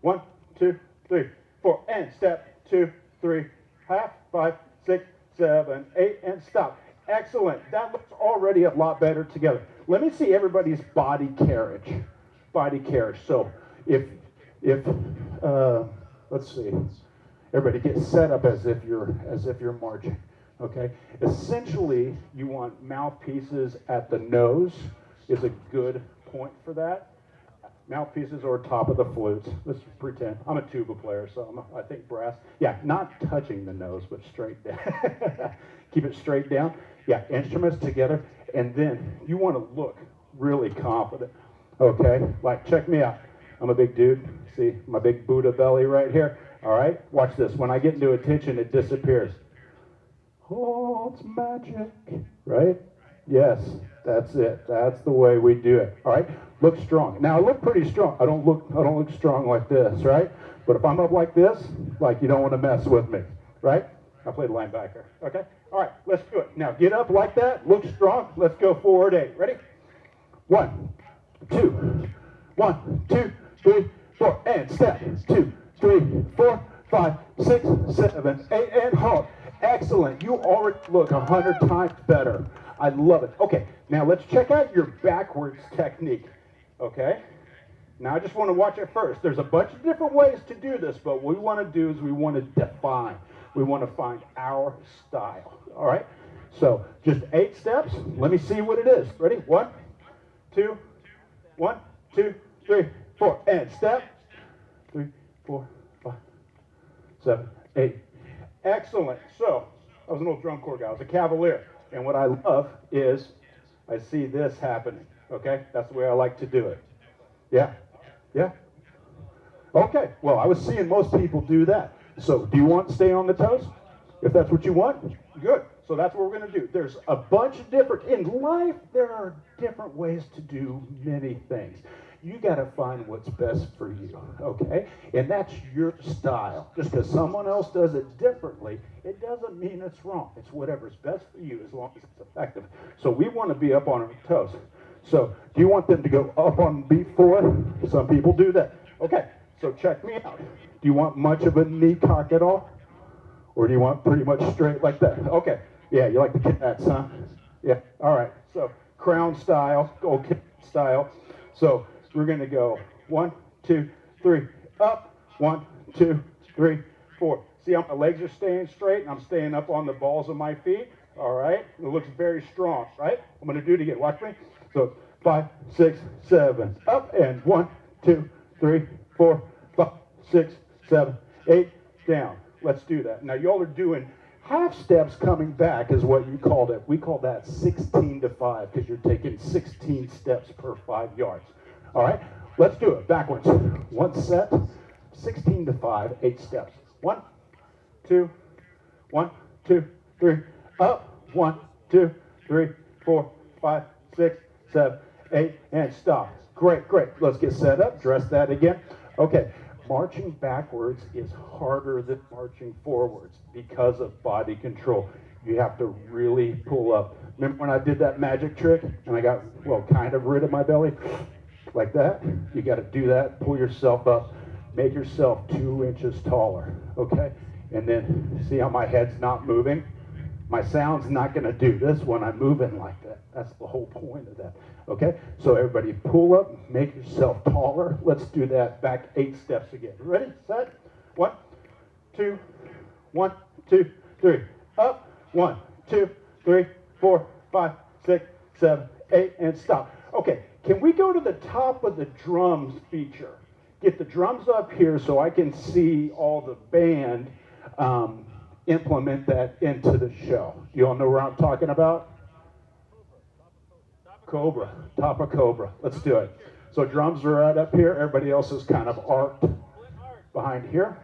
1, 2, 3, 4, and step, 2, 3, half, 5, 6, 7, 8, and stop. Excellent. That looks already a lot better together. Let me see everybody's body carriage. Body carriage. So if let's see, everybody get set up as if you're marching. Okay. Essentially, you want mouthpieces at the nose is a good point for that. Mouthpieces or top of the flutes. Let's pretend. I'm a tuba player, so I think brass. Yeah, not touching the nose, but straight down. Keep it straight down. Yeah, instruments together. And then you want to look really confident. Okay, like check me out. I'm a big dude. See my big Buddha belly right here? All right, watch this. When I get into attention, it disappears. Oh, it's magic, right? Yes, that's it. That's the way we do it. All right, look strong. Now I look pretty strong. I don't look strong like this, right? But if I'm up like this, like you don't want to mess with me, right? I played linebacker. Okay. All right, let's do it. Now get up like that. Look strong. Let's go forward 8. Ready? 1, 2, 1, 2, 3, 4, and step. 2, 3, 4, 5, 6, 7, 8, and halt. Excellent. You already look 100 times better. I love it. Okay, now let's check out your backwards technique. Okay? Now I just want to watch it first. There's a bunch of different ways to do this, but what we want to do is we want to define. We want to find our style. All right? So just 8 steps. Let me see what it is. Ready? 1, 2, 1, 2, 3, 4. And step. 3, 4, 5, 7, 8. Excellent. So I was an old drum corps guy. I was a cavalier. And what I love is I see this happening, okay? That's the way I like to do it. Yeah? Yeah? Okay, well, I was seeing most people do that. So do you want to stay on the toes? If that's what you want, good. So that's what we're going to do. There's a bunch of different, in life, there are different ways to do many things. You got to find what's best for you, okay? And that's your style. Just because someone else does it differently, it doesn't mean it's wrong. It's whatever's best for you as long as it's effective. So we want to be up on our toes. So do you want them to go up on beat 4? Some people do that. Okay, so check me out. Do you want much of a knee cock at all? Or do you want pretty much straight like that? Okay, yeah, you like the cats, huh? Yeah, all right. So crown style, old cat style. So we're going to go 1, 2, 3, up, 1, 2, 3, 4. See how my legs are staying straight and I'm staying up on the balls of my feet? All right? It looks very strong, right? I'm going to do it again. Watch me. So 5, 6, 7, up, and 1, 2, 3, 4, 5, 6, 7, 8, down. Let's do that. Now y'all are doing half steps coming back is what you called it. We call that 16 to 5 because you're taking 16 steps per 5 yards. All right, let's do it backwards. One set, 16 to 5, 8 steps. 1, 2, 1, 2, 3, up, 1, 2, 3, 4, 5, 6, 7, 8, and stop. Great, great. Let's get set up. Dress that again. Okay. Marching backwards is harder than marching forwards because of body control. You have to really pull up. Remember when I did that magic trick and I got, well, kind of rid of my belly? Like that? You got to do that. Pull yourself up. Make yourself 2 inches taller. Okay? And then see how my head's not moving? My sound's not going to do this when I'm moving like that. That's the whole point of that. Okay? So everybody pull up, make yourself taller. Let's do that back 8 steps again. Ready? Set? 1, 2, 1, 2, 3. Up. 1, 2, 3, 4, 5, 6, 7, 8, and stop. Okay, can we go to the top of the drums feature? Get the drums up here so I can see all the band implement that into the show. You all know what I'm talking about? Cobra, top of Cobra. Let's do it. So drums are right up here. Everybody else is kind of arced behind here.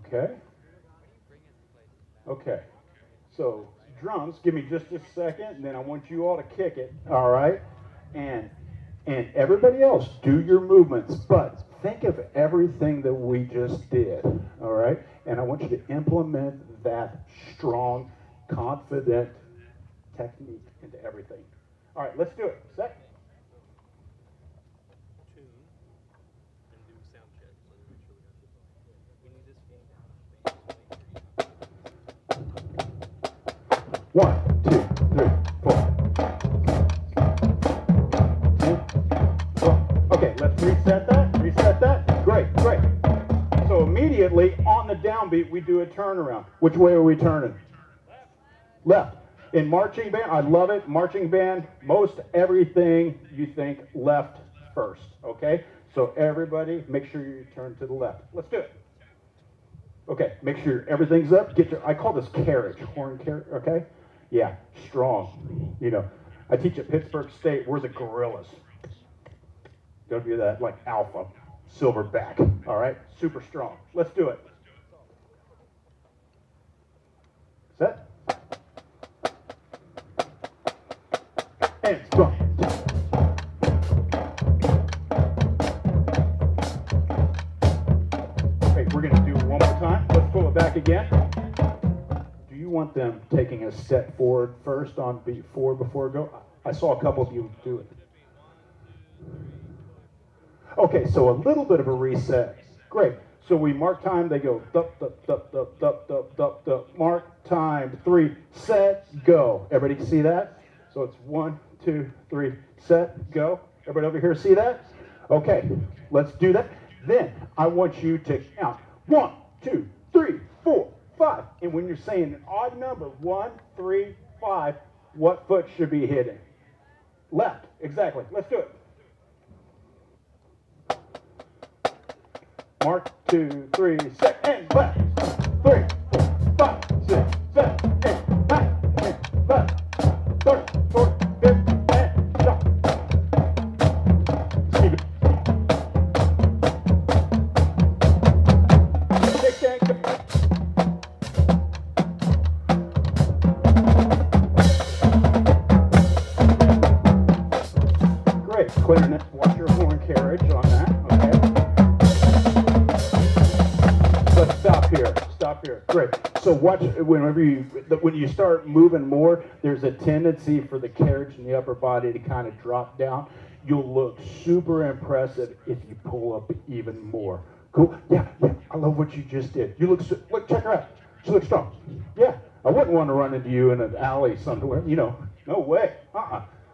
Okay. Okay. So drums, give me just a second, and then I want you all to kick it. All right. And everybody else, do your movements, but think of everything that we just did. All right. And I want you to implement that strong, confident technique into everything. All right. Let's do it. Set. One, 2, 3, 4. 2, 4. Okay, let's reset that. Reset that. Great, great. So immediately on the downbeat, we do a turnaround. Which way are we turning? Left. In marching band, I love it. Marching band, most everything you think left first. Okay? So everybody, make sure you turn to the left. Let's do it. Okay, make sure everything's up. Get your, I call this carriage, horn carriage, okay? Yeah, strong. You know, I teach at Pittsburgh State. We're the gorillas. Gotta be that like alpha, silverback. All right, super strong. Let's do it. Set. And strong. Okay, we're gonna do it one more time. Let's pull it back again. Do you want them taking a step forward first on beat 4 before go? I saw a couple of you do it. Okay, so a little bit of a reset. Great. So we mark time, they go dup, dup, dup, dup, dup, dup, dup, dup. Mark time, 3, set, go. Everybody see that? So it's 1, 2, 3, set, go. Everybody over here see that? Okay, let's do that. Then I want you to count 1, 2, 3, 4, 5. And when you're saying an odd number, 1, 3, 5, what foot should be hitting? Left, exactly. Let's do it. Mark, 2, 3, set, and left. 3, 4, 5, 6, 7, 8, 9, 10, 11, 12, 13, 14, 15, and stop. Keep it. 6 and go. Great. Clarinet, watch your horn carriage on that. Okay. Let's stop here. Stop here. Great. So watch when you start moving more, there's a tendency for the carriage in the upper body to kind of drop down. You'll look super impressive if you pull up even more. Cool. Yeah. I love what you just did. You look. Look. Check her out. She looks strong. Yeah. I wouldn't want to run into you in an alley somewhere. You know. No way.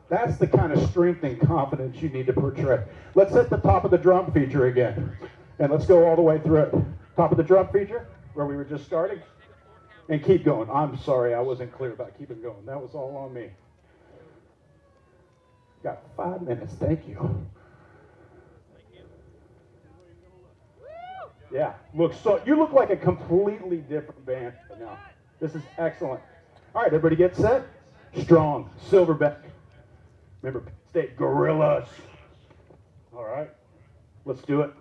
That's the kind of strength and confidence you need to portray. Let's hit the top of the drum feature again. And let's go all the way through it. Top of the drum feature, where we were just starting. And keep going. I'm sorry, I wasn't clear about keeping going. That was all on me. Got 5 minutes, thank you. Yeah, you look like a completely different band right now. This is excellent. All right, everybody get set. Strong, silverback. Remember, State Gorillas. All right. Let's do it.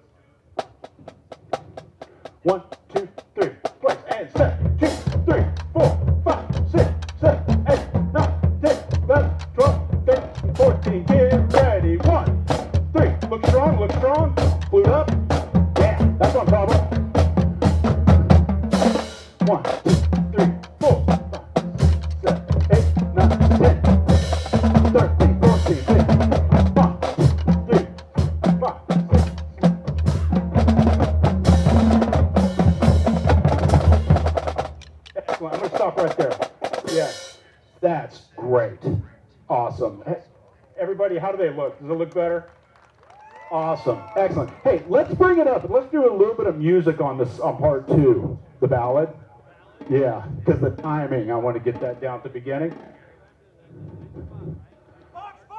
1, 2, 3. Flex and set. 2, 3, 4, 5, 6, 7, 8, 9, 10, 11, 12, 13, 14. Get ready. 1, 3. Look strong, look strong. Glute up. Yeah, that's on problem. 1, 2, 3, 4, 5, 6, 7, 8, 9, 10, 13, 14, 15. 1, 2, 3, 5, 6. Excellent. I'm going to stop right there. Yes, that's great. Awesome. Hey, everybody, how do they look? Does it look better? Awesome. Excellent. Hey, let's bring it up and let's do a little bit of music on this on part 2, the ballad. Yeah, because the timing, I want to get that down at the beginning. Box 5!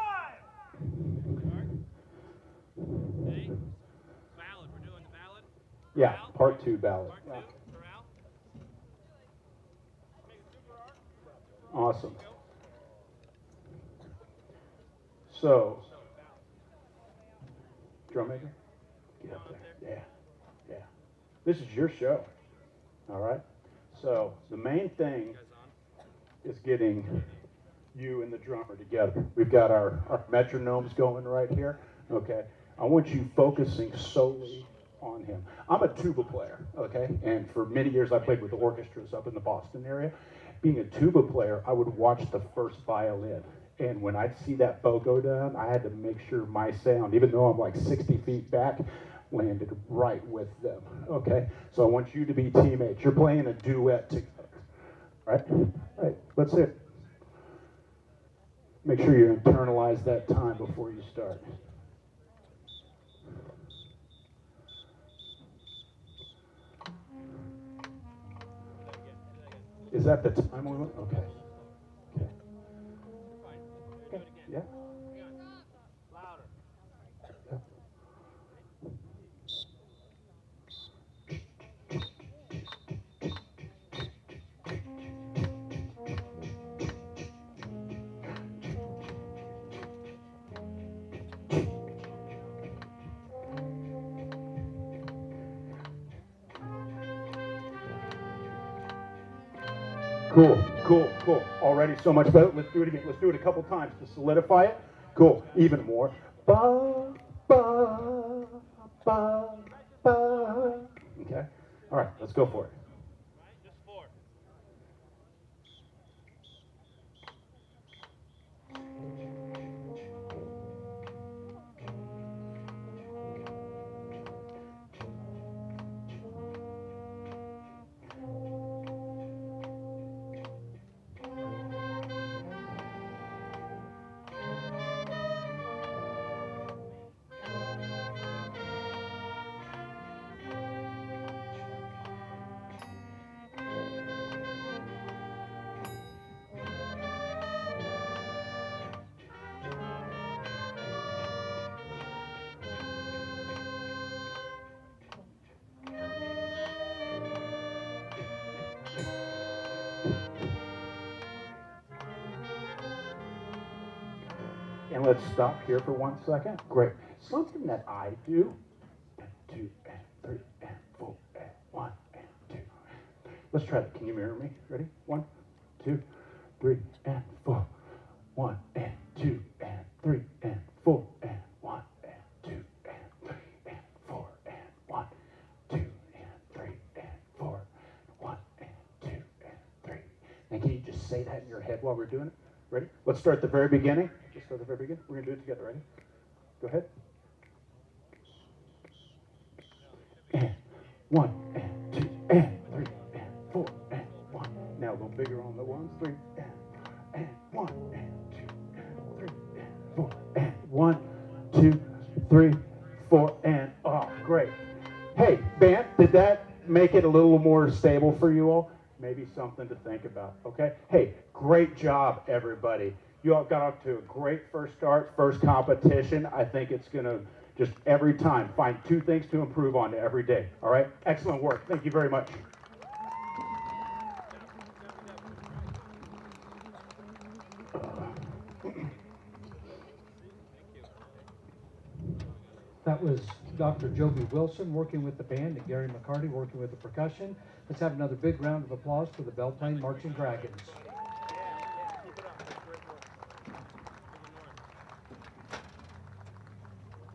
Okay. Ballad. We're doing the ballad. Yeah, part 2 ballad. Part 2. Yeah. Corral. Awesome. So, drum maker, get up there. Yeah, yeah. This is your show. All right. So the main thing is getting you and the drummer together. We've got our metronomes going right here. Okay. I want you focusing solely on him. I'm a tuba player. Okay. And for many years I played with orchestras up in the Boston area. Being a tuba player, I would watch the first violin. And when I'd see that bow go down, I had to make sure my sound, even though I'm like 60 feet back, landed right with them. Okay? So I want you to be teammates. You're playing a duet together. Right? Right. Let's hit. Make sure you internalize that time before you start. Is that the time we want? Okay. Okay. Okay. Yeah. Louder. Yeah. Cool, cool, cool. Already so much better. Let's do it again. Let's do it a couple times to solidify it. Cool. Even more. Ba, ba, ba, ba. Okay. All right. Let's go for it. Right? Just 4. And let's stop here for 1 second. Great. Something that I do. 2 and 3 and 4 and 1 and 2. Let's try that. Can you mirror me? Ready? 1, 2, 3 and 4. 1 and 2 and 3 and 4 and 1 and 2 and 3 and 4 and 1, 2 and 3 and 4, 1 and 2 and 3. And can you just say that in your head while we're doing it? Ready? Let's start at the very beginning. Let's start at the very beginning. We're going to do it together. Ready? Go ahead. And 1 and 2 and 3 and 4 and 1. Now a little bigger on the 1s. 3 and 1 and 2 and 3 and 4 and 1, 2, 3, 4 and oh, great. Hey, band, did that make it a little more stable for you all? Maybe something to think about, okay? Hey, great job, everybody. You all got off to a great first start, first competition. I think it's going to just every time find 2 things to improve on every day, all right? Excellent work. Thank you very much. That was Dr. Joby Wilson working with the band and Gary McCarty working with the percussion. Let's have another big round of applause for the Belle Plaine Marching Dragons. Keep it up. That's great work.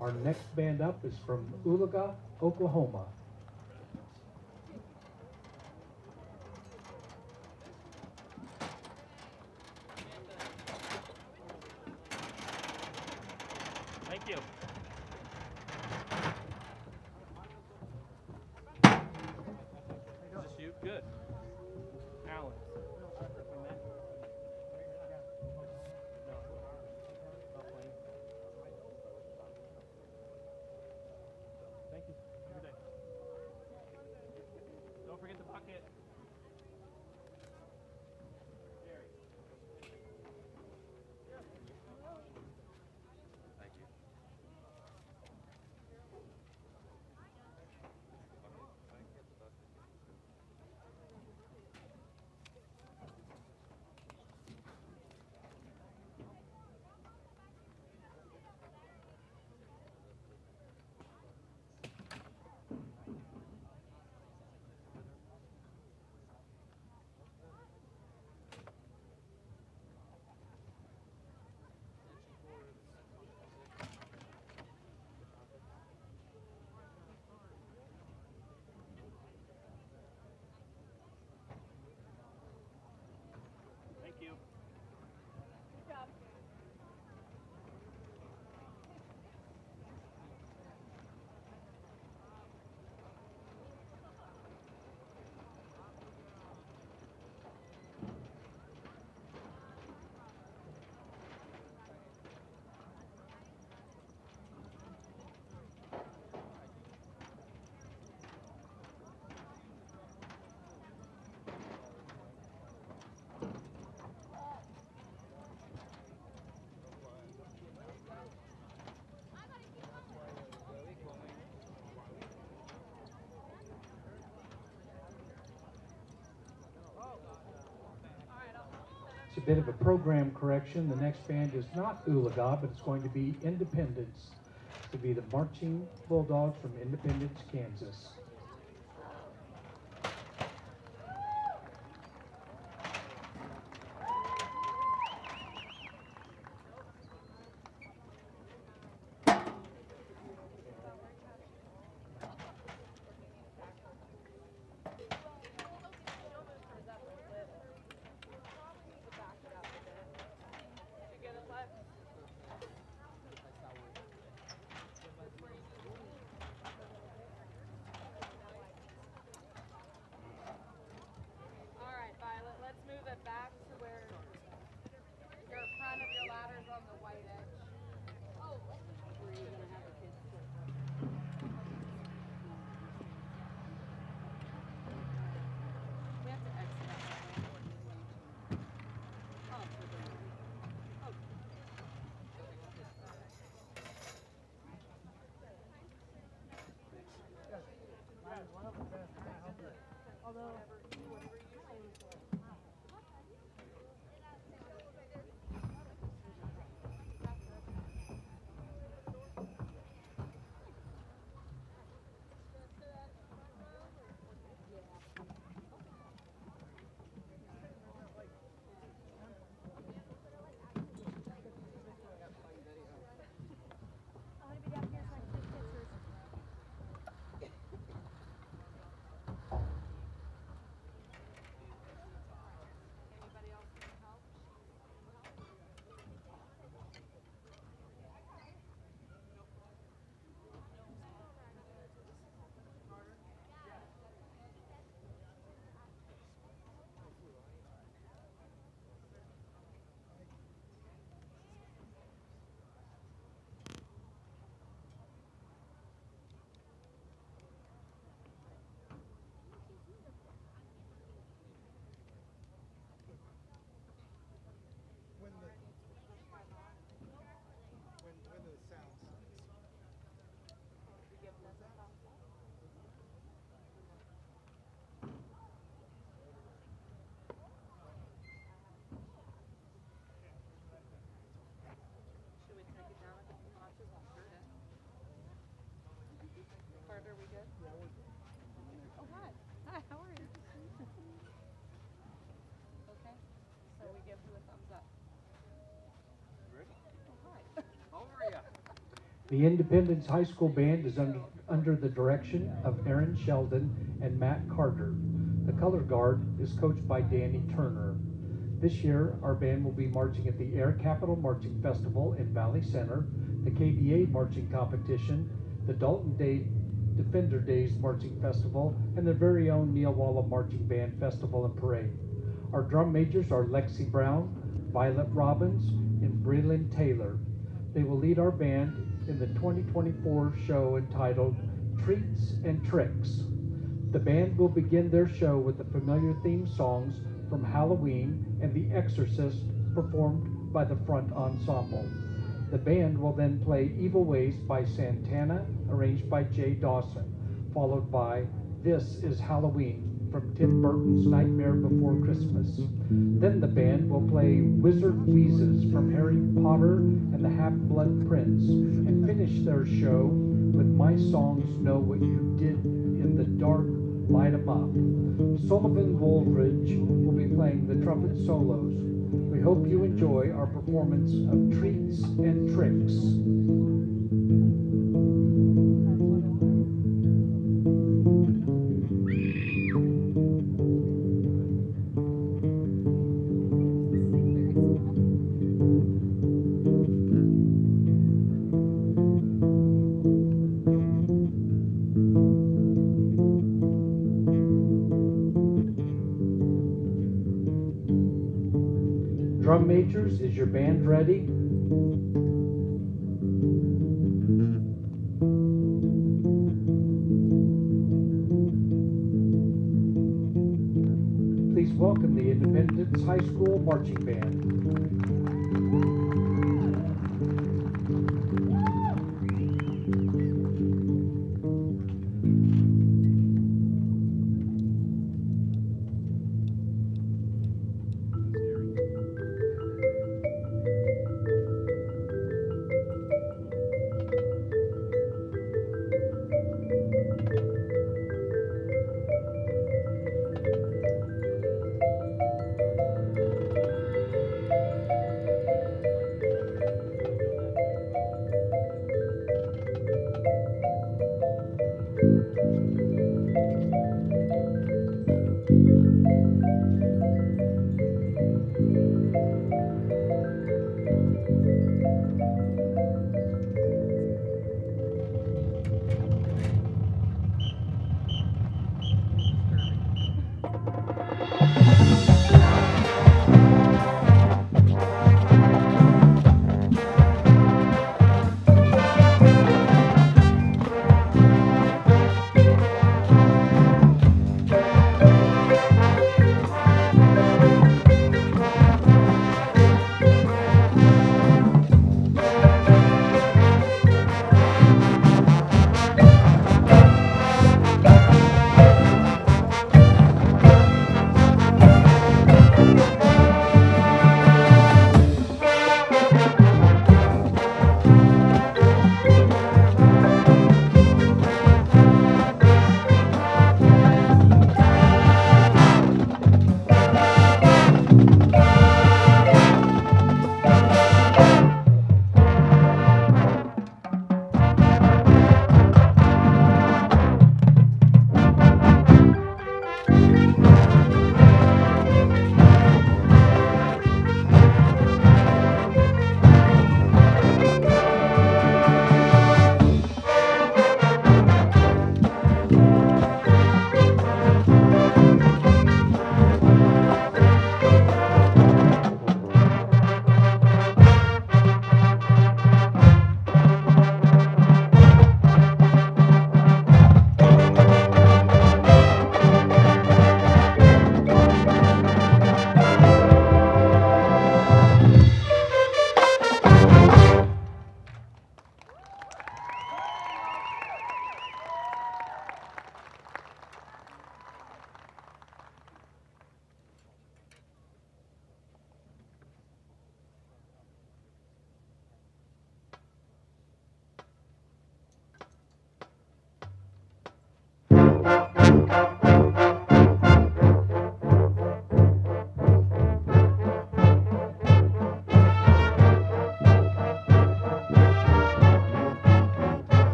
Our next band up is from Oologah, Oklahoma. Thank you. Is this you? Good. Alan. We met? No. Belle Plaine. Thank you. Have a good day. Don't forget the bucket. Jerry. Thank you. Thank you. Good job. It's a bit of a program correction. The next band is not Oologah, but it's going to be Independence. It's to be the Marching Bulldogs from Independence, Kansas. The Independence High School Band is under the direction of Aaron Sheldon and Matt Carter. The color guard is coached by Danny Turner. This year, our band will be marching at the Air Capital Marching Festival in Valley Center, the KBA Marching Competition, the Dalton Day Defender Days Marching Festival, and their very own Nowata Marching Band Festival and Parade. Our drum majors are Lexi Brown, Violet Robbins, and Breland Taylor. They will lead our band in the 2024 show entitled Treats and Tricks. The band will begin their show with the familiar theme songs from Halloween and The Exorcist performed by the front ensemble. The band will then play Evil Ways by Santana, arranged by Jay Dawson, followed by This Is Halloween from Tim Burton's Nightmare Before Christmas. Then the band will play Wizard Wheezes from Harry Potter and the Half-Blood Prince, and finish their show with My Songs Know What You Did in the Dark, Light 'Em Up. Sullivan Woolridge will be playing the trumpet solos. We hope you enjoy our performance of Treats and Tricks. Drum majors, is your band ready? Please welcome the Independence High School Marching Band.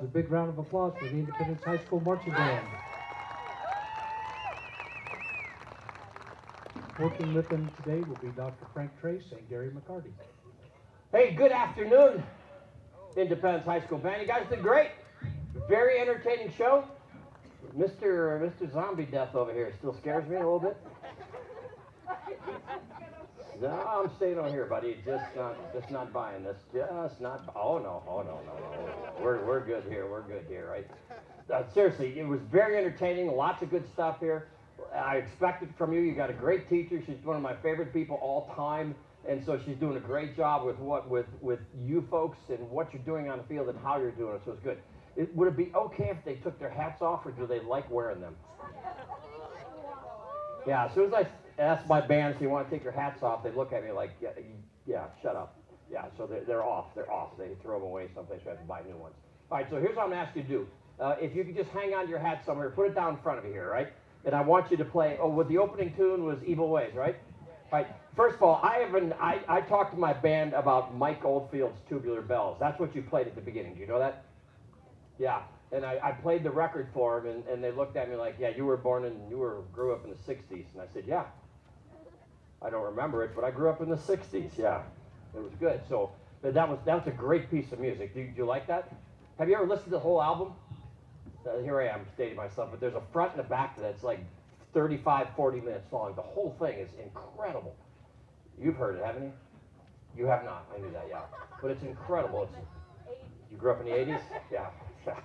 a big round of applause for the Independence High School Marching Band. Working with them today will be Dr. Frank Trace and Gary McCarty. Hey, good afternoon, Independence High School Band. You guys did great. Very entertaining show. Mr. Zombie Death over here still scares me a little bit. No, I'm staying over here, buddy. Just not buying this. Just not. Oh no. We're good here. We're good here, right? Seriously, it was very entertaining. Lots of good stuff here. I expect it from you. You got a great teacher. She's one of my favorite people all time, and so she's doing a great job with you folks and what you're doing on the field and how you're doing it. So it's good. Would it be okay if they took their hats off, or do they like wearing them? Yeah, as soon as I ask my band if they want to take their hats off, they look at me like, yeah, shut up. Yeah, so they're off. They're off. They throw them away someplace. We have to buy new ones. All right, so here's what I'm going to ask you to do. If you could just hang on to your hat somewhere, put it down in front of you here, right? And I want you to play, what the opening tune was Evil Ways, right? All right, first of all, I talked to my band about Mike Oldfield's Tubular Bells. That's what you played at the beginning. Do you know that? Yeah. And I played the record for them, and they looked at me like, yeah, you grew up in the 60s. And I said, yeah. I don't remember it, but I grew up in the 60s, yeah. It was good. So that was a great piece of music. Do you like that? Have you ever listened to the whole album? Here I am stating myself, but there's a front and a back that's like 35, 40 minutes long. The whole thing is incredible. You've heard it, haven't you? You have not. I knew that, yeah. But it's incredible. You grew up in the 80s? Yeah.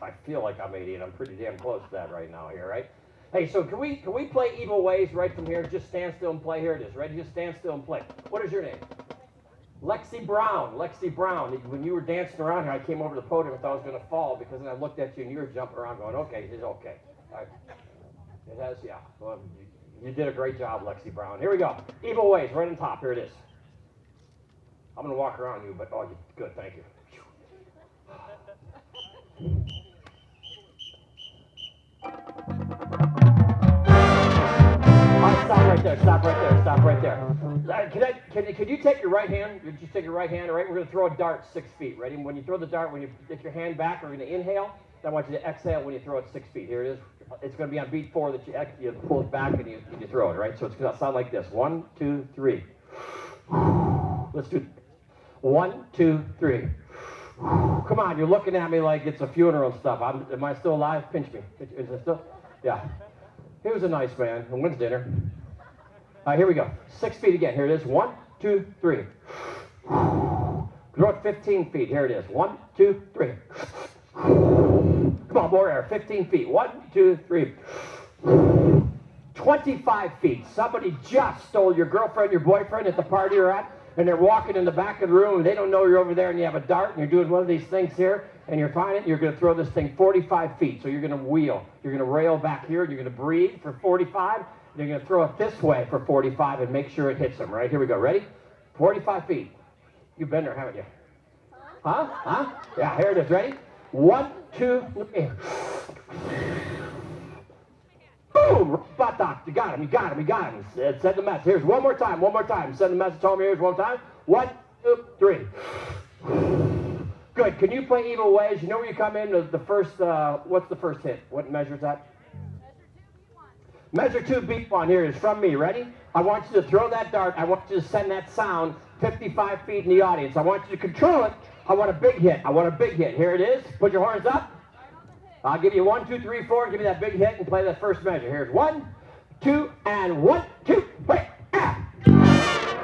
I feel like I'm 80, and I'm pretty damn close to that right now here, right? Hey, so can we play Evil Ways right from here? Just stand still and play. Here it is. Ready? Just stand still and play. What is your name? Lexi Brown. Lexi Brown. When you were dancing around here, I came over to the podium and thought I was going to fall, because then I looked at you and you were jumping around going, okay, it's okay. It has, yeah. Well, you did a great job, Lexi Brown. Here we go. Evil Ways, right on top. Here it is. I'm going to walk around you, but, oh, good, thank you. Stop right there. Can you take your right hand? You just take your right hand, all right? We're going to throw a dart 6 feet. Ready? When you throw the dart, when you take your hand back, we're going to inhale. Then I want you to exhale when you throw it 6 feet. Here it is. It's going to be on beat 4 that you pull it back and you throw it, right? So it's going to sound like this. 1, 2, 3. Let's do 1, 2, 3. Come on, you're looking at me like it's a funeral and stuff. Am I still alive? Pinch me. Is it still? Yeah. He was a nice man. And when's dinner? All right, here we go. 6 feet again. Here it is. 1, 2, 3. Throw it 15 feet. Here it is. 1, 2, 3. Come on, more air. 15 feet. 1, 2, 3. 25 feet. Somebody just stole your girlfriend, your boyfriend at the party you're at, and they're walking in the back of the room, and they don't know you're over there, and you have a dart, and you're doing one of these things here, and you're finding it, you're going to throw this thing 45 feet. So you're going to wheel. You're going to rail back here, and you're going to breathe for 45, and you're going to throw it this way for 45 and make sure it hits them. Right? Here we go. Ready? 45 feet. You've been there, haven't you? Huh? Yeah, here it is. Ready? 1, 2, 3. Boom! Buttock. You got him. Send the message. Here's one more time. Send the message home. Here's one time. 1, 2, 3. Good. Can you play Evil Ways? You know where you come in? The first, what's the first hit? What measure is that? Measure 2, beat 1. Here it is from me. Ready? I want you to throw that dart. I want you to send that sound 55 feet in the audience. I want you to control it. I want a big hit. Here it is. Put your horns up. I'll give you 1, 2, 3, 4. Give me that big hit and play that first measure. Here's 1, 2, and 1, 2, wait. Ah.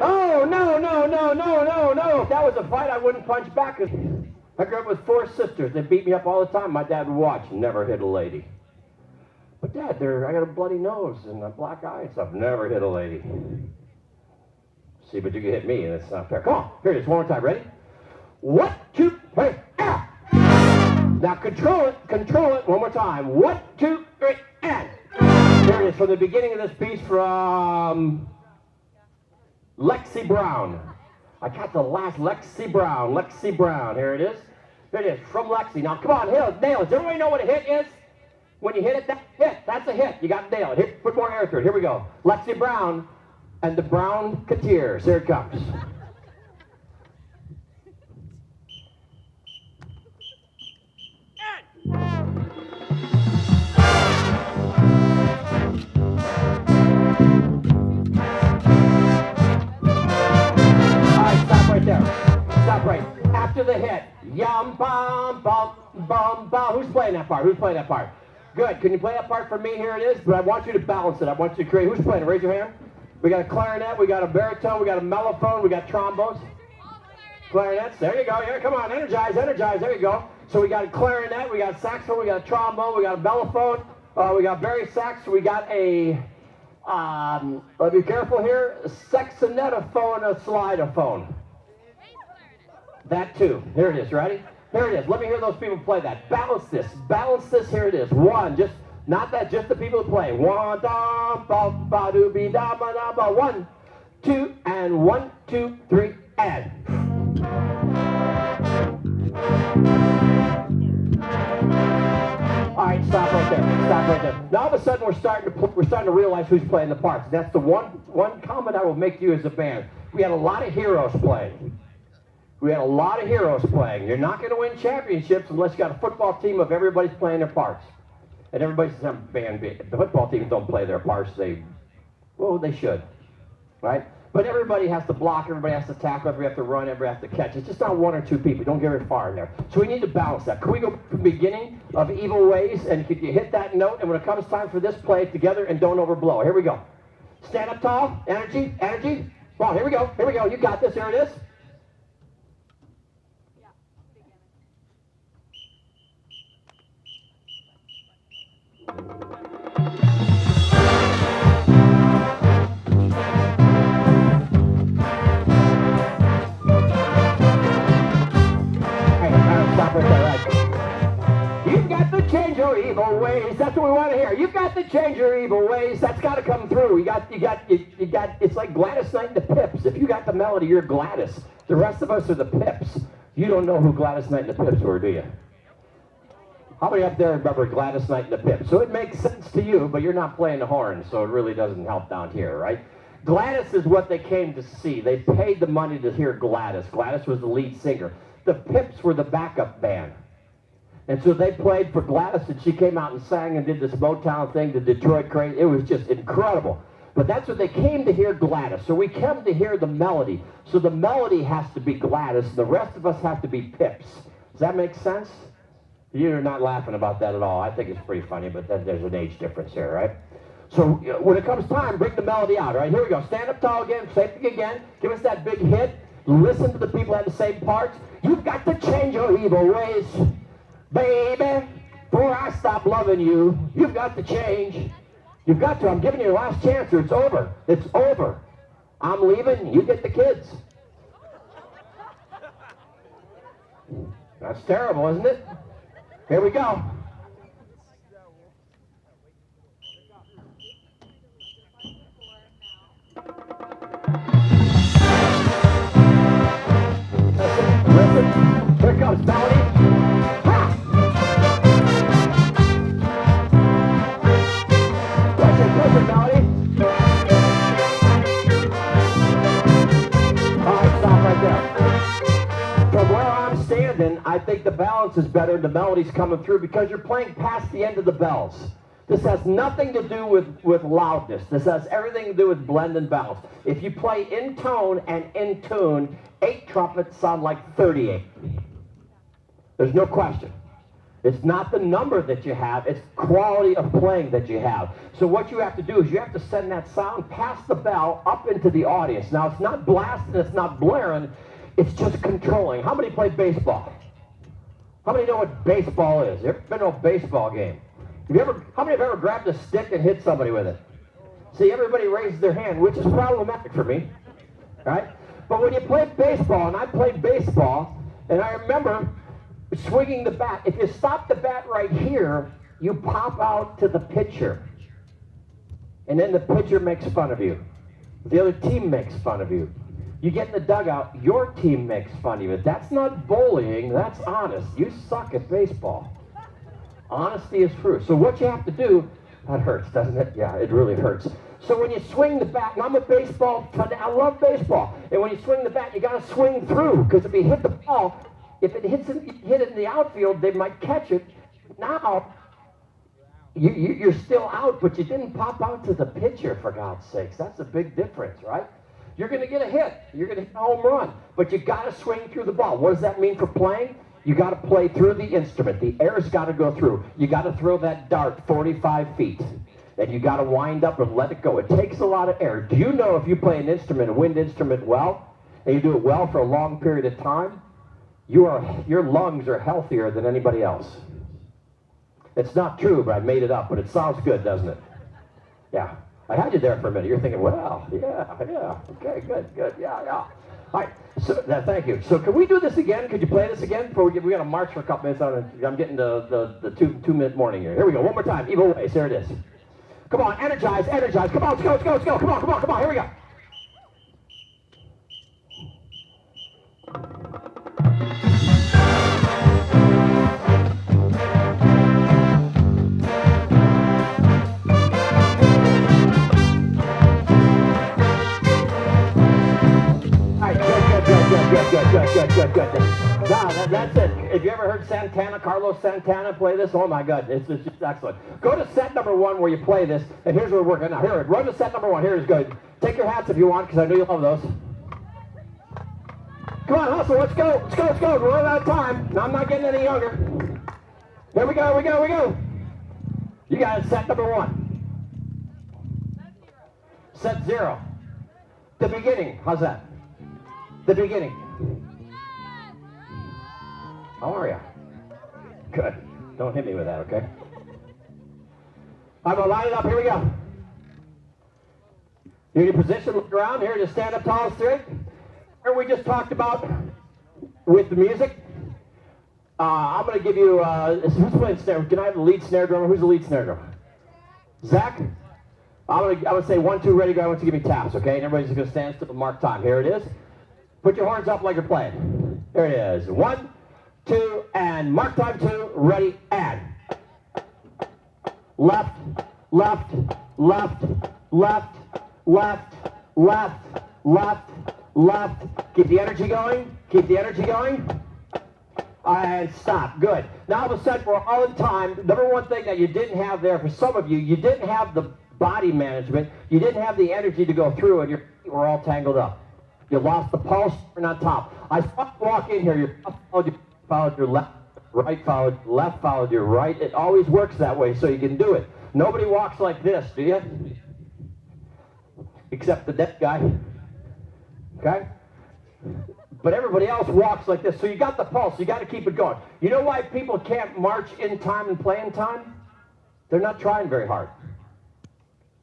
Oh, no. If that was a fight, I wouldn't punch back. I grew up with 4 sisters. They beat me up all the time. My dad would watch. Never hit a lady. But Dad, I got a bloody nose and a black eye and stuff. Never hit a lady. See, but you can hit me, and it's not fair. Come on. Here it is. One more time. Ready? 1, 2, 3. Ah. Now control it. One more time. 1, 2, 3, and. Here it is from the beginning of this piece from Lexi Brown. I got the last Lexi Brown. Here it is. From Lexi. Now come on, nail it. Does everybody know what a hit is? When you hit it, that's a hit. You got to nail it. Put more air through it. Here we go. Lexi Brown and the Brown Coteers. Here it comes. Who's playing that part? Who's playing that part? Good. Can you play that part for me? Here it is. But I want you to balance it. I want you to create. Who's playing it? Raise your hand. We got a clarinet. We got a baritone. We got a mellophone. We got trombones. Clarinets. There you go. Here, come on. Energize, energize. There you go. So we got a clarinet. We got a saxophone. We got a trombone. We got a mellophone. We got bari sax. We got a, be careful here, saxonetophone, a slidophone. That too. Here it is. Ready? Here it is. Let me hear those people play that. Balance this. Balance this. Here it is. One. Just, not that, just the people who play. One, da, ba, ba, do, be, da, ba, da, ba. 1, 2, and 1, 2, 3, and. All right, stop right there. Stop right there. Now all of a sudden we're starting to realize who's playing the parts. That's the one comment I will make to you as a band. We had a lot of heroes playing. We had a lot of heroes playing. You're not going to win championships unless you got a football team of everybody's playing their parts. And everybody's band. The football teams don't play their parts. They should, right? But everybody has to block, everybody has to tackle, everybody has to run, everybody has to catch. It's just not one or two people. Don't get very far in there. So we need to balance that. Can we go from the beginning of Evil Ways, and could you hit that note, and when it comes time for this, play it together and don't overblow. Here we go. Stand up tall. Energy. Energy. Come on, here we go. Here we go. You got this. Here it is. You've got to change your evil ways. That's what we want to hear. You've got to change your evil ways. That's got to come through. You got. It's like Gladys Knight and the Pips. If you got the melody, you're Gladys. The rest of us are the Pips. You don't know who Gladys Knight and the Pips were, do you? How many up there remember Gladys Knight and the Pips? So it makes sense to you, but you're not playing the horn, so it really doesn't help down here, right? Gladys is what they came to see. They paid the money to hear Gladys. Gladys was the lead singer. The Pips were the backup band. And so they played for Gladys, and she came out and sang and did this Motown thing, the Detroit Craze. It was just incredible. But that's what they came to hear, Gladys. So we came to hear the melody. So the melody has to be Gladys, and the rest of us have to be Pips. Does that make sense? You're not laughing about that at all. I think it's pretty funny, but then there's an age difference here, right? So when it comes time, bring the melody out, all right? Here we go. Stand up tall again. Same thing again. Give us that big hit. Listen to the people that have the same parts. You've got to change your evil ways, baby, before I stop loving you. You've got to change. You've got to. I'm giving you your last chance or it's over. It's over. I'm leaving. You get the kids. That's terrible, isn't it? Here we go. Listen. Here comes melody. Ha! Push it, melody. All right, stop right there. From where I'm standing, I think the balance is better and the melody's coming through because you're playing past the end of the bells. This has nothing to do with loudness. This has everything to do with blend and balance. If you play in tone and in tune, 8 trumpets sound like 38. There's no question. It's not the number that you have, it's quality of playing that you have. So what you have to do is you have to send that sound past the bell up into the audience. Now it's not blasting, it's not blaring, it's just controlling. How many play baseball? How many know what baseball is? You ever been to a baseball game? How many have ever grabbed a stick and hit somebody with it? See, everybody raises their hand, which is problematic for me, right? But when you play baseball, and I played baseball, and I remember swinging the bat. If you stop the bat right here, you pop out to the pitcher. And then the pitcher makes fun of you. The other team makes fun of you. You get in the dugout, your team makes fun of you. That's not bullying, that's honest. You suck at baseball. Honesty is true. So what you have to do, that hurts, doesn't it? Yeah, it really hurts. So when you swing the bat, and I'm a baseball fan, I love baseball. And when you swing the bat, you got to swing through, because if you hit the ball, if it hit it in the outfield, they might catch it. Now, you're still out, but you didn't pop out to the pitcher, for God's sakes. That's a big difference, right? You're going to get a hit. You're going to hit a home run, but you got to swing through the ball. What does that mean for playing? You got to play through the instrument. The air's got to go through. You got to throw that dart 45 feet. And you got to wind up and let it go. It takes a lot of air. Do you know if you play an instrument, a wind instrument well, and you do it well for a long period of time, your lungs are healthier than anybody else. It's not true, but I made it up, but it sounds good, doesn't it? Yeah. I had you there for a minute. You're thinking, well, yeah, okay, good, yeah. All right, so thank you. So can we do this again? Could you play this again? Before we got to march for a couple minutes on it. I'm getting the 2-minute warning here. Here we go, one more time, even ways, here it is. Come on, energize, come on, let's go, come on, here we go. Good. Now, that's it. Have you ever heard Santana, Carlos Santana play this? Oh my God, it's just excellent. Go to set number 1 where you play this, and here's where we're working now. Here, run to set number 1. Here is good. Take your hats if you want, because I know you love those. Come on, hustle, let's go. We're running out of time. Now, I'm not getting any younger. Here we go. You guys, set number 1. Set 0. The beginning, how's that? The beginning. How are you? Good. Don't hit me with that, okay? I'm going to line it up. Here we go. You're in your position. Look around. Here, just stand up tall and straight. Here we just talked about with the music. I'm going to give you, who's playing snare? Can I have the lead snare drummer? Who's the lead snare drummer? Zach? I'm going to say 1, 2, ready, go. I want you to give me taps, okay? And everybody's going to stand still and mark time. Here it is. Put your horns up like you're playing. There it is. 1, 2, and mark time 2. Ready, and. Left. Keep the energy going. And stop. Good. Now all of a sudden we're all in time. Number 1 thing that you didn't have there for some of you, you didn't have the body management. You didn't have the energy to go through, and you were all tangled up. You lost the pulse, you're on top. I saw you walk in here, you followed your left, right followed left, followed your right. It always works that way, so you can do it. Nobody walks like this, do you? Except the deaf guy. Okay? But everybody else walks like this, so you got the pulse, you got to keep it going. You know why people can't march in time and play in time? They're not trying very hard.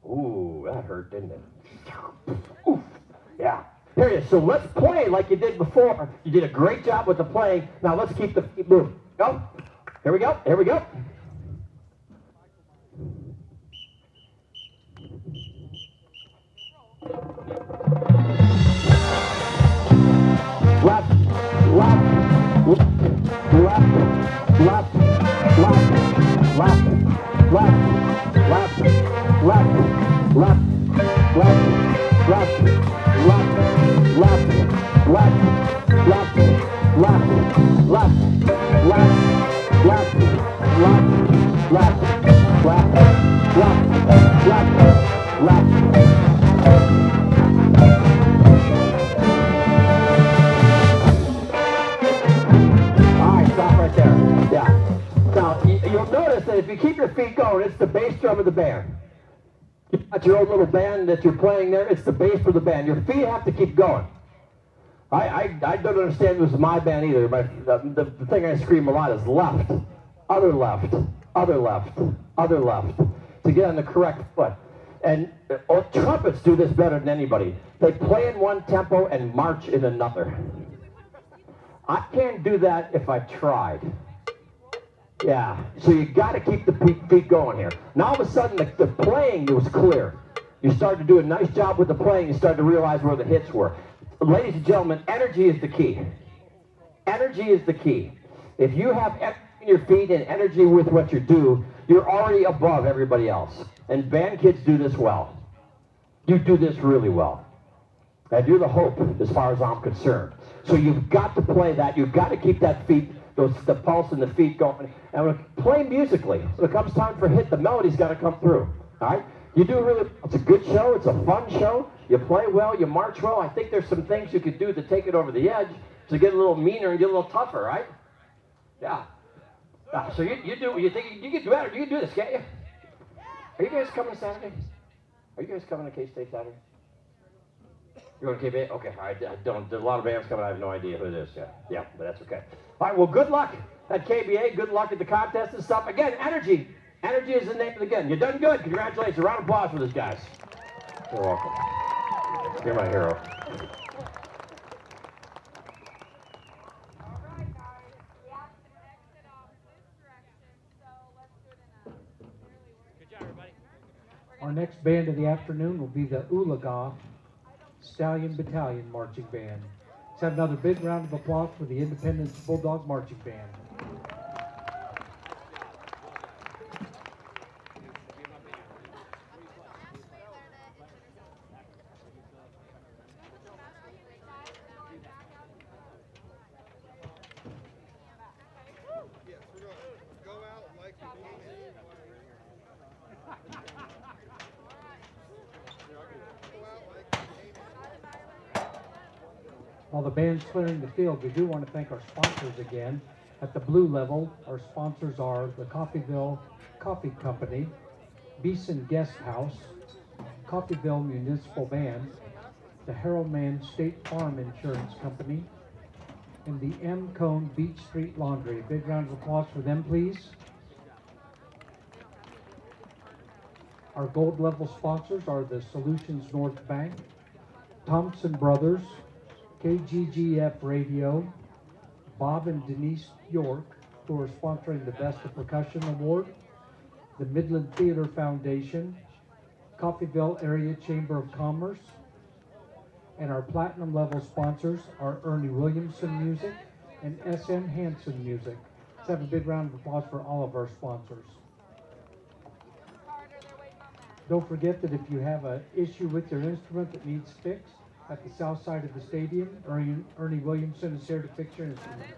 Ooh, that hurt, didn't it? Oof. Yeah. Here it is. So let's play like you did before. You did a great job with the playing. Now let's keep the feet moving. Go. Here we go. If you keep your feet going, it's the bass drum of the band. You've got your own little band that you're playing there. It's the bass for the band. Your feet have to keep going. I don't understand this is my band either. The thing I scream a lot is left, other left, other left, other left, to get on the correct foot. And trumpets do this better than anybody. They play in one tempo and march in another. I can't do that if I tried. Yeah, so you got to keep the feet going here. Now all of a sudden the playing was clear. You started to do a nice job with the playing. You started to realize where the hits were. Ladies and gentlemen, energy is the key. Energy is the key. If you have energy in your feet and energy with what you do, you're already above everybody else. And band kids do this well. You do this really well. And you're the hope as far as I'm concerned. So you've got to play that. You've got to keep that feet, the pulse and the feet going. And when play musically. When it comes time for hit, the melody's got to come through. All right? You do really, it's a good show. It's a fun show. You play well. You march well. I think there's some things you could do to take it over the edge to get a little meaner and get a little tougher, right? Yeah. So you think you can do it? You can do this, can't you? Are you guys coming Saturday? Are you guys coming to K-State Saturday? You're going to K-Bay? Okay, all right. There's a lot of bands coming. I have no idea who it is yet. Yeah, but that's okay. All right, well, good luck at KBA. Good luck at the contest and stuff. Again, energy. Energy is the name of the game. You've done good. Congratulations. A round of applause for this, guys. You're welcome. You're my hero. Our next band of the afternoon will be the Oologah Stallion Battalion Marching Band. Let's have another big round of applause for the Independence Bulldog Marching Band. While the band's clearing the field, we do want to thank our sponsors again. At the blue level, our sponsors are the Coffeyville Coffee Company, Beeson Guest House, Coffeyville Municipal Band, the Harrowman State Farm Insurance Company, and the M. Cone Beach Street Laundry. A big round of applause for them, please. Our gold level sponsors are the Solutions North Bank, Thompson Brothers, KGGF Radio, Bob and Denise York, who are sponsoring the Best of Percussion Award, the Midland Theater Foundation, Coffeyville Area Chamber of Commerce, and our platinum level sponsors are Ernie Williamson Music and SM Hanson Music. Let's have a big round of applause for all of our sponsors. Don't forget that if you have an issue with your instrument that needs fixed, at the south side of the stadium, Ernie Williamson is here to fix your instruments.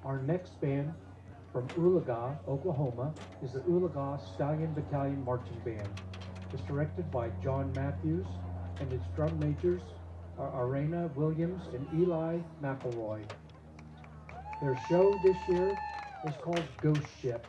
Our next band from Oologah, Oklahoma, is the Oologah Stallion Battalion Marching Band. It's directed by John Matthews, and its drum majors are Arena Williams and Eli McElroy. Their show this year is called Ghost Ship.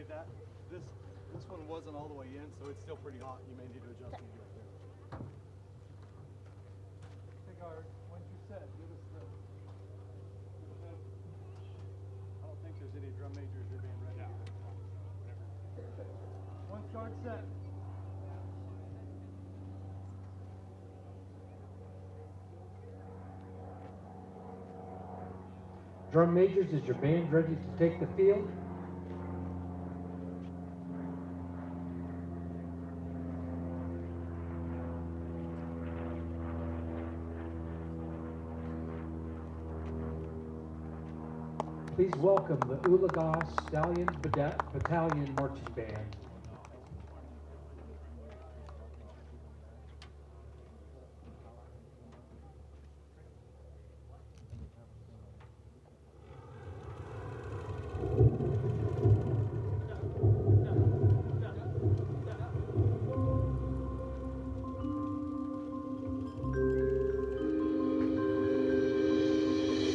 save that. This one wasn't all the way in, so it's still pretty hot. You may need to adjust when you get there. Hey guard, once you're set, give us the. I don't think there's any drum majors or band ready. Once guard set. Drum majors, is your band ready to take the field? Please welcome the Oologah Stallions Battalion Marching Band.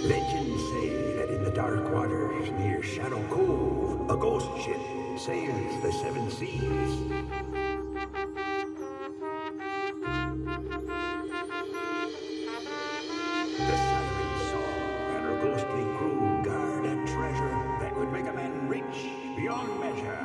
Legends say that in the dark waters near Shadow Cove, a ghost ship sails the seven seas. The siren song and her ghostly crew guard a treasure that would make a man rich beyond measure.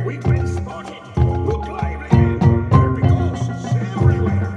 We've been spotted. Look lively, men. There'll be ghosts everywhere.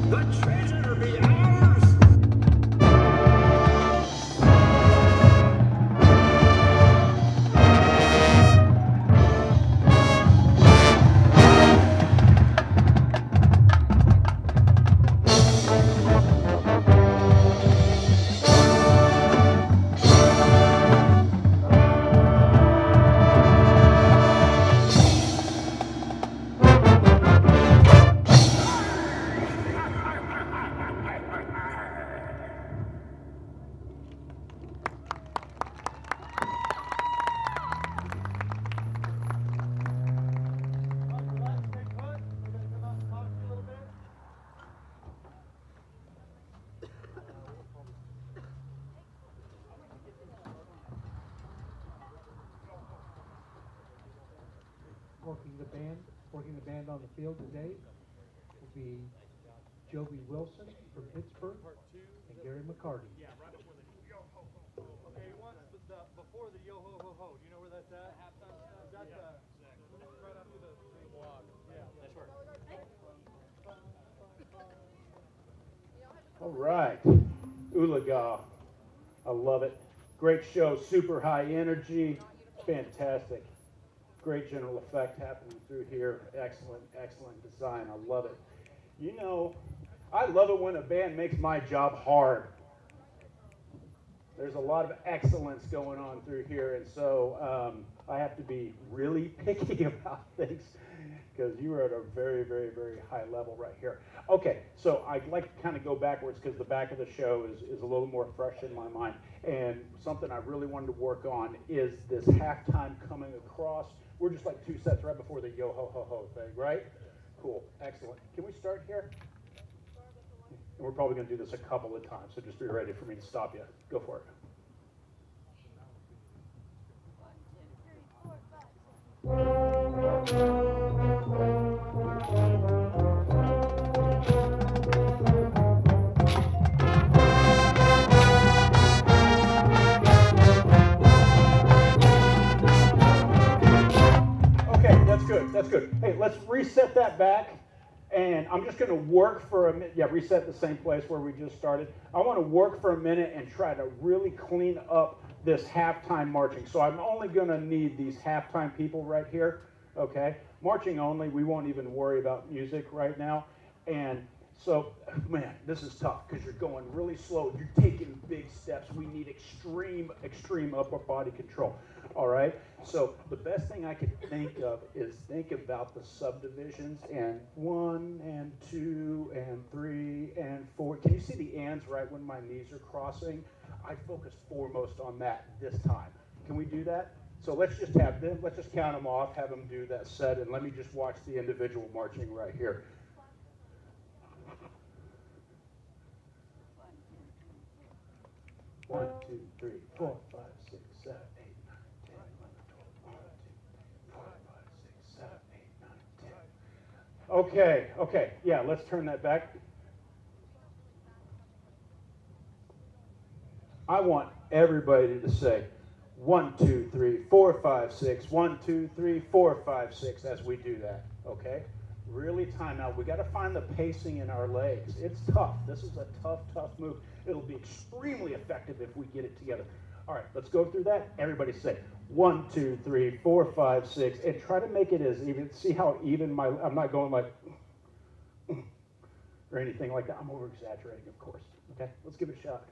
The treasure be ours. Working the band on the field today will be Joby Wilson from Pittsburgh and Gary McCarty. Yeah, right before the yo ho ho ho. Okay, he wants before the yo ho ho ho. Do you know where that's at? Halftime stuff. That's right after the walk. Yeah, that's where. All right. Oologah. I love it. Great show. Super high energy. Fantastic. Great general effect happening through here. Excellent, excellent design. I love it. You know, I love it when a band makes my job hard. There's a lot of excellence going on through here, and so I have to be really picky about things because you are at a very, very, very high level right here. Okay, so I'd like to kind of go backwards because the back of the show is a little more fresh in my mind. And something I really wanted to work on is this halftime coming across. We're just like 2 sets right before the yo ho ho ho thing, right? Cool, excellent. Can we start here? And we're probably going to do this a couple of times, so just be ready for me to stop you. Go for it. 1, 2, 3, 4, 5. Okay, that's good, that's good. Hey, let's reset that back, and I'm just going to work for a minute. Yeah, reset the same place where we just started. I want to work for a minute and try to really clean up this halftime marching. So I'm only going to need these halftime people right here, okay? Marching only, we won't even worry about music right now. And so, man, this is tough because you're going really slow. You're taking big steps. We need extreme, extreme upper body control, all right? So the best thing I can think of is think about the subdivisions and 1 and 2 and 3 and 4. Can you see the ands right when my knees are crossing? I focus foremost on that this time. Can we do that? So let's just count them off, have them do that set, and let me just watch the individual marching right here. One, two, three, 4, 5, 6, 7, 8, 9, 10, 11, 12, 1, 2, 3, 4, 5, 6, 7, 8, 9, 10. Okay, yeah, let's turn that back. I want everybody to say 1, 2, 3, 4, 5, 6, 1, 2, 3, 4, 5, 6 as we do that, okay? Really time out. We got to find the pacing in our legs. It's tough. This is a tough move. It'll be extremely effective if we get it together. All right, let's go through that. Everybody say 1, 2, 3, 4, 5, 6, and try to make it as even. See how even I'm not going like or anything like that. I'm over exaggerating, of course. Okay, let's give it a shot.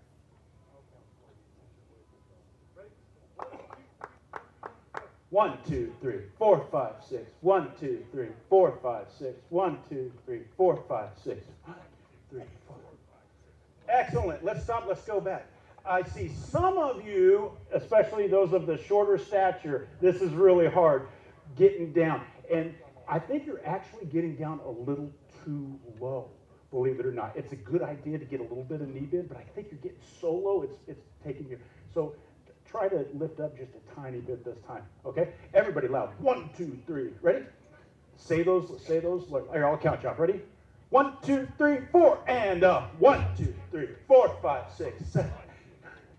1, 2, 3, 4, 5, 6. 1, 2, 3, 4, 5, 6. 1, 2, 3, 4, 5, 6. 1, 2, 3, 4. Excellent. Let's stop. Let's go back. I see some of you, especially those of the shorter stature, this is really hard, getting down. And I think you're actually getting down a little too low, believe it or not. It's a good idea to get a little bit of knee bend, but I think you're getting so low, it's taking you. So try to lift up just a tiny bit this time, okay? Everybody loud. 1, 2, 3. Ready? Say those. Here, I'll count you off. Ready? 1, 2, 3, 4, and up. 1, 2, 3, 4, 5, 6, 7,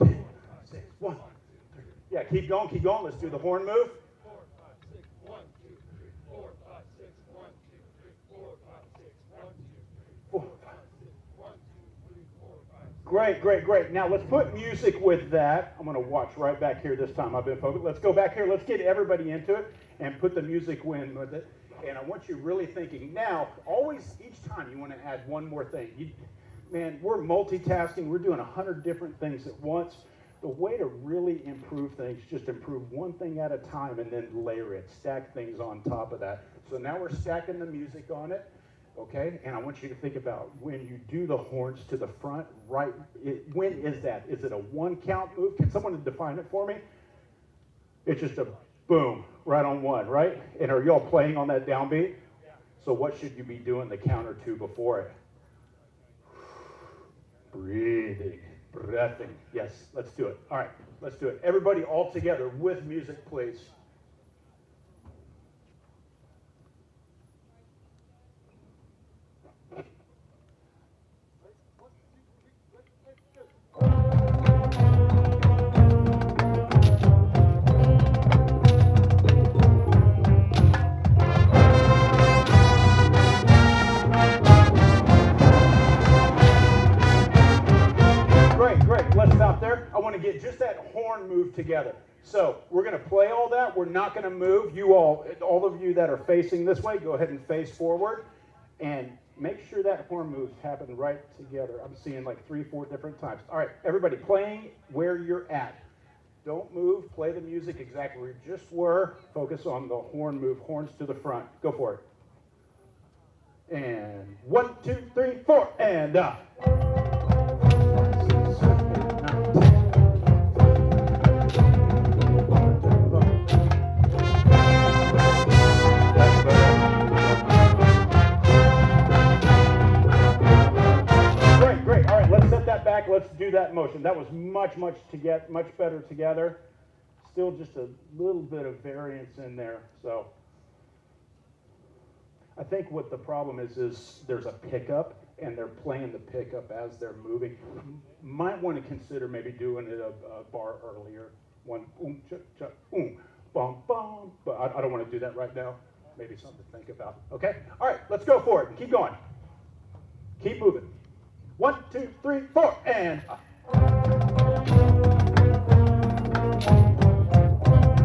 8, 9, 10, 6. 1, 2, 3. Yeah, keep going, keep going. Let's do the horn move. 4, 5, 6. 1, 2, 3, 4, 5, 6. 1, 2, 3, 4, 5, 6. 1, 2, 3, 4, 5, 6. 1, 2, 3, 4, 5, 6. Great, great, great. Now let's put music with that. I'm going to watch right back here this time. I've been focused. Let's go back here. Let's get everybody into it and put the music in with it. And I want you really thinking. Now, always, each time you want to add one more thing. Man, we're multitasking. We're doing 100 different things at once. The way to really improve things, just improve one thing at a time and then layer it. Stack things on top of that. So now we're stacking the music on it. Okay, and I want you to think about when you do the horns to the front, right, when is that? Is it a 1 count move? Can someone define it for me? It's just a boom, right on 1, right? And are y'all playing on that downbeat? Yeah. So what should you be doing the count or 2 before it? Breathing, breathing. Yes, let's do it. All right, let's do it. Everybody all together with music, please. Let's stop there. I want to get just that horn move together. So we're going to play all that. We're not going to move. You all of you that are facing this way, go ahead and face forward. And make sure that horn moves happen right together. I'm seeing like 3, 4 different times. All right, everybody playing where you're at. Don't move. Play the music exactly where you just were. Focus on the horn move. Horns to the front. Go for it. And 1, 2, 3, 4, and up. Back, let's do that motion. That was much better together. Still just a little bit of variance in there. So I think what the problem is there's a pickup and they're playing the pickup as they're moving. Might want to consider maybe doing it a bar earlier. 1, cha, cha, bum, bum. But I don't want to do that right now. Maybe something to think about. Okay? All right, let's go for it. Keep going. Keep moving. 1, 2, 3, 4, and up.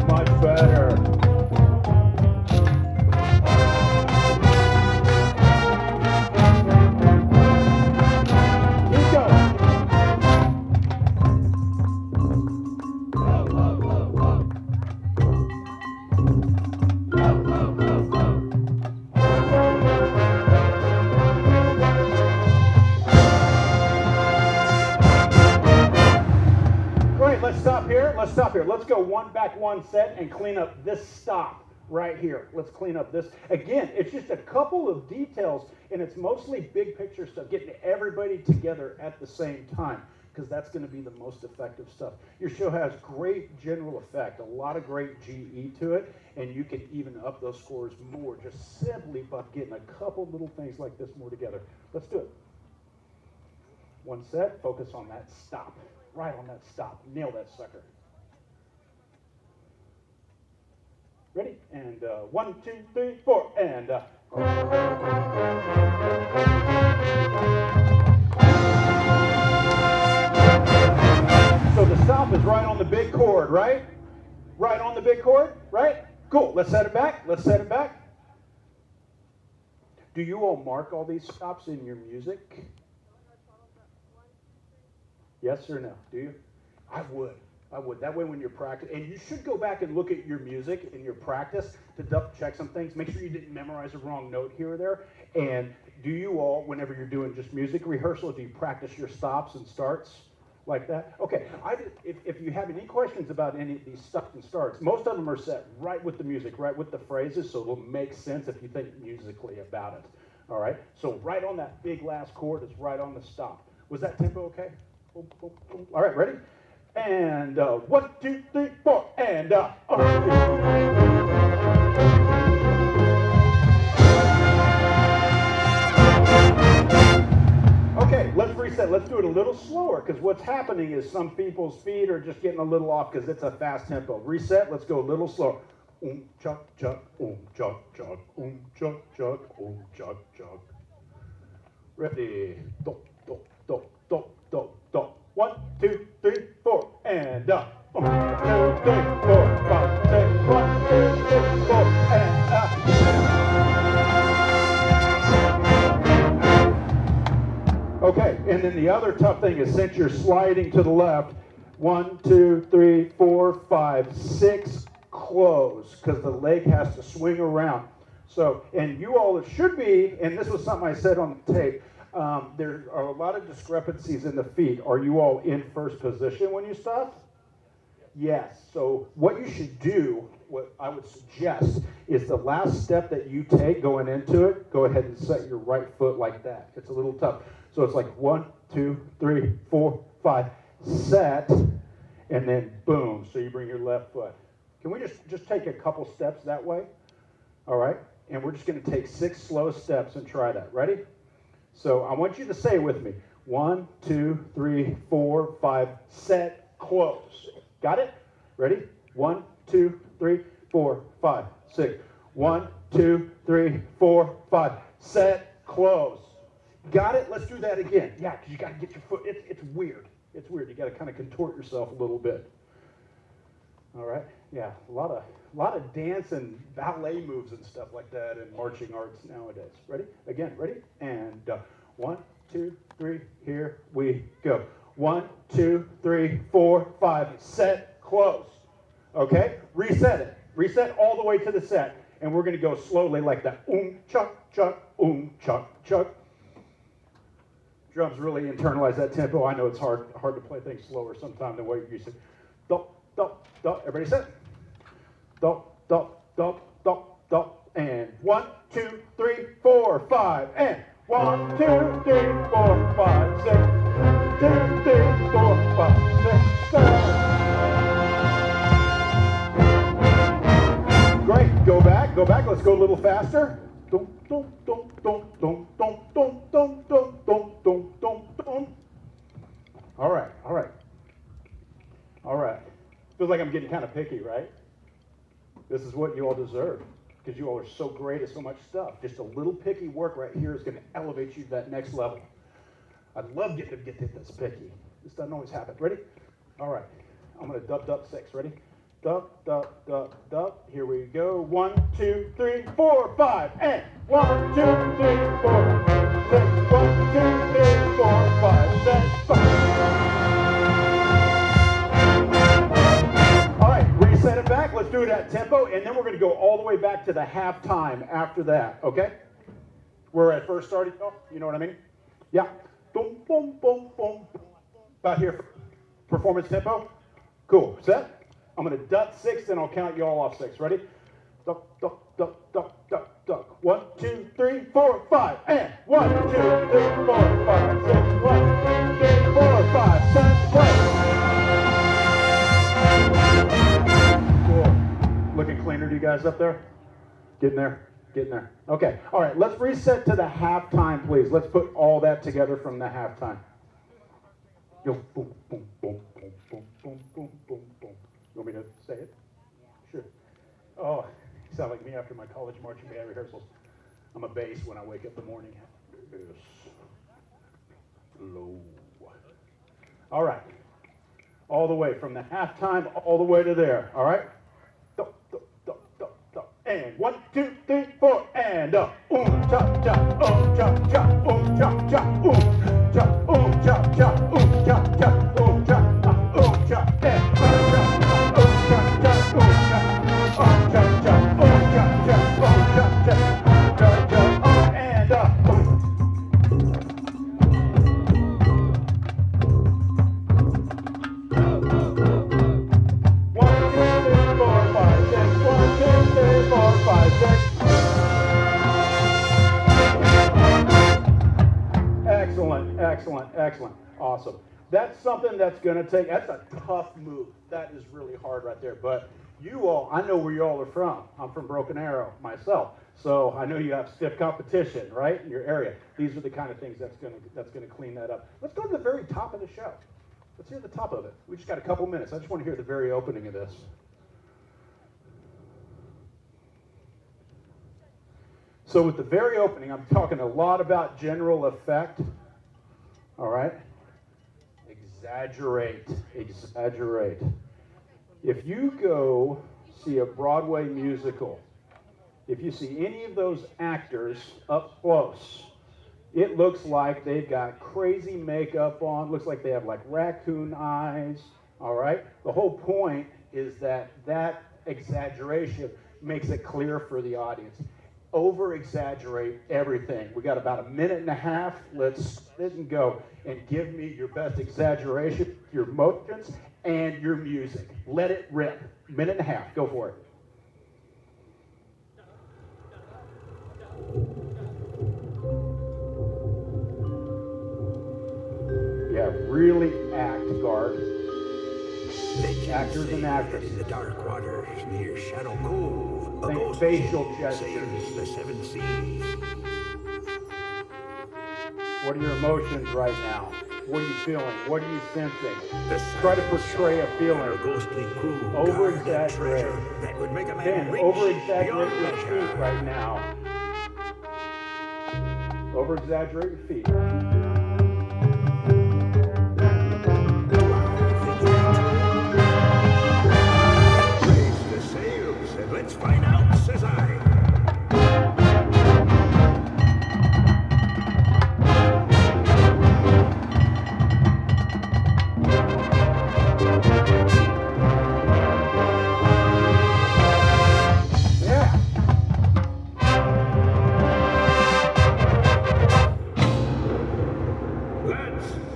Much better. Keep going. Let's stop here. Let's go one back, one set, and clean up this stop right here. Let's clean up this. Again, it's just a couple of details, and it's mostly big picture stuff, getting everybody together at the same time, because that's going to be the most effective stuff. Your show has great general effect, a lot of great GE to it, and you can even up those scores more just simply by getting a couple little things like this more together. Let's do it. One set, focus on that stop. Right on that stop. Nail that sucker. Ready? And 1, 2, 3, 4, and so the stop is right on the big chord, right? Right on the big chord, right? Cool. Let's set it back. Let's set it back. Do you all mark all these stops in your music? Yes or no? Do you? I would. I would. That way when you're practicing, and you should go back and look at your music in your practice to double check some things. Make sure you didn't memorize a wrong note here or there. And do you all, whenever you're doing just music rehearsal, do you practice your stops and starts like that? Okay. If you have any questions about any of these stops and starts, most of them are set right with the music, right with the phrases, so it'll make sense if you think musically about it. All right? So right on that big last chord is right on the stop. Was that tempo okay? Boom, boom, boom. All right, ready? And 1, 2, 3, 4, and okay, let's reset. Let's do it a little slower, because what's happening is some people's feet are just getting a little off because it's a fast tempo. Reset. Let's go a little slower. Chuck, chuck, chuck, chuck, chuck, chuck, chuck, chuck. Ready? Do, do, do, do, do, do. 1, 2, 3, 4, and 1, 2, 3, 4, 5, 6, 1, 2, 3, 4, and Okay, and then the other tough thing is, since you're sliding to the left, 1, 2, 3, 4, 5, 6, close, because the leg has to swing around. So, and you all, it should be, and this was something I said on the tape, there are a lot of discrepancies in the feet. Are you all in first position when you stop? Yes. So what you should do, what I would suggest, is the last step that you take going into it, go ahead and set your right foot like that. It's a little tough. So it's like 1, 2, 3, 4, 5, set, and then boom. So you bring your left foot. Can we just take a couple steps that way? All right. And we're just going to take 6 slow steps and try that. Ready? So I want you to say with me, 1, 2, 3, 4, 5, set, close. Got it? Ready? 1, 2, 3, 4, 5, 6. 1, 2, 3, 4, 5, set, close. Got it? Let's do that again. Yeah, because you got to get your foot. It's weird. It's weird. You got to kind of contort yourself a little bit. All right? Yeah, a lot of dance and ballet moves and stuff like that in marching arts nowadays. Ready? Again, ready? And 1, 2, 3, here we go. 1, 2, 3, 4, 5, set, close. Okay? Reset it. Reset all the way to the set. And we're going to go slowly like that. Chuck, chuck, chuck, chuck. Drums really internalize that tempo. I know it's hard to play things slower sometimes than what you're used to. Do, do, do. Everybody set? Do, do, do, do, do. And 1, 2, 3, 4, 5. And 1, 2, 3, 4, 5, 6. 2, 3, 4, 5, 6, 7. Great. Go back. Go back. Let's go a little faster. Dum, dum, dum, dum, dum, dum, dum, dum, dum, dum, dum, dum, dum. All right. All right. All right. Feels like I'm getting kind of picky, right? This is what you all deserve, because you all are so great at so much stuff. Just a little picky work right here is going to elevate you to that next level. I'd love to get this picky. This doesn't always happen. Ready? All right. I'm going to dub, dub, 6. Ready? Dub, dub, dub, dub. Here we go. 1, 2, 3, 4, 5. And 1, 2, 3, 4, 6. 1, 2, 3, 4, 5, 6, 5. Set it back. Let's do it at tempo, and then we're going to go all the way back to the halftime after that, okay? We're at first starting, oh, you know what I mean? Yeah. Boom, boom, boom, boom. About here, performance tempo. Cool. Set. I'm going to duck 6, then I'll count you all off 6. Ready? Duck, duck, duck, duck, duck, duck. 1, 2, 3, 4, 5. And 1, 2, 3, 4, 5, 6. 1, 2, 3, 4, 5. Time to play. Cool. Looking cleaner to you guys up there? Getting there? Getting there. Okay. All right. Let's reset to the halftime, please. Let's put all that together from the halftime. Yo, boom, boom, boom, boom, boom, boom, boom, boom, boom. You want me to say it? Sure. Oh, you sound like me after my college marching band rehearsals. I'm a bass when I wake up in the morning. Bass. Low. All right. All the way from the halftime all the way to there. All right? And 1, 2, 3, 4, and up. Chop, chop, chop, chop, chop, chop, chop, chop, chop, chop, chop, chop, chop, and Excellent, excellent, awesome. That's something that's going to take, that's a tough move. That is really hard right there. But you all, I know where you all are from. I'm from Broken Arrow myself. So I know you have stiff competition, right, in your area. These are the kind of things that's going to clean that up. Let's go to the very top of the show. Let's hear the top of it. We just got a couple minutes. I just want to hear the very opening of this. So with the very opening, I'm talking a lot about general effect. All right? Exaggerate. Exaggerate. If you go see a Broadway musical, if you see any of those actors up close, it looks like they've got crazy makeup on, looks like they have like raccoon eyes, all right? The whole point is that that exaggeration makes it clear for the audience. Over-exaggerate everything. We got about a minute and a half. Let's sit and go and give me your best exaggeration, your motions, and your music. Let it rip. Minute and a half. Go for it. Yeah, really act, guard. Actors and actresses. The dark waters near Shadow Cove. Think facial gestures. Sails the 7 seas. What are your emotions right now? What are you feeling? What are you sensing? Try to portray a feeling. Ghostly crew. Over-exaggerate. That would make a man Dan, rich over-exaggerate beyond your measure. feet right now. Over-exaggerate your feet. Raise the sails and let's find out, says I.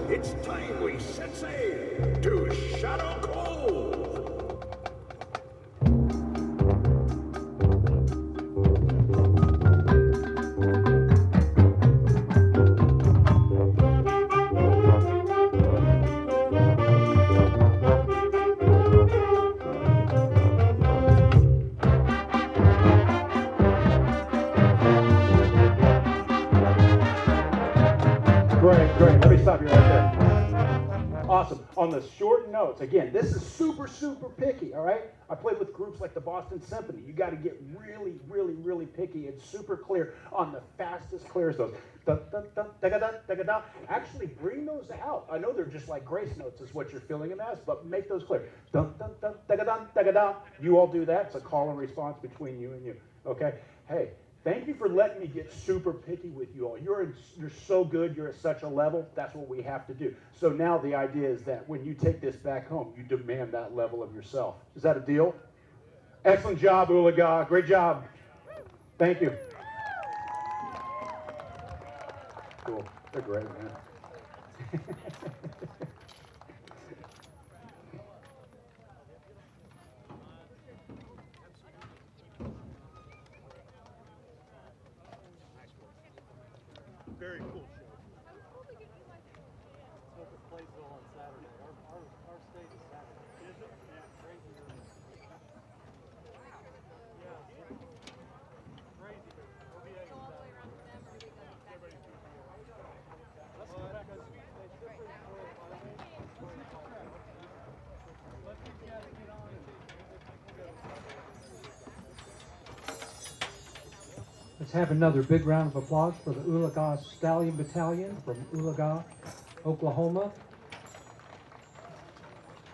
It's time we set sail to Shadow Cove. Great. Let me stop you right there. Awesome. On the short notes, again, this is super, super picky, all right? I played with groups like the Boston Symphony. You got to get really, really, really picky and super clear on the fastest clears those. Da, da, da, da, da, da, da, da. Actually, bring those out. I know they're just like grace notes is what you're feeling them as, but make those clear. Da, da, da, da, da, da, da, da. You all do that. It's a call and response between you and you, okay? Hey. Thank you for letting me get super picky with you all. You're so good. You're at such a level. That's what we have to do. So now the idea is that when you take this back home, you demand that level of yourself. Is that a deal? Excellent job, Oologah. Great job. Thank you. Cool. They're great, man. Let's have another big round of applause for the Oologah Stallion Battalion from Oologah, Oklahoma.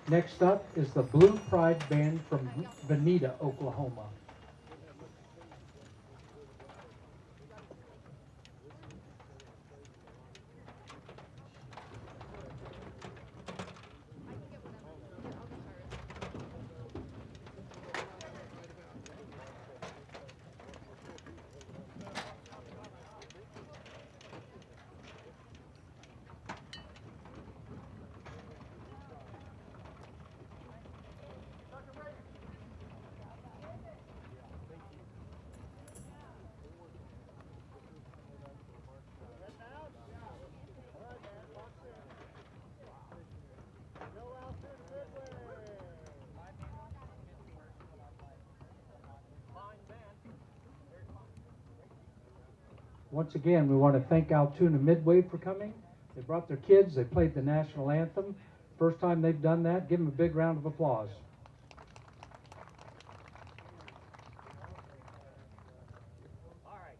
Next up is the Blue Pride Band from Vinita, Oklahoma. Once again, we want to thank Altoona Midway for coming. They brought their kids, they played the national anthem. First time they've done that, give them a big round of applause. All right.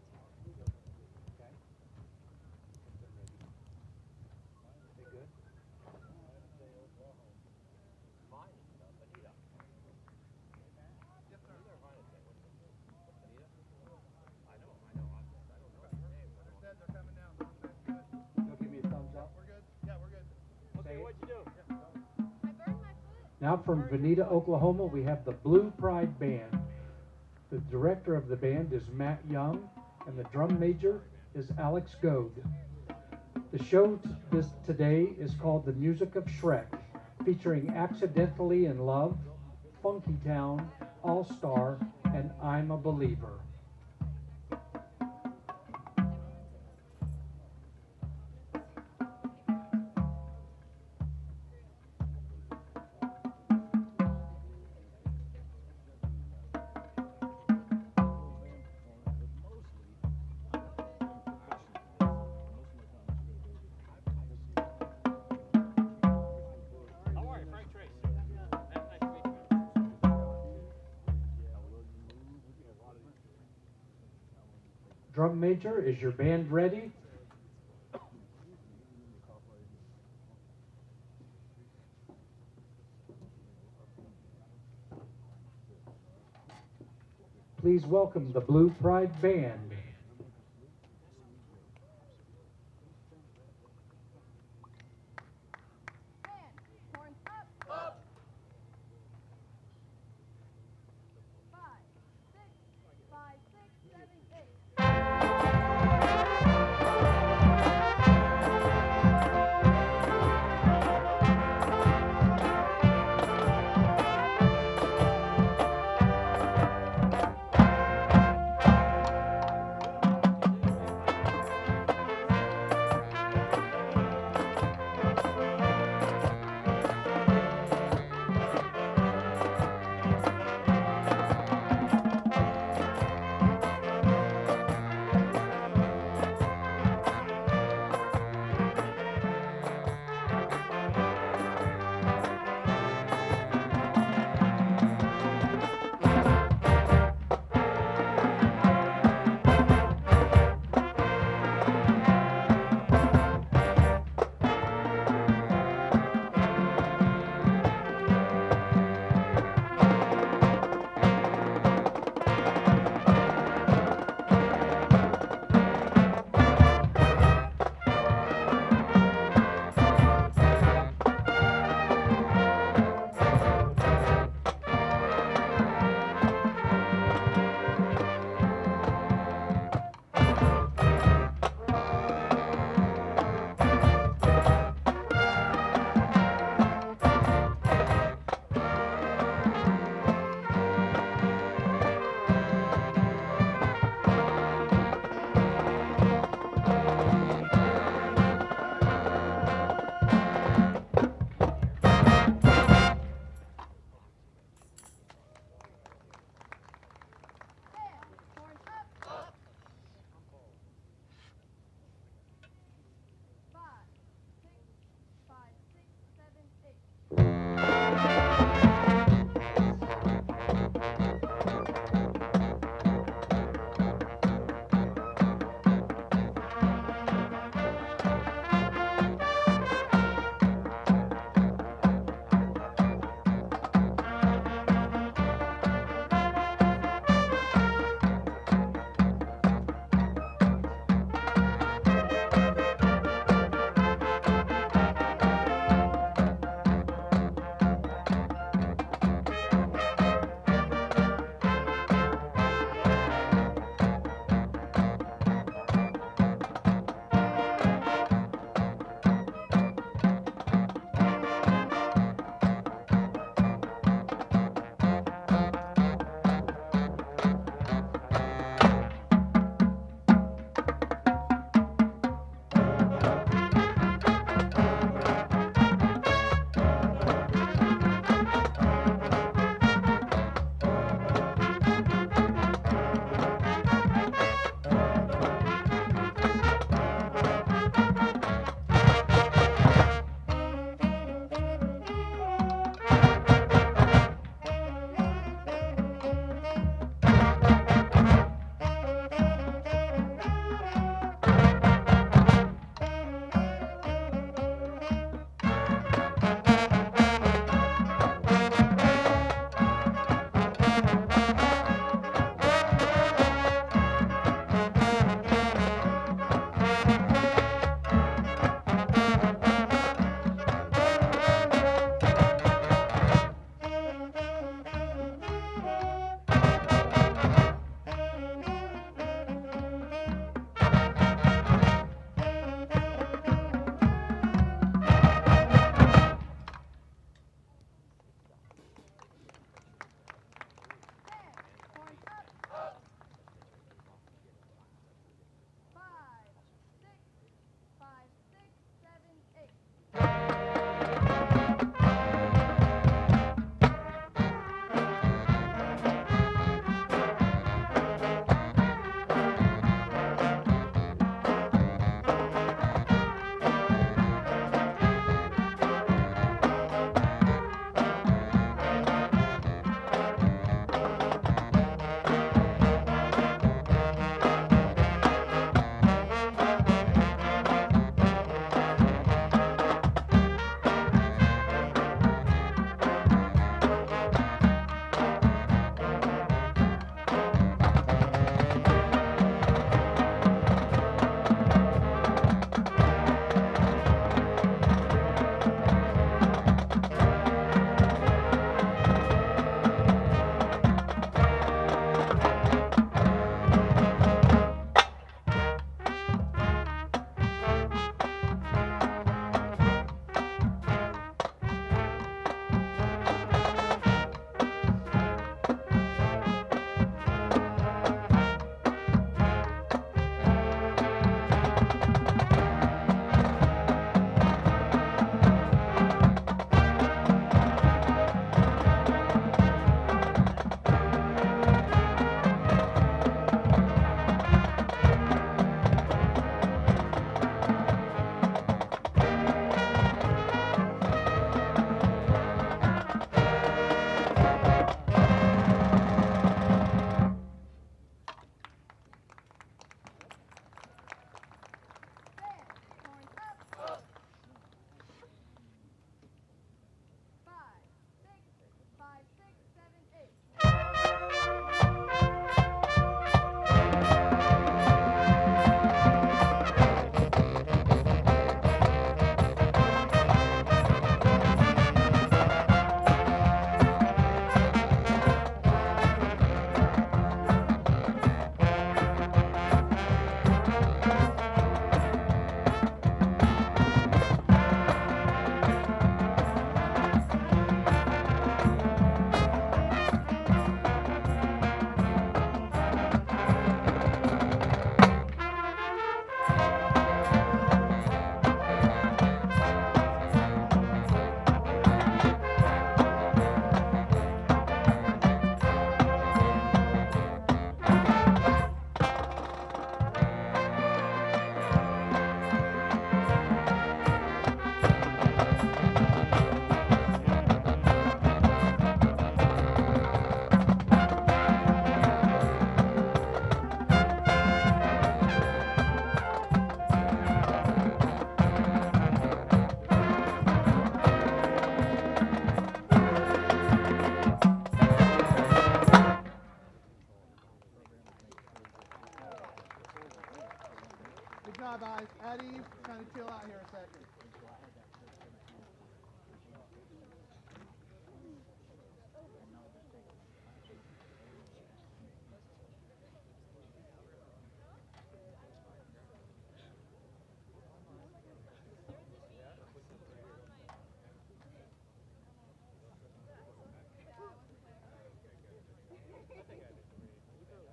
Now from Vinita, Oklahoma, we have the Blue Pride Band. The director of the band is Matt Young, and the drum major is Alex Goad. The show today is called The Music of Shrek, featuring Accidentally in Love, Funky Town, All Star, and I'm a Believer. Drum major, is your band ready? Please welcome the Blue Pride Band. job, guys. At ease. Kind of chill out here a second.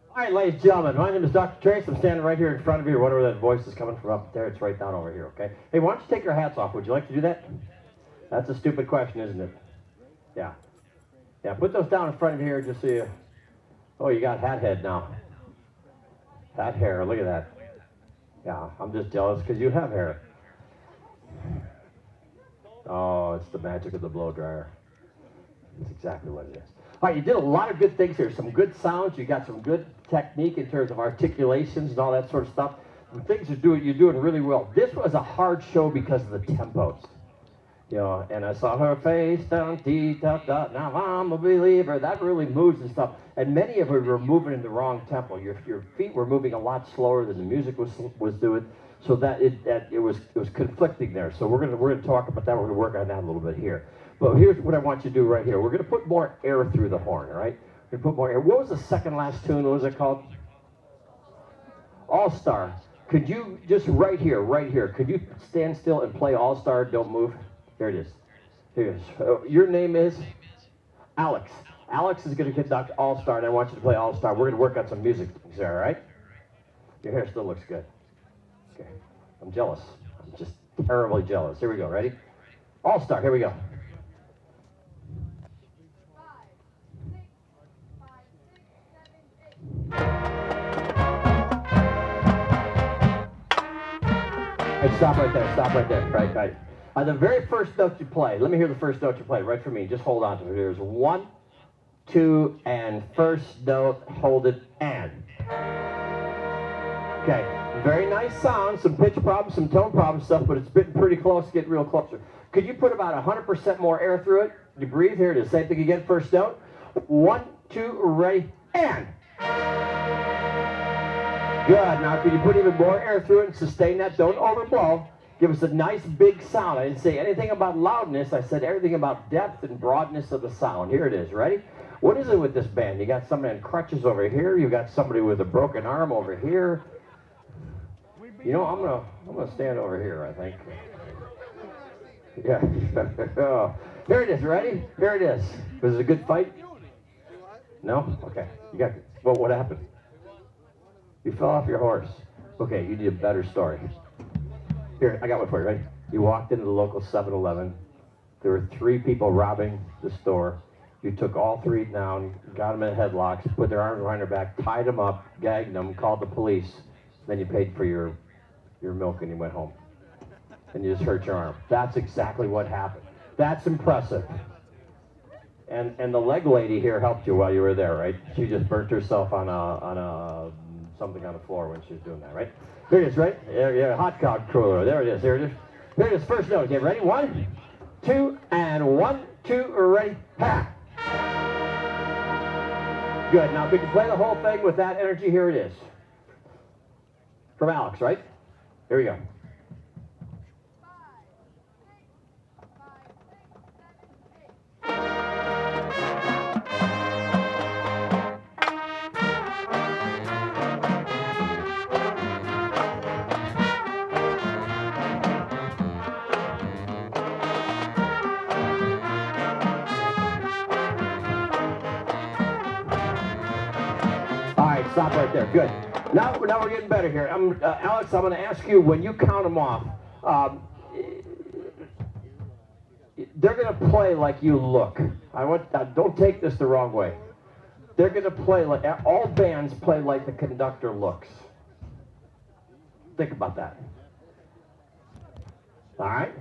All right, ladies and gentlemen, my name is Dr. Trace. I'm standing right here in front of you, whatever that voice is coming from up there. It's right down over here, okay? Hey, why don't you take your hats off? Would you like to do that? That's a stupid question, isn't it? Yeah. Yeah, put those down in front of here just so you... Oh, you got hat head now. Hat hair, look at that. Yeah, I'm just jealous because you have hair. Oh, it's the magic of the blow dryer. That's exactly what it is. All right, you did a lot of good things here. Some good sounds. You got some good technique in terms of articulations and all that sort of stuff. The things you're doing really well. This was a hard show because of the tempos. You know, and I saw her face down, now I'm a believer. That really moves and stuff. And many of you were moving in the wrong tempo. Your feet were moving a lot slower than the music was doing. So that it was conflicting there. So we're gonna talk about that. We're gonna work on that a little bit here. But here's what I want you to do right here. We're going to put more air through the horn, all right? We're going to put more air. What was the second last tune? What was it called? All-Star. Could you just right here, could you stand still and play All-Star, Don't Move? There it is. Here it is. Your name is? Alex. Alex is going to conduct All-Star, and I want you to play All-Star. We're going to work on some music things there, all right? Your hair still looks good. Okay. I'm jealous. I'm just terribly jealous. Here we go. Ready? All-Star. Here we go. Hey, stop right there, right. The very first note you play, let me hear the first note you play, right for me, just hold on to it. Here's 1, 2, and first note, hold it, and. Okay, very nice sound, some pitch problems, some tone problem stuff, but it's been pretty close, get real closer. Could you put about 100% more air through it? You breathe, here it is, same thing again, first note. 1, 2, ready, and. Good. Now, can you put even more air through it and sustain that? Don't overblow. Give us a nice big sound. I didn't say anything about loudness. I said everything about depth and broadness of the sound. Here it is. Ready? What is it with this band? You got somebody on crutches over here. You got somebody with a broken arm over here. You know, I'm gonna stand over here, I think. Yeah. Oh. Here it is. Ready? Here it is. Was it a good fight? No? Okay. You got. Well, what happened? You fell off your horse. Okay, you need a better story. Here, I got one for you, right? You walked into the local 7-Eleven. There were 3 people robbing the store. You took all 3 down, got them in headlocks, put their arms behind their back, tied them up, gagged them, called the police. Then you paid for your milk and you went home. And you just hurt your arm. That's exactly what happened. That's impressive. And the leg lady here helped you while you were there, right? She just burnt herself on a something on the floor when she was doing that, right? Here it is, right? Yeah, hot dog cooler. There it is. Here it is. Here it is. First note. Get ready? 1, 2, and 1, 2. Ready? Ha! Good. Now, could you play the whole thing with that energy? Here it is. From Alex, right? Here we go. Stop right there. Good. Now we're getting better here. Alex, I'm going to ask you, when you count them off, they're going to play like you look. Don't take this the wrong way. They're going to play like, all bands play like the conductor looks. Think about that. All right?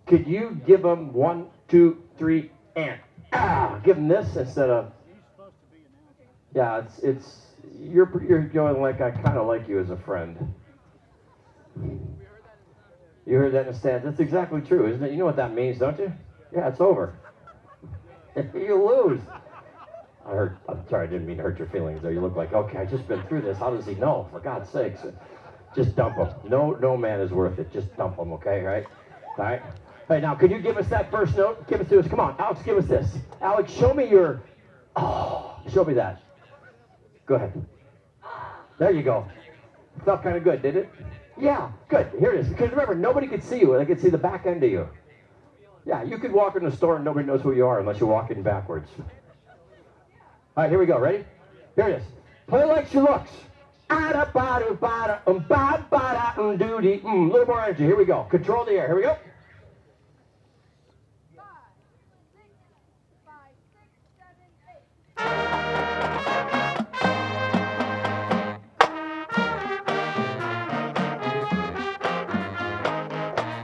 Could you give them 1, 2, 3, and give them this instead of. Yeah, you're going like I kind of like you as a friend. You heard that in the stands. That's exactly true, isn't it? You know what that means, don't you? Yeah, it's over. You lose. I'm sorry, I didn't mean to hurt your feelings there. You look like, okay, I've just been through this. How does he know? For God's sakes. Just dump him. No man is worth it. Just dump him, okay, right? All right? Hey, now, can you give us that first note? Give it to us. Come on, Alex, give us this. Alex, show me your, show me that. Go ahead. There you go. Felt kind of good, did it? Yeah, good. Here it is. Because remember, nobody could see you. They could see the back end of you. Yeah, you could walk in the store and nobody knows who you are unless you walk in backwards. All right, here we go. Ready? Here it is. Play like she looks. Little more energy. Here we go. Control the air. Here we go. 5, 6, 7, 8.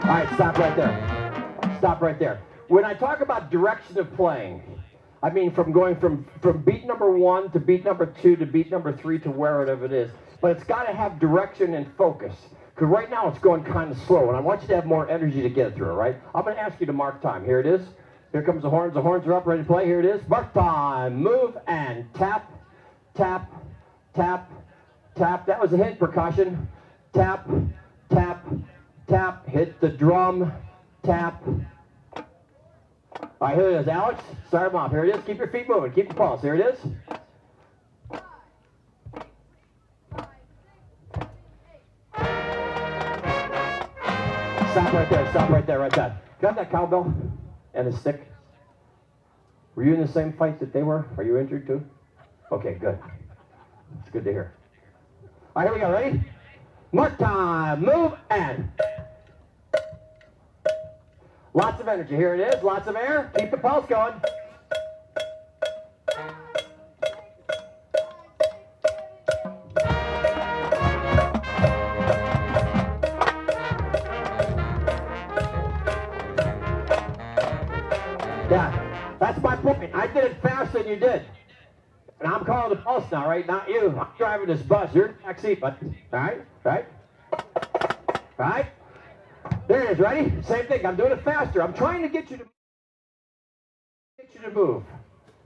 All right, stop right there. Stop right there. When I talk about direction of playing, I mean from going from beat number 1 to beat number 2 to beat number 3 to wherever it is. But it's got to have direction and focus. Because right now it's going kind of slow, and I want you to have more energy to get it through, all right? I'm going to ask you to mark time. Here it is. Here comes the horns. The horns are up, ready to play. Here it is. Mark time. Move and tap, tap, tap, tap. That was a hint. Percussion. Tap, tap, tap. Hit the drum. Tap. All right, here it is, Alex. Start them off. Here it is. Keep your feet moving. Keep the pulse. Here it is. 5, 6, 7, 8. Stop right there. Stop right there. Right there. Can I have that cowbell and a stick? Were you in the same fight that they were? Are you injured too? Okay, good. It's good to hear. All right, here we go. Ready? Mark time. Move and... Lots of energy. Here it is. Lots of air. Keep the pulse going. Yeah, that's my point. I did it faster than you did. And I'm calling the pulse now, right? Not you. I'm driving this bus. You're in the back seat, but all right? Right? Right? There it is, ready? Same thing, I'm doing it faster. I'm trying to get you to move.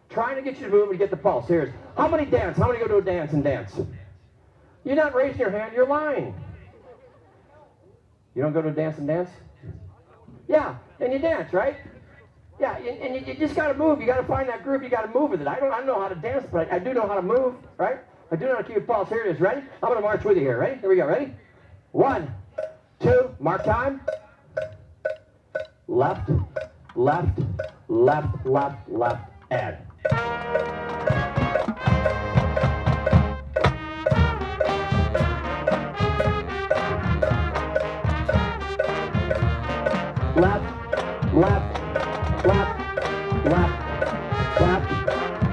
Trying to get you to move and get the pulse. Here's, how many dance? How many go to a dance and dance? You're not raising your hand, you're lying. You don't go to a dance and dance? Yeah, and you dance, right? Yeah, and you just got to move. You got to find that groove. You got to move with it. I don't know how to dance, but I do know how to move, right? I do know how to keep a pulse. Here it is, ready? I'm going to march with you here, ready? Here we go, ready? 1, 2, mark time. Left, left, left, left, left, and. Left, left, left, left, left,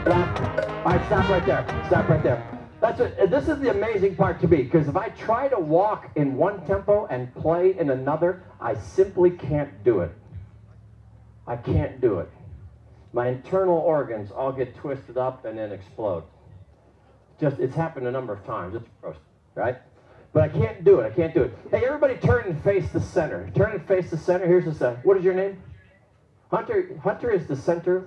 left. All right, stop right there. Stop right there. That's what, this is the amazing part to me, because if I try to walk in one tempo and play in another, I simply can't do it. I can't do it. My internal organs all get twisted up and then explode. It's happened a number of times. It's gross, right? But I can't do it. I can't do it. Hey, everybody turn and face the center. Turn and face the center. Here's the center. What is your name? Hunter. Hunter is the center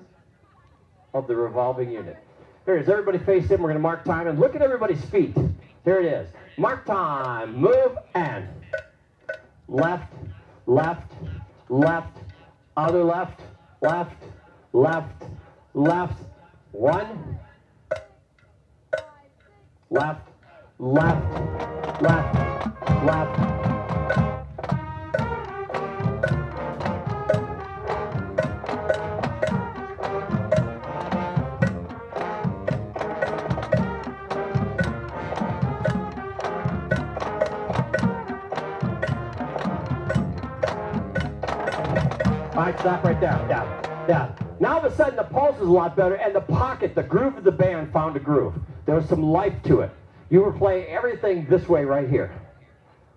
of the revolving unit. Here it is. Everybody face him. We're going to mark time. And look at everybody's feet. Here it is. Mark time. Move and left, left, left, other left, left, left, left. 1, left, left, left, left. All right, stop right there. Yeah, yeah. Now all of a sudden the pulse is a lot better, and the pocket, the groove of the band found a groove. There was some life to it. You were playing everything this way right here.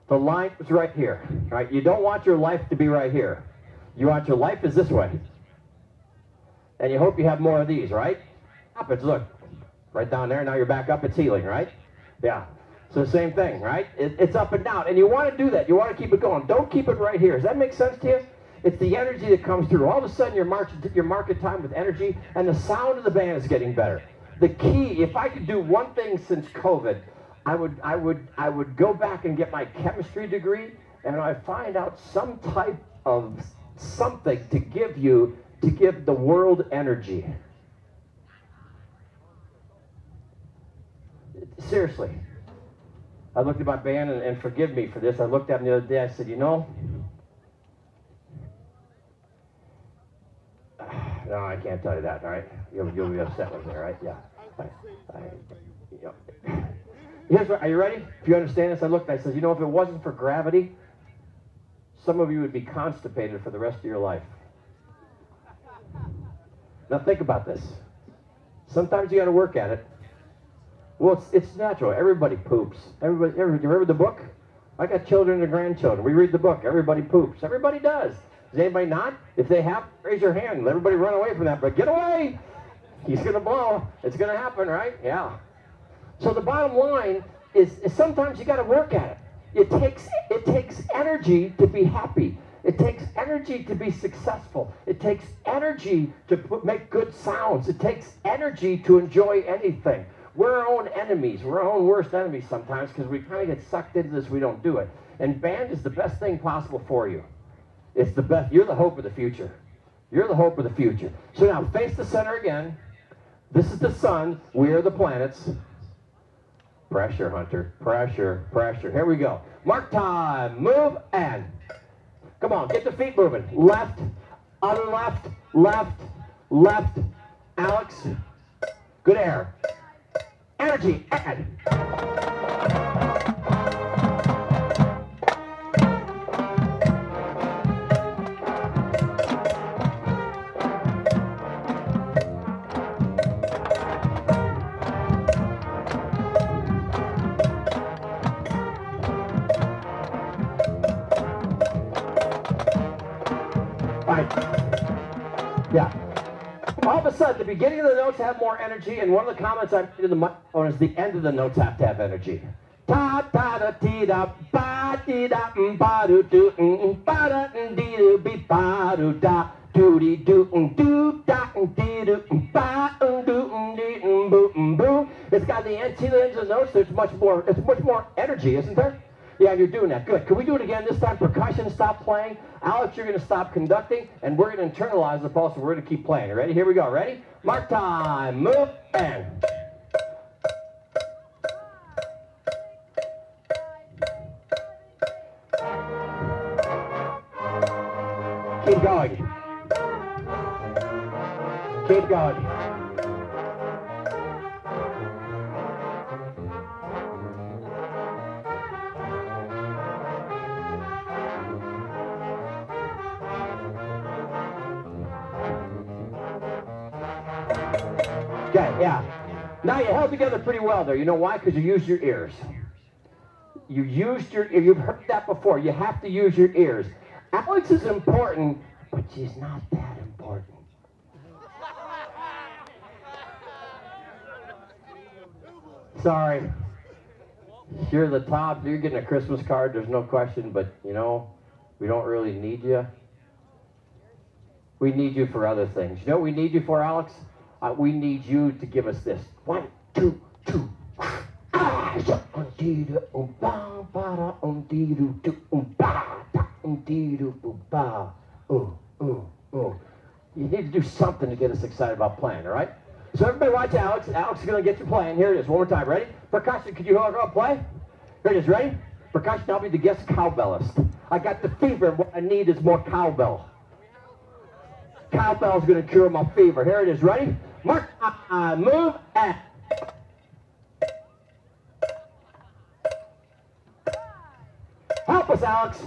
The line was right here, right? You don't want your life to be right here. You want your life is this way. And you hope you have more of these, right? Happens, look. Right down there, now you're back up, it's healing, right? Yeah. So same thing, right? It's up and down. And you want to do that. You want to keep it going. Don't keep it right here. Does that make sense to you? It's the energy that comes through. All of a sudden you're marking time with energy, and the sound of the band is getting better. the key, if I could do one thing since COVID, I would go back and get my chemistry degree, and I'd find out some type of something to give the world energy. Seriously. I looked at my band, and forgive me for this, I looked at them the other day, I said, you know, no, I can't tell you that, all right? You'll be upset with me, all right? Yeah. You know. Here's what, are you ready? If you understand this, I looked, I said, you know, if it wasn't for gravity, some of you would be constipated for the rest of your life. Now think about this. Sometimes you got to work at it. Well, it's natural. Everybody poops. You remember the book? I got children and grandchildren. We read the book. Everybody poops. Everybody does. Does anybody not? If they have, raise your hand. Let everybody run away from that. But get away. He's going to blow. It's going to happen, right? Yeah. So the bottom line is sometimes you got to work at it. It takes energy to be happy. It takes energy to be successful. It takes energy to make good sounds. It takes energy to enjoy anything. We're our own enemies. We're our own worst enemies sometimes because we kind of get sucked into this. We don't do it. And band is the best thing possible for you. It's the best. You're the hope of the future. You're the hope of the future. So now face the center again. This is the sun. We are the planets. Pressure, Hunter. Pressure, pressure. Here we go. Mark time. Move and. Come on. Get the feet moving. Left, other left, left, left. Alex. Good air. Energy, and. Yeah. All of a sudden, the beginning of the notes have more energy, and one of the comments I made in the microphone is the end of the notes have to have energy. Ta ta da ti da ba ti da ba do do ba da dee do be ba do da do dee do da dee do ba do dee boo boo. It's got the end of the notes. It's much more energy, isn't there? Yeah, you're doing that. Good. Can we do it again this time? Percussion, stop playing. Alex, you're going to stop conducting, and we're going to internalize the pulse, and we're going to keep playing. You ready? Here we go. Ready? Mark time. Move and. Keep going. Keep going. Okay, yeah. Now you held together pretty well there. You know why? Because you used your ears. You've heard that before. You have to use your ears. Alex is important, but she's not that important. Sorry. You're the top. You're getting a Christmas card. There's no question, but you know, we don't really need you. We need you for other things. You know what we need you for, Alex? We need you to give us this. 1, 2, 2. You need to do something to get us excited about playing, all right? So everybody watch Alex. Alex is going to get you playing. Here it is. One more time. Ready? Percussion. Could you go up play? Here it is. Ready? Percussion. I'll be the guest cowbellist. I got the fever. What I need is more cowbell. Cowbell's going to cure my fever. Here it is. Ready? Mark, move, and. Help us, Alex.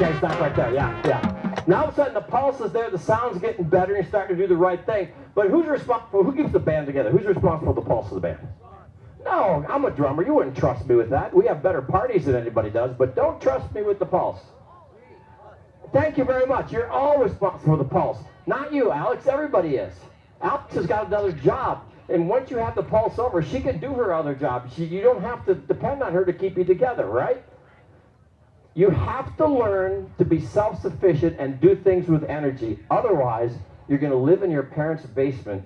Okay, stop right there. Yeah. Now all of a sudden the pulse is there, the sound's getting better, and you're starting to do the right thing. But who's responsible? Who keeps the band together? Who's responsible for the pulse of the band? No, I'm a drummer. You wouldn't trust me with that. We have better parties than anybody does, but don't trust me with the pulse. Thank you very much. You're all responsible for the pulse. Not you, Alex. Everybody is. Alex has got another job. And once you have the pulse over, she can do her other job. You don't have to depend on her to keep you together, right? You have to learn to be self-sufficient and do things with energy. Otherwise, you're going to live in your parents' basement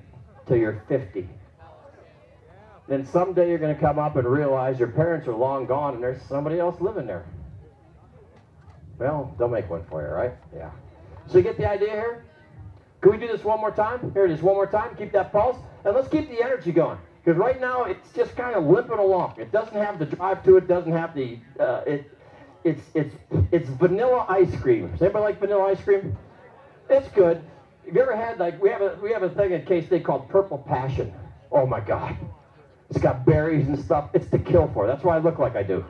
till you're 50. Then someday you're going to come up and realize your parents are long gone and there's somebody else living there. Well, they'll make one for you, right? Yeah. So you get the idea here? Can we do this one more time? Here it is, one more time. Keep that pulse. And let's keep the energy going. Because right now, it's just kind of limping along. It doesn't have the drive to it. Doesn't have the, it's vanilla ice cream. Does anybody like vanilla ice cream? It's good. Have you ever had, like, we have a thing in K-State called Purple Passion. Oh my God. It's got berries and stuff. It's to kill for. That's why I look like I do.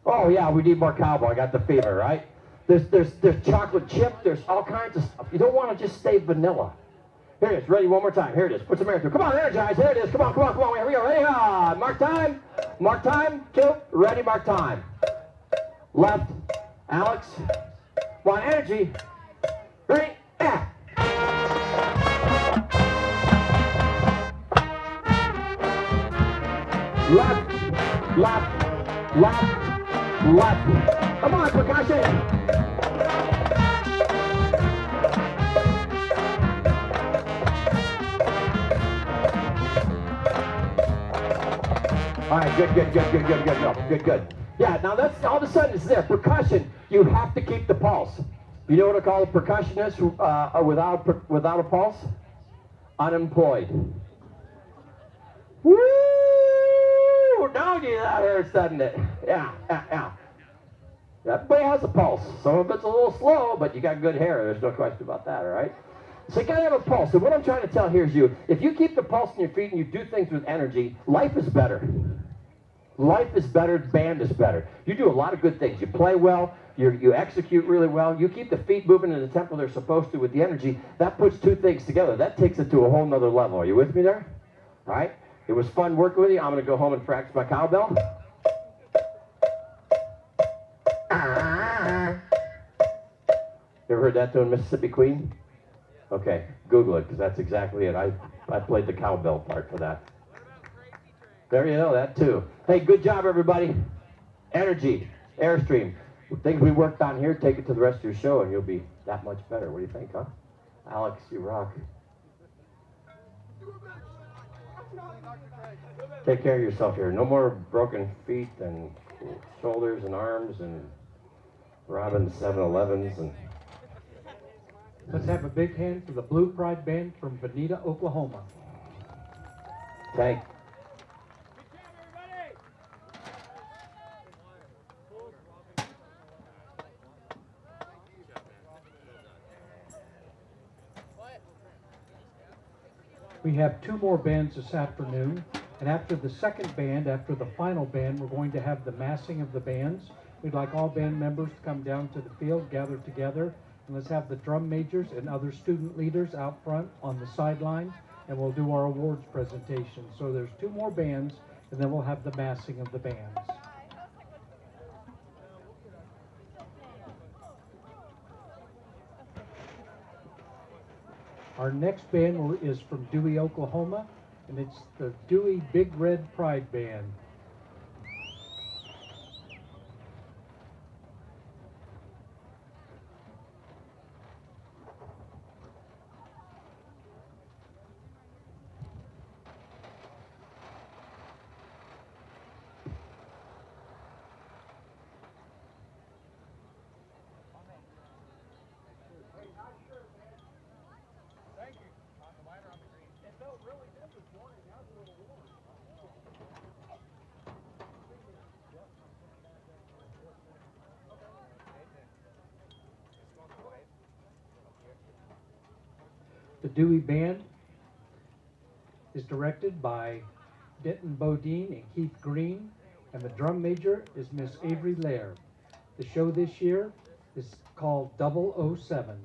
Oh yeah, we need more cowboy. I got the fever, right? There's chocolate chip. There's all kinds of stuff. You don't want to just stay vanilla. Here it is. Ready? One more time. Here it is. Put some air through. Come on, energize. Here it is. Come on, come on, come on. Here we go. Ready? Mark time. Mark time. Two. Ready? Mark time. Left. Alex. Come on, energy. Ready? Yeah. Left. Left. Left. Left. Come on, percussion. All right, good. Yeah, now that's all of a sudden it's there. Percussion, you have to keep the pulse. You know what I call a percussionist without a pulse? Unemployed. Woo! Don't you that hurts, doesn't it? Yeah. Everybody has a pulse. Some of it's a little slow, but you got good hair. There's no question about that, all right? So you gotta have a pulse. And what I'm trying to tell here is if you keep the pulse in your feet and you do things with energy, life is better. Life is better, band is better. You do a lot of good things. You play well, you execute really well, you keep the feet moving in the tempo they're supposed to with the energy. That puts two things together. That takes it to a whole nother level. Are you with me there? All right? It was fun working with you. I'm gonna go home and practice my cowbell. You ever heard that tune, Mississippi Queen? Okay, Google it, because that's exactly it. I played the cowbell part for that. There you go, that too. Hey, good job, everybody. Energy, Airstream. Things we worked on here, take it to the rest of your show, and you'll be that much better. What do you think, huh? Alex, you rock. Take care of yourself here. No more broken feet and shoulders and arms and robbing 7-Elevens and... Let's have a big hand for the Blue Pride Band from Vinita, Oklahoma. Thank. We have two more bands this afternoon, and after the second band, after the final band, we're going to have the massing of the bands. We'd like all band members to come down to the field, gather together, and let's have the drum majors and other student leaders out front on the sideline, and we'll do our awards presentation. So there's two more bands, and then we'll have the massing of the bands. Our next band is from Dewey, Oklahoma, and it's the Dewey Big Red Pride Band. The Dewey Band is directed by Denton Bodine and Keith Green, and the drum major is Miss Avery Lair. The show this year is called 007.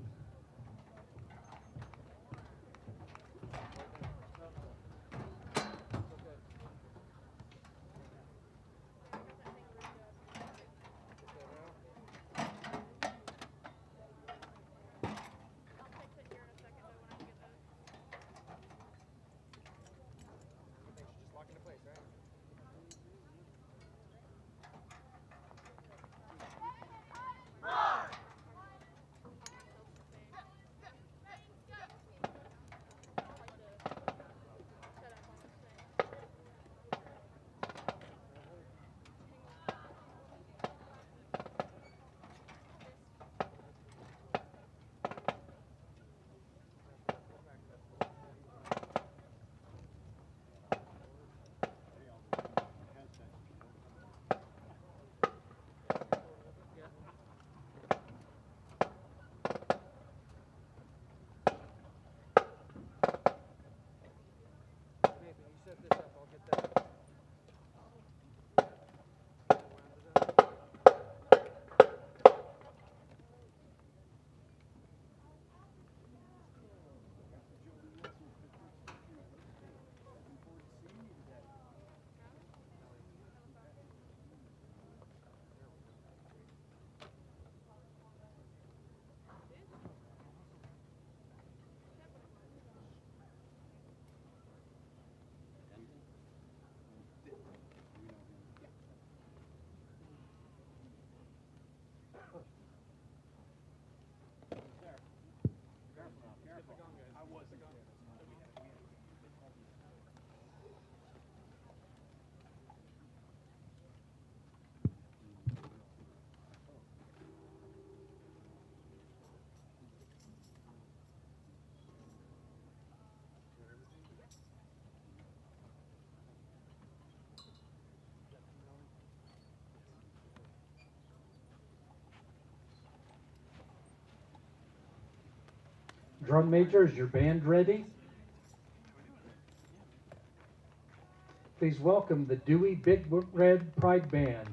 Drum major, is your band ready? Please welcome the Dewey Big Red Pride Band.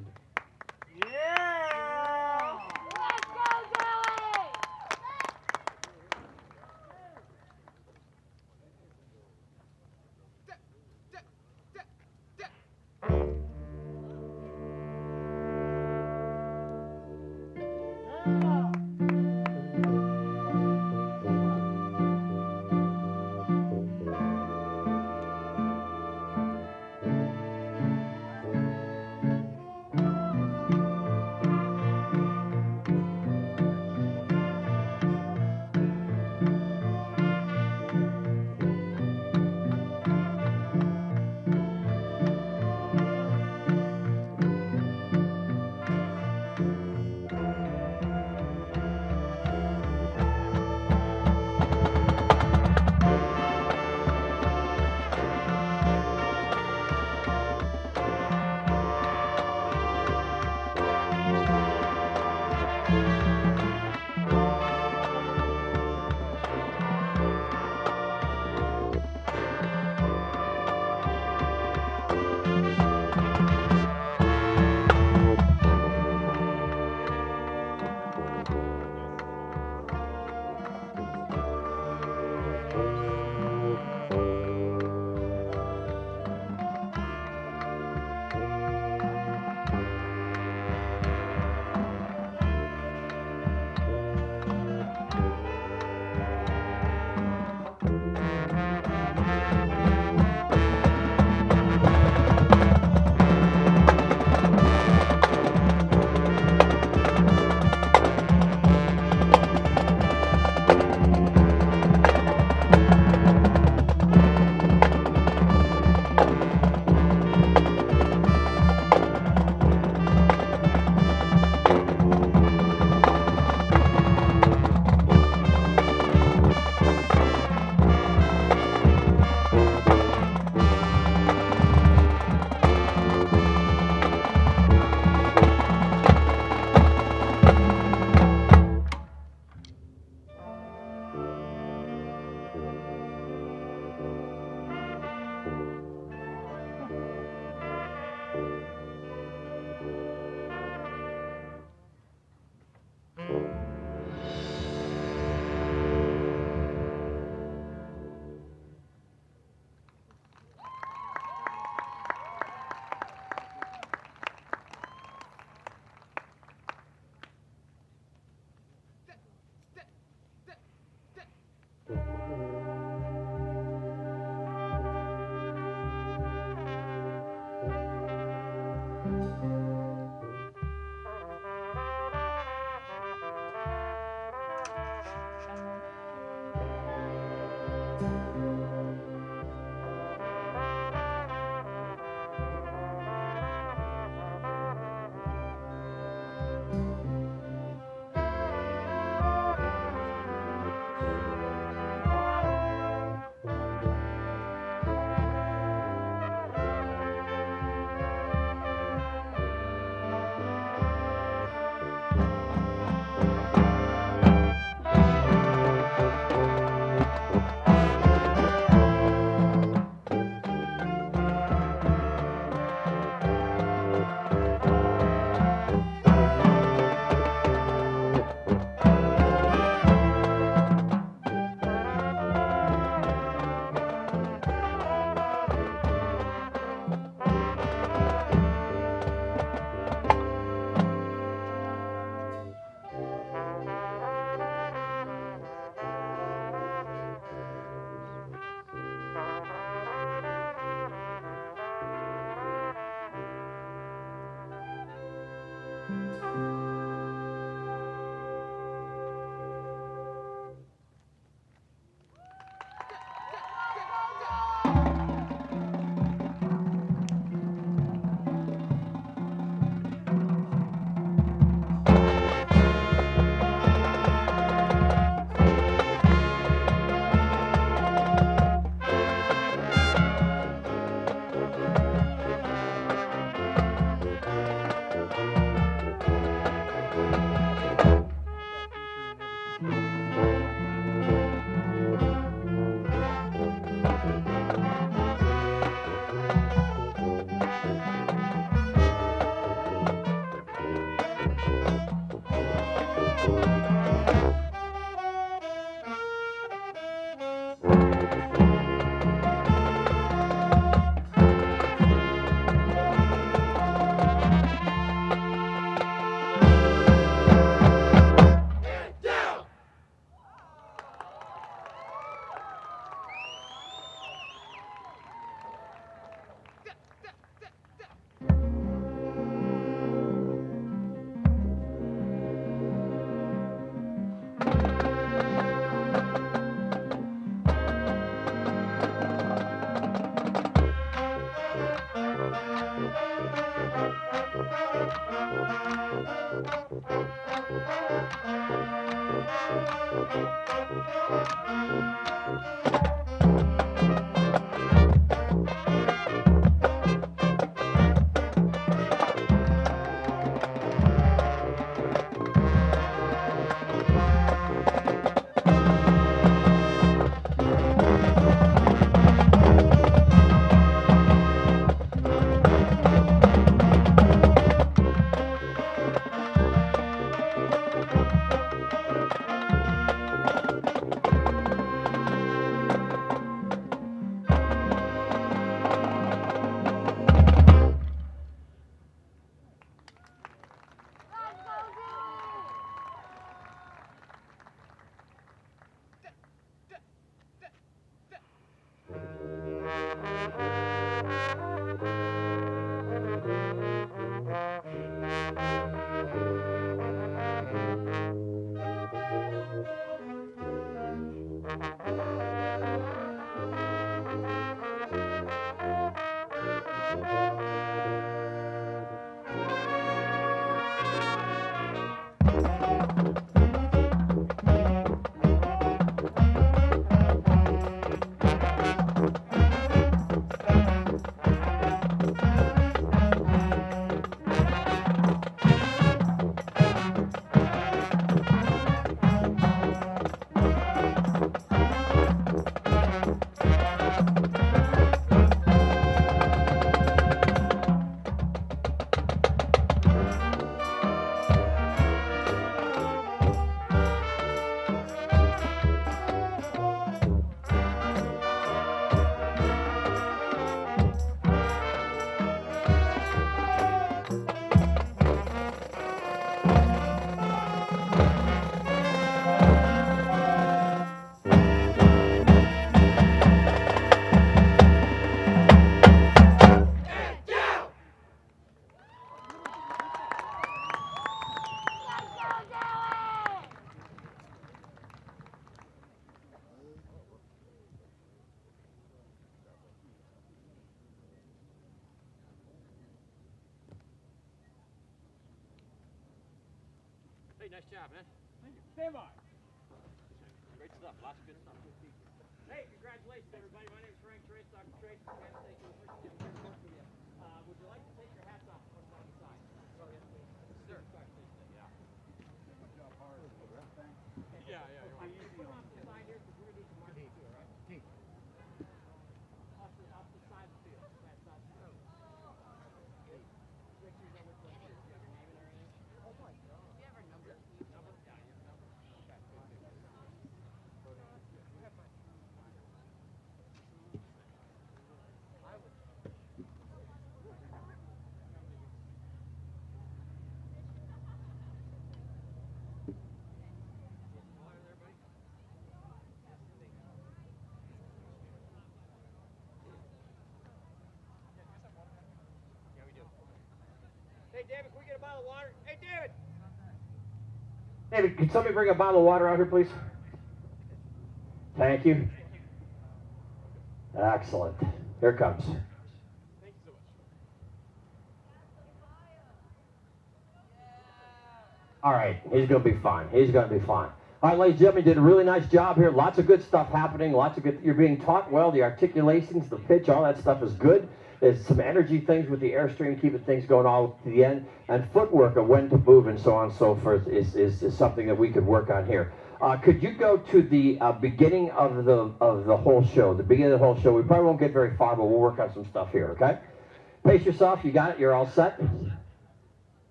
Nice job, man. Thank you. Stand by. Great stuff. Lots of good stuff. Hey, congratulations, everybody. My name is Frank Trace, Dr. Trace. Thank you for working with you. Would you like to take your hats off and put them on the side? Oh, yes, please. Sir. Yeah. Yeah, yeah. Put them off the side here because we're going to do some marching too, all right? Off the side of the field. That side of the field. Make sure you know which one it is. You have your name and everything? Oh, my God. Do you have our number? Number? Yeah, you have a number. Okay. I would. Hey, David, can we get a bottle of water? Hey, David! David, can somebody bring a bottle of water out here, please? Thank you. Excellent. Here it comes. Thank you so much. All right, he's going to be fine. He's going to be fine. All right, ladies and gentlemen, you did a really nice job here. Lots of good stuff happening. Lots of good. You're being taught well. The articulations, the pitch, all that stuff is good. There's some energy things with the airstream, keeping things going all to the end. And footwork of when to move and so on and so forth is something that we could work on here. Could you go to the beginning of the whole show? The beginning of the whole show. We probably won't get very far, but we'll work on some stuff here, okay? Pace yourself. You got it? You're all set?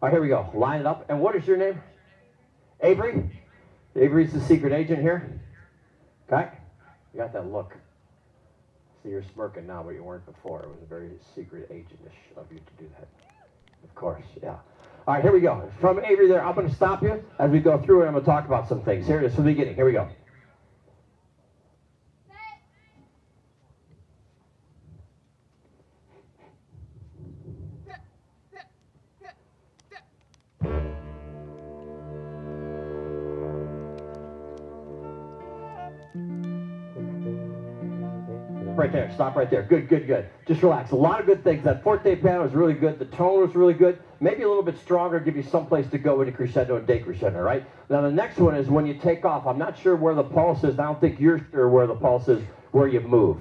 All right, here we go. Line it up. And what is your name? Avery? Avery's the secret agent here. Okay? You got that look. See, you're smirking now, but you weren't before. It was a very secret agentish of you to do that. Of course, yeah. All right, here we go. From Avery there, I'm going to stop you as we go through it. I'm going to talk about some things. Here it is from the beginning. Here we go. Right there. Stop right there. Good, good, good. Just relax. A lot of good things. That forte piano was really good. The tone was really good. Maybe a little bit stronger. Give you some place to go into crescendo and decrescendo, right? Now, the next one is when you take off. I'm not sure where the pulse is. I don't think you're sure where the pulse is, where you move.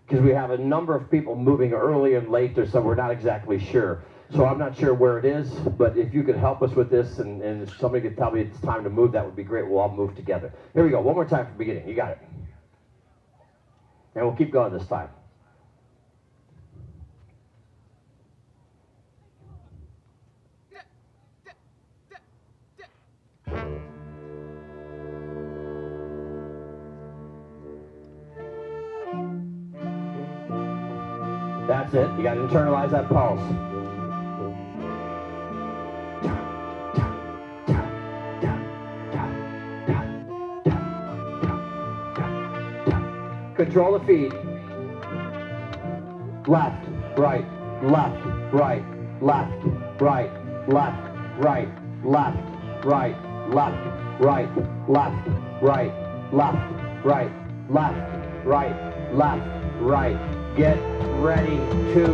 Because we have a number of people moving early and late, or so we're not exactly sure. So I'm not sure where it is, but if you could help us with this and if somebody could tell me it's time to move, that would be great. We'll all move together. Here we go. One more time from the beginning. You got it. And we'll keep going this time. That's it. You got to internalize that pulse. Control the feet. Left, right, left, right, left, right, left, right, left, right, left, right, left, right, left, right, left, right, left, right. Get ready to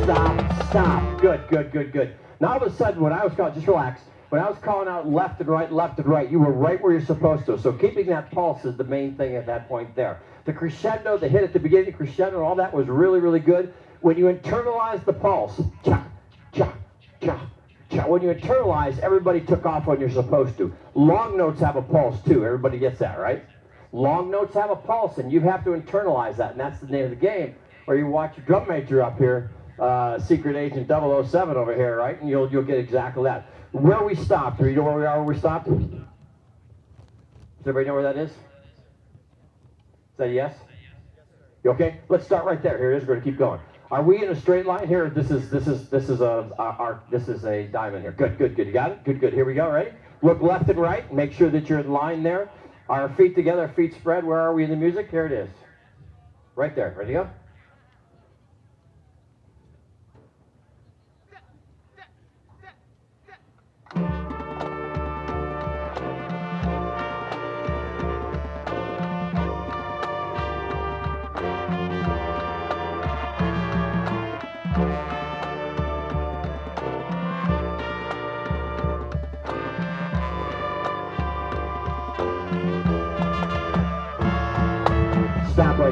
stop. Good, good, good, good. Now all of a sudden, when I was calling, just relax. When I was calling out left and right, you were right where you're supposed to. So keeping that pulse is the main thing at that point there. The crescendo, the hit at the beginning, the crescendo, all that was really, really good. When you internalize the pulse, cha, cha, cha, cha. When you internalize, everybody took off when you're supposed to. Long notes have a pulse too. Everybody gets that, right? Long notes have a pulse, and you have to internalize that, and that's the name of the game. Or you watch your drum major up here, Secret Agent 007 over here, right? And you'll get exactly that. Where we stopped, do you know where we are where we stopped? Does everybody know where that is? Is that a yes? You okay? Let's start right there. Here it is. We're going to keep going. Are we in a straight line here? This is a diamond here. Good, good, good. You got it? Good, good. Here we go. Ready? Look left and right. Make sure that you're in line there. Our feet together, feet spread. Where are we in the music? Here it is. Right there. Ready to go?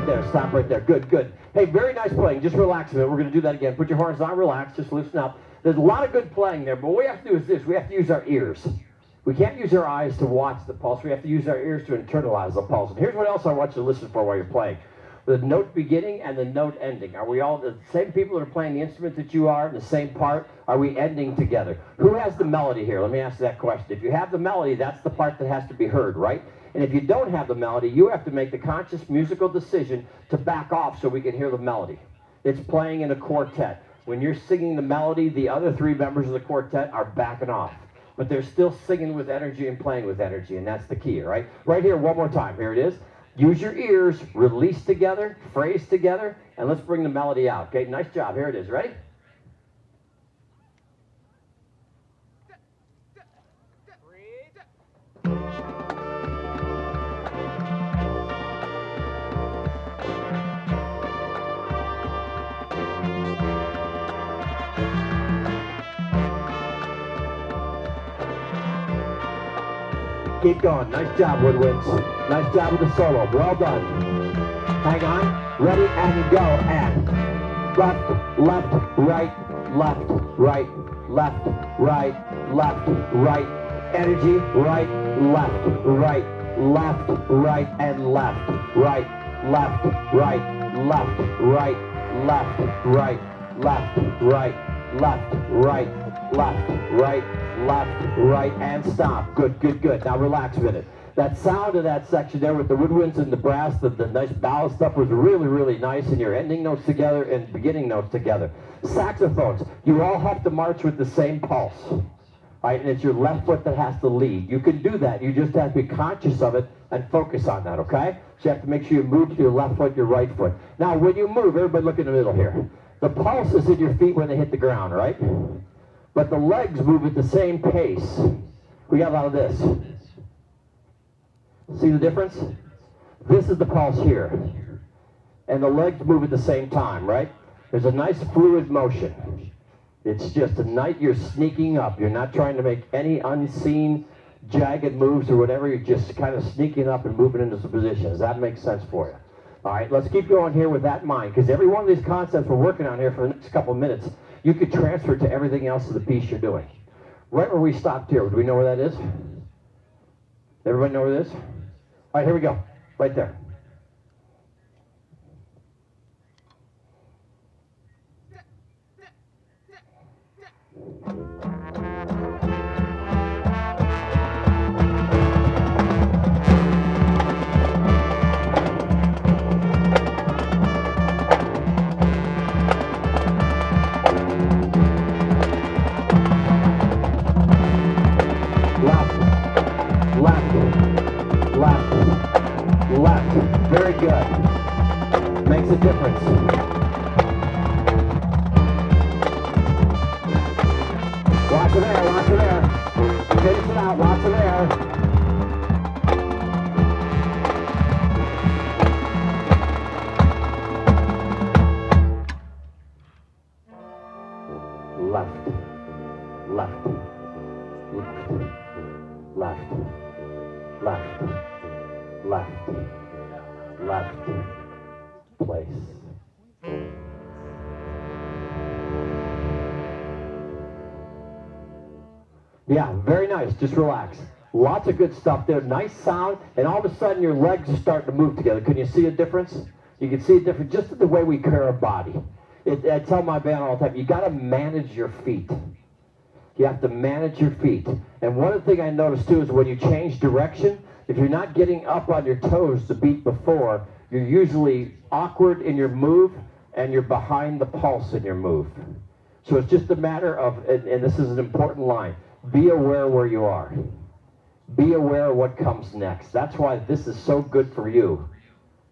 right there. Stop right there. Good, good. Hey, very nice playing. Just relax a minute. We're going to do that again. Put your horns on, relax, just loosen up. There's a lot of good playing there, but what we have to do is this. We have to use our ears. We can't use our eyes to watch the pulse. We have to use our ears to internalize the pulse. And here's what else I want you to listen for while you're playing. The note beginning and the note ending. Are we all the same people that are playing the instrument that you are, the same part? Are we ending together? Who has the melody here? Let me ask that question. If you have the melody, that's the part that has to be heard, right? And if you don't have the melody, you have to make the conscious musical decision to back off so we can hear the melody. It's playing in a quartet. When you're singing the melody, the other three members of the quartet are backing off. But they're still singing with energy and playing with energy, and that's the key, right? Right here, one more time. Here it is. Use your ears, release together, phrase together, and let's bring the melody out. Okay, nice job. Here it is. Ready? Keep going. Nice job, Woodwinds. Nice job with the solo. Well done. Hang on. Ready and go. And left, left, right, left, right, left, right, left, right. Energy. Right, left, right, left, right, and left, right, left, right, left, right, left, right, left, right, left, right, left, right, left, right, and stop. Good, good, good. Now relax a minute. That sound of that section there with the woodwinds and the brass, the nice ballad stuff was really, really nice, and your ending notes together and beginning notes together. Saxophones, you all have to march with the same pulse. Right, and it's your left foot that has to lead. You can do that. You just have to be conscious of it and focus on that, okay? So you have to make sure you move to your left foot, your right foot. Now, when you move, everybody look in the middle here. The pulse is in your feet when they hit the ground, right? But the legs move at the same pace. We got a lot of this. See the difference? This is the pulse here. And the legs move at the same time, right? There's a nice fluid motion. It's just a night you're sneaking up. You're not trying to make any unseen jagged moves or whatever. You're just kind of sneaking up and moving into some positions. That makes sense for you. All right, let's keep going here with that in mind, because every one of these concepts we're working on here for the next couple of minutes, you could transfer to everything else of the piece you're doing. Right where we stopped here, do we know where that is? Everybody know where it is? All right, here we go. Right there. Very good. Makes a difference. Lots of air, lots of air. Finish it out, lots of air. Left, left, left, left, left, left. Left place. Yeah, very nice. Just relax. Lots of good stuff there. Nice sound, and all of a sudden your legs are starting to move together. Can you see a difference? You can see a difference just in the way we carry our body. I tell my band all the time, you got to manage your feet. You have to manage your feet. And one of the things I noticed too is when you change direction, if you're not getting up on your toes the beat before, you're usually awkward in your move and you're behind the pulse in your move. So it's just a matter of, and this is an important line, be aware where you are. Be aware of what comes next. That's why this is so good for you.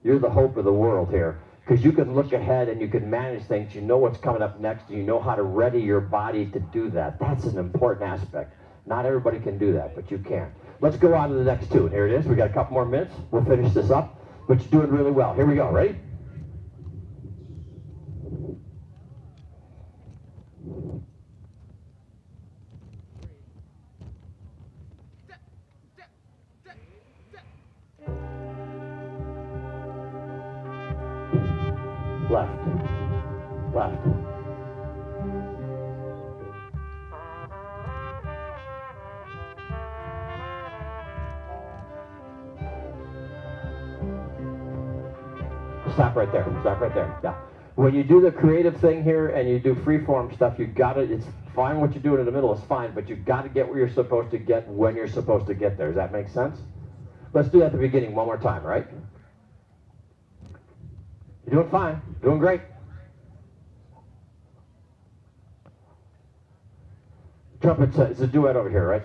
You're the hope of the world here, because you can look ahead and you can manage things. You know what's coming up next and you know how to ready your body to do that. That's an important aspect. Not everybody can do that, but you can. Let's go on to the next tune. Here it is. We got a couple more minutes. We'll finish this up, but you're doing really well. Here we go. Ready? Left. Left. Stop right there. Stop right there. Yeah. When you do the creative thing here and you do freeform stuff, you got to, it's fine what you're doing in the middle is fine, but you got to get where you're supposed to get when you're supposed to get there. Does that make sense? Let's do that at the beginning one more time, right? You're doing fine. Doing great. Trumpets, it's a duet over here, right?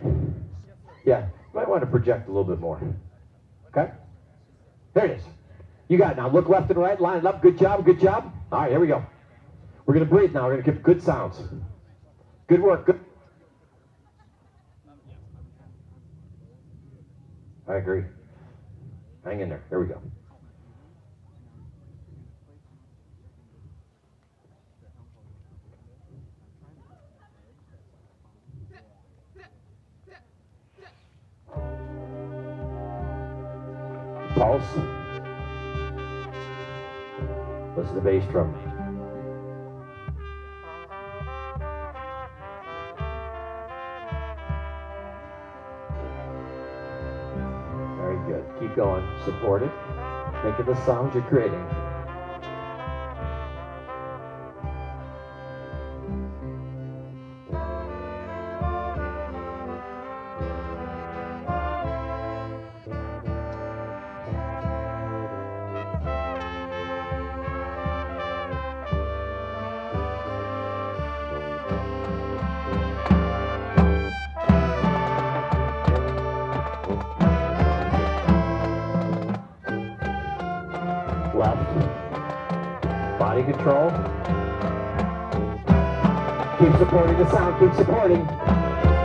Yeah. You might want to project a little bit more. Okay? There it is. You got it now. Look left and right. Line it up. Good job. Good job. All right, here we go. We're going to breathe now. We're going to give good sounds. Good work. Good. I agree. Hang in there. Here we go. Pulse. Listen to the bass drum. Very good. Keep going. Support it. Think of the sounds you're creating. Body control. Keep supporting the sound. Keep supporting.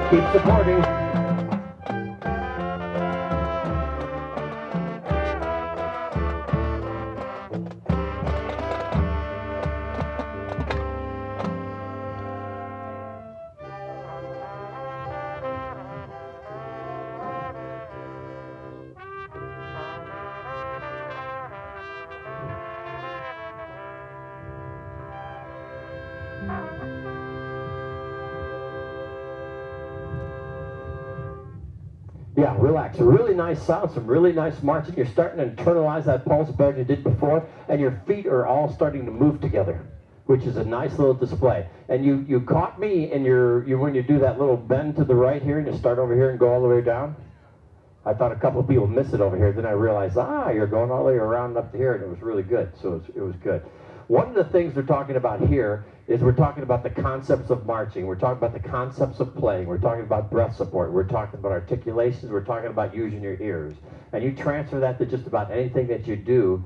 Keep supporting. Yeah, relax. A really nice sound, some really nice marching. You're starting to internalize that pulse better than you did before, and your feet are all starting to move together, which is a nice little display. And you caught me in when you do that little bend to the right here, and you start over here and go all the way down. I thought a couple of people missed it over here. Then I realized, you're going all the way around up to here, and it was really good. So it was good. One of the things we're talking about here is we're talking about the concepts of marching. We're talking about the concepts of playing. We're talking about breath support. We're talking about articulations. We're talking about using your ears. And you transfer that to just about anything that you do,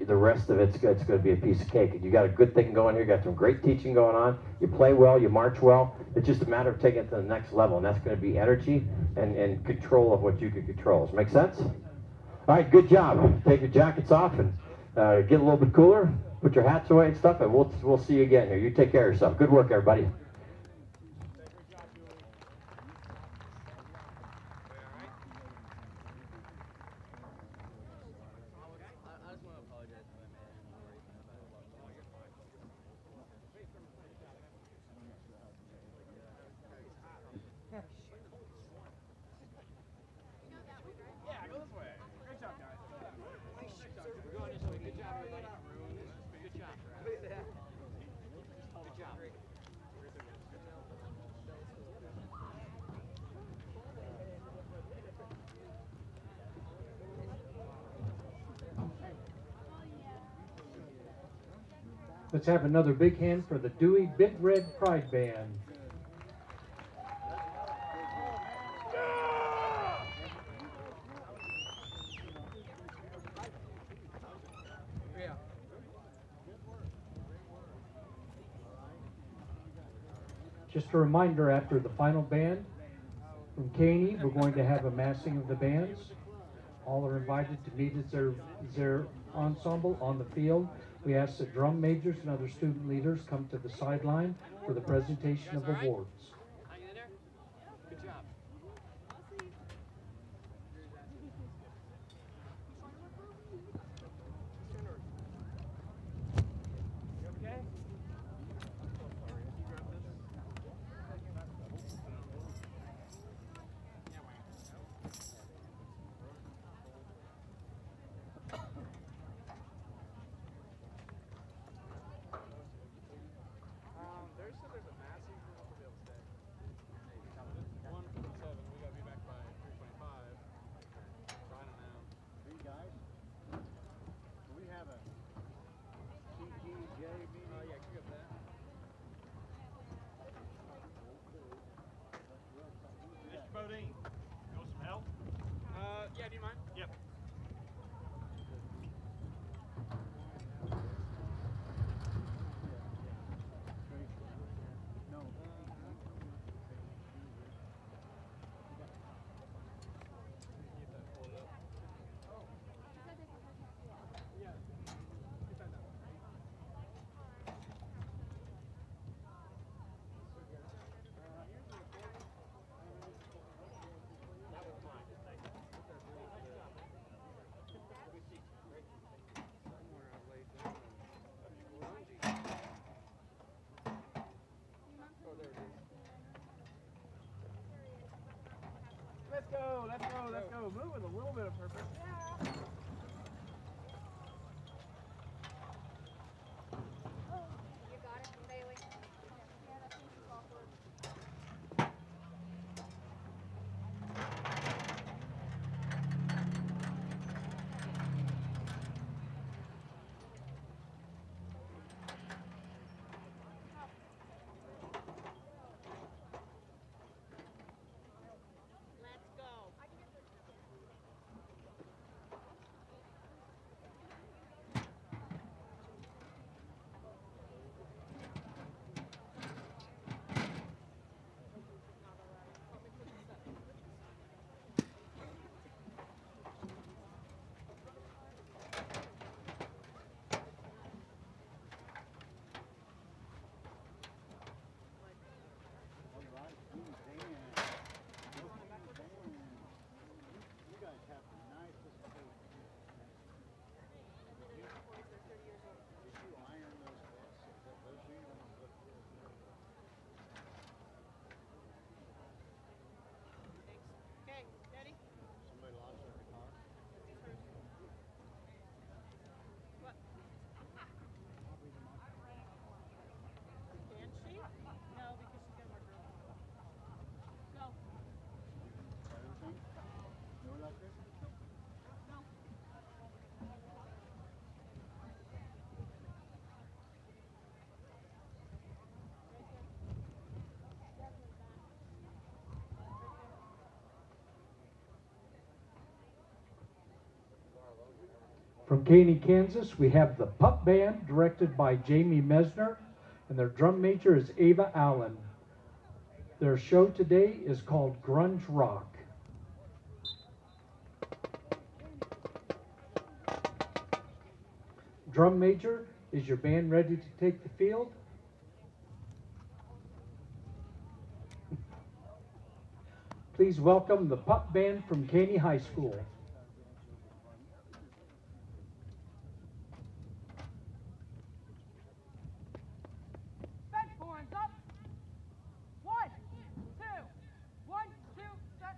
the rest of it's going to be a piece of cake. And you got a good thing going here. You got some great teaching going on. You play well. You march well. It's just a matter of taking it to the next level. And that's going to be energy and control of what you can control. Does it make sense? All right, good job. Take your jackets off and get a little bit cooler. Put your hats away and stuff, and we'll see you again here. You take care of yourself. Good work, everybody. Yeah, go this way. Great job, guys. We're going this way. Good job, everybody. Good job. Good job. Let's have another big hand for the Dewey Big Red Pride Band. Just a reminder, after the final band from Caney, we're going to have a massing of the bands. All are invited to meet as their ensemble on the field. We ask that drum majors and other student leaders come to the sideline for the presentation of awards. Hang in there. Good job. go, let's go, let's go. Move with a little bit of purpose. Yeah. You got it, Bailey. Yeah, that seems awkward. Let's go. You guys have the nicest food. Did you iron those vests? Those uniforms look good. Okay, ready? Somebody lost their guitar? What? Can she? No, because she's got more girls. Go. Everything? No electrician? No. From Caney, Kansas, we have the Pup Band, directed by Jamie Mesner, and their drum major is Ava Allen. Their show today is called Grunge Rock. Drum major, is your band ready to take the field? Please welcome the Pup Band from Caney High School. Bench horns up. 1, 2, 1, 2, set.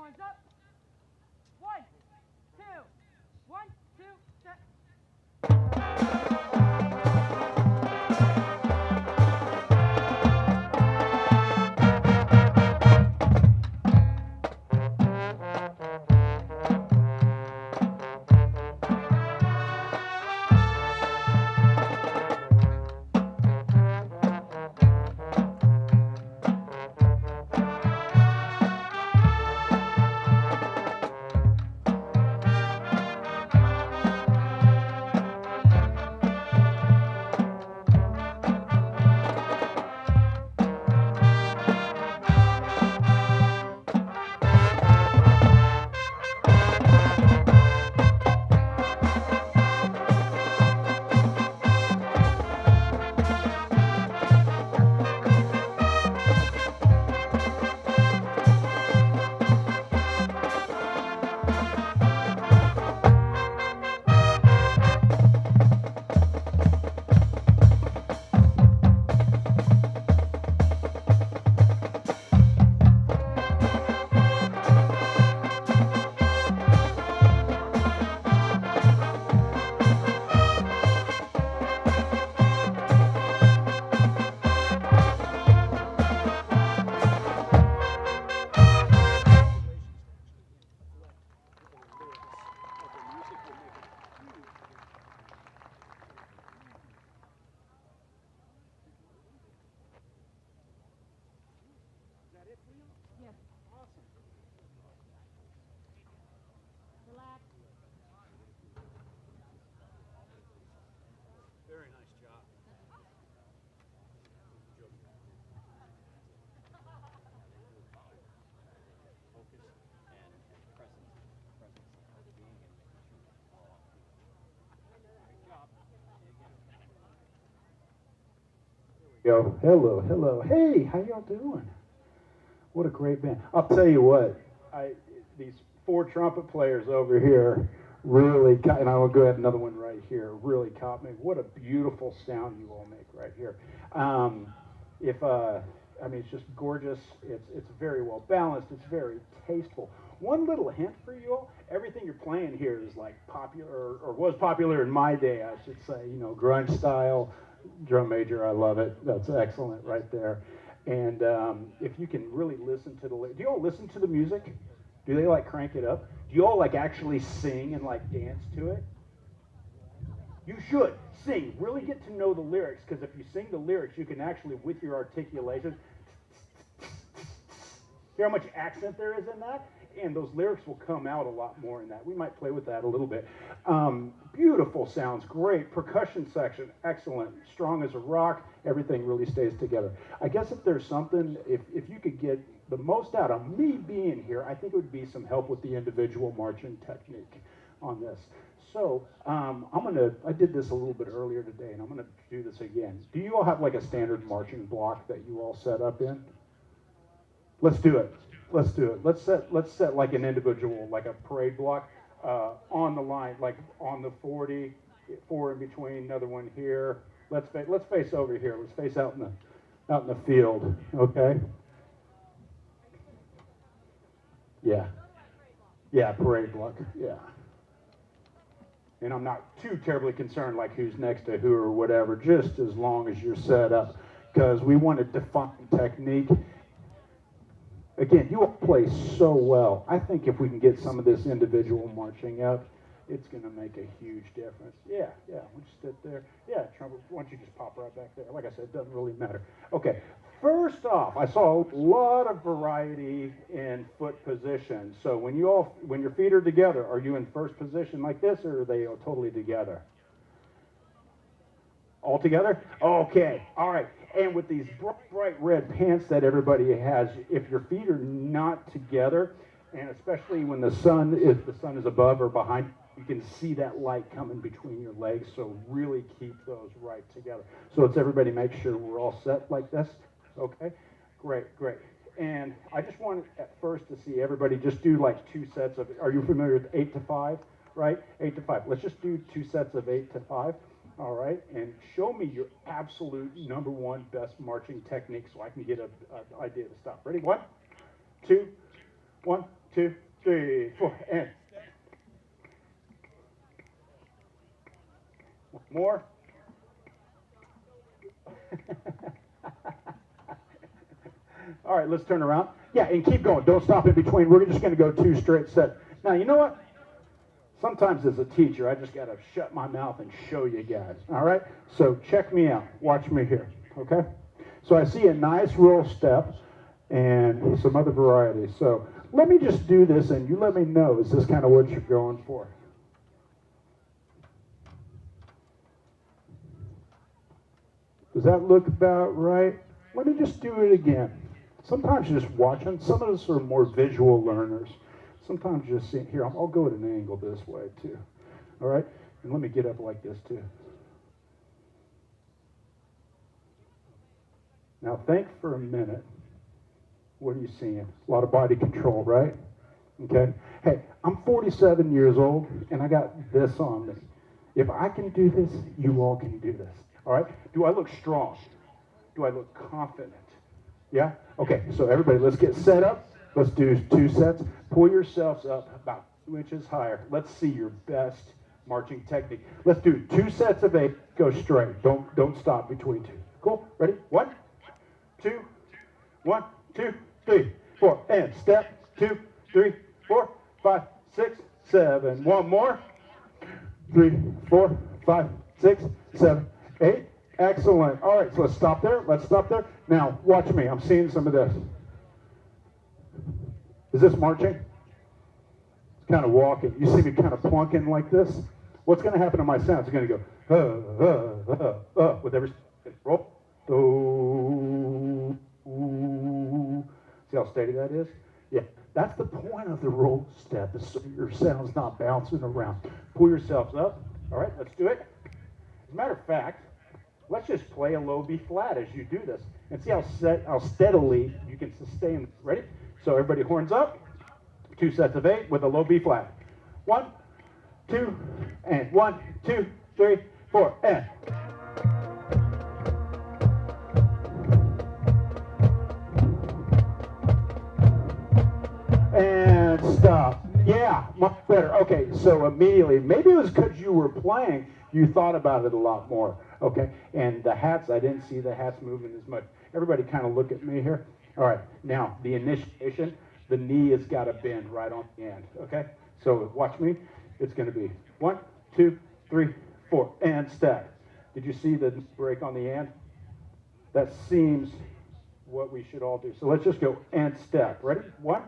Arms up. 1, 2. 1, 2, set. Very nice job. Focus and presence of being and making sure it's all off. Great job. Yo, hello, hello. Hey, how y'all doing? What a great band. I'll tell you what, these 4 trumpet players over here really, and I will go ahead another one right here, really caught me. What a beautiful sound you all make right here. I mean, it's just gorgeous. It's very well balanced. It's very tasteful. One little hint for you all, everything you're playing here is like popular, or was popular in my day, I should say, you know, grunge style, drum major, I love it. That's excellent right there. And if you can really listen to the, do you all listen to the music? Do they like crank it up? Do you all like actually sing and like dance to it? You should sing. Really get to know the lyrics, because if you sing the lyrics, you can actually, with your articulation, hear how much accent there is in that, and those lyrics will come out a lot more in that. We might play with that a little bit. Beautiful sounds, great. Percussion section, excellent. Strong as a rock. Everything really stays together. I guess if there's something, if you could get the most out of me being here, I think it would be some help with the individual marching technique on this. So I did this a little bit earlier today, and I'm gonna do this again. Do you all have like a standard marching block that you all set up in? Let's do it. Let's do it. Let's set like an individual, like a parade block on the line, like on the 40, 4 in between, another one here. Let's face over here. Let's face out in the field. Okay. Yeah. Yeah, parade block. Yeah. And I'm not too terribly concerned like who's next to who or whatever, just as long as you're set up, because we want to define technique. Again, you all play so well. I think if we can get some of this individual marching up, it's going to make a huge difference. Yeah, yeah, we'll just sit there. Yeah, trumpet, why don't you just pop right back there? Like I said, it doesn't really matter. Okay, first off, I saw a lot of variety in foot position. So when your feet are together, are you in first position like this, or are they totally together? All together? Okay, all right. And with these bright red pants that everybody has, if your feet are not together, and especially when the sun is above or behind, you can see that light coming between your legs, so really keep those right together. So let's everybody make sure we're all set like this. Okay, great, great. And I just wanted at first to see everybody just do like 2 sets of, are you familiar with 8 to 5, right? 8 to 5. Let's just do 2 sets of 8 to 5. All right, and show me your absolute #1 best marching technique so I can get an idea to stop. Ready? 1, 2, 1, 2, 3, 4, and. More. All right, let's turn around. Yeah, and keep going. Don't stop in between. We're just going to go 2 straight sets. Now, you know what? Sometimes as a teacher, I just got to shut my mouth and show you guys. All right? So check me out. Watch me here. Okay? So I see a nice roll step and some other varieties. So let me just do this, and you let me know, is this kind of what you're going for? Does that look about right? Let me just do it again. Sometimes just watching. Some of us are more visual learners. Sometimes just seeing. Here, I'll go at an angle this way too. All right? And let me get up like this too. Now think for a minute. What are you seeing? A lot of body control, right? Okay? Hey, I'm 47 years old, and I got this on me. If I can do this, you all can do this. All right? Do I look strong? Do I look confident? Yeah? Okay, so everybody, let's get set up. Let's do 2 sets. Pull yourselves up about 2 inches higher. Let's see your best marching technique. Let's do 2 sets of 8. Go straight. Don't stop between 2. Cool? Ready? 1, 2, 1, 2, 3, 4. And step. 2, 3, 4, 5, 6, 7. One more. 3, 4, 5, 6, 7, 8. Excellent. All right, so let's stop there. Let's stop there. Now, watch me. I'm seeing some of this. Is this marching? It's kind of walking. You see me kind of plunking like this? What's going to happen to my sound? It's going to go, with every roll. See how steady that is? Yeah. That's the point of the roll step, is so your sound's not bouncing around. Pull yourselves up. All right, let's do it. As a matter of fact, let's just play a low B flat as you do this and see how steadily you can sustain. Ready? So everybody horns up. 2 sets of 8 with a low B flat. 1, 2, and 1, 2, 3, 4, and. And stop. Yeah, much better. Okay, so immediately, maybe it was because you were playing, you thought about it a lot more. Okay, and the hats, I didn't see the hats moving as much. Everybody kind of look at me here. All right, now the initiation, the knee has got to bend right on the end. Okay, so watch me. It's going to be 1, 2, 3, 4, and step. Did you see the break on the end? That seems what we should all do. So let's just go and step. Ready? 1,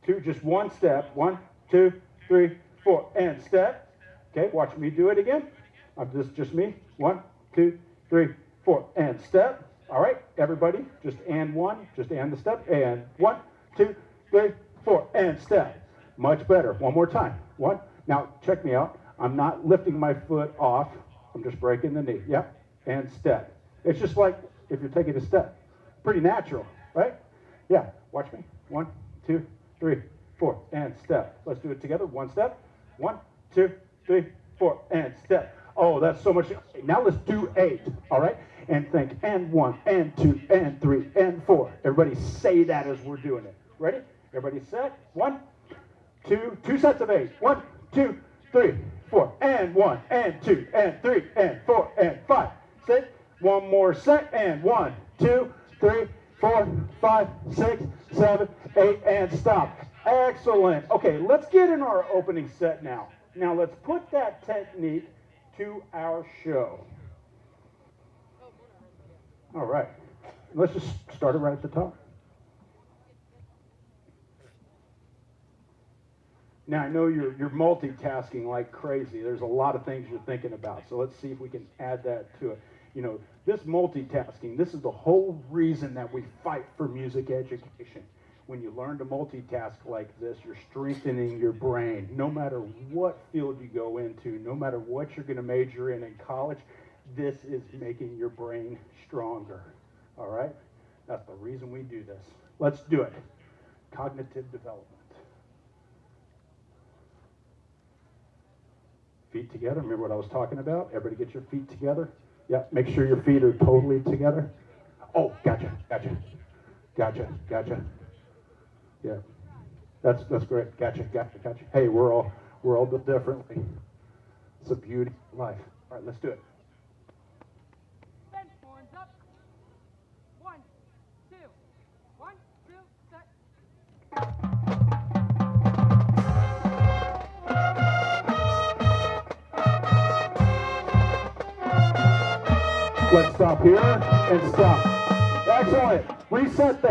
2, just 1 step. 1, 2, 3, 4, and step. Okay, watch me do it again. This is just me. 1, 2, 3, 4, and step. All right, everybody, just and 1, just and the step, and 1, 2, 3, 4, and step. Much better. One more time. 1. Now, check me out. I'm not lifting my foot off. I'm just breaking the knee. Yep, and step. It's just like if you're taking a step. Pretty natural, right? Yeah, watch me. 1, 2, 3, 4, and step. Let's do it together. 1 step. 1, 2, 3, 4, and step. Oh, that's so much. Now let's do 8, all right? And think, and 1, and 2, and 3, and 4. Everybody say that as we're doing it. Ready? Everybody set? 1, 2, 2 sets of 8. 1, 2, 3, 4, and 1, and 2, and 3, and 4, and 5. 6. One more set, and 1, 2, 3, 4, 5, 6, 7, 8, and stop. Excellent. Okay, let's get in our opening set now. Now let's put that technique to our show. All right. Let's just start it right at the top. Now, I know you're multitasking like crazy. There's a lot of things you're thinking about. So let's see if we can add that to it. You know, this multitasking, this is the whole reason that we fight for music education. When you learn to multitask like this, you're strengthening your brain. No matter what field you go into, no matter what you're going to major in college, this is making your brain stronger. All right? That's the reason we do this. Let's do it. Cognitive development. Feet together. Remember what I was talking about? Everybody get your feet together. Yeah, make sure your feet are totally together. Oh, gotcha. Yeah. That's great. Gotcha. Hey, we're all built differently. It's a beauty of life. All right, let's do it. Then horns up. 1, 2. 1, 2, set. Let's stop here and stop. Excellent. Reset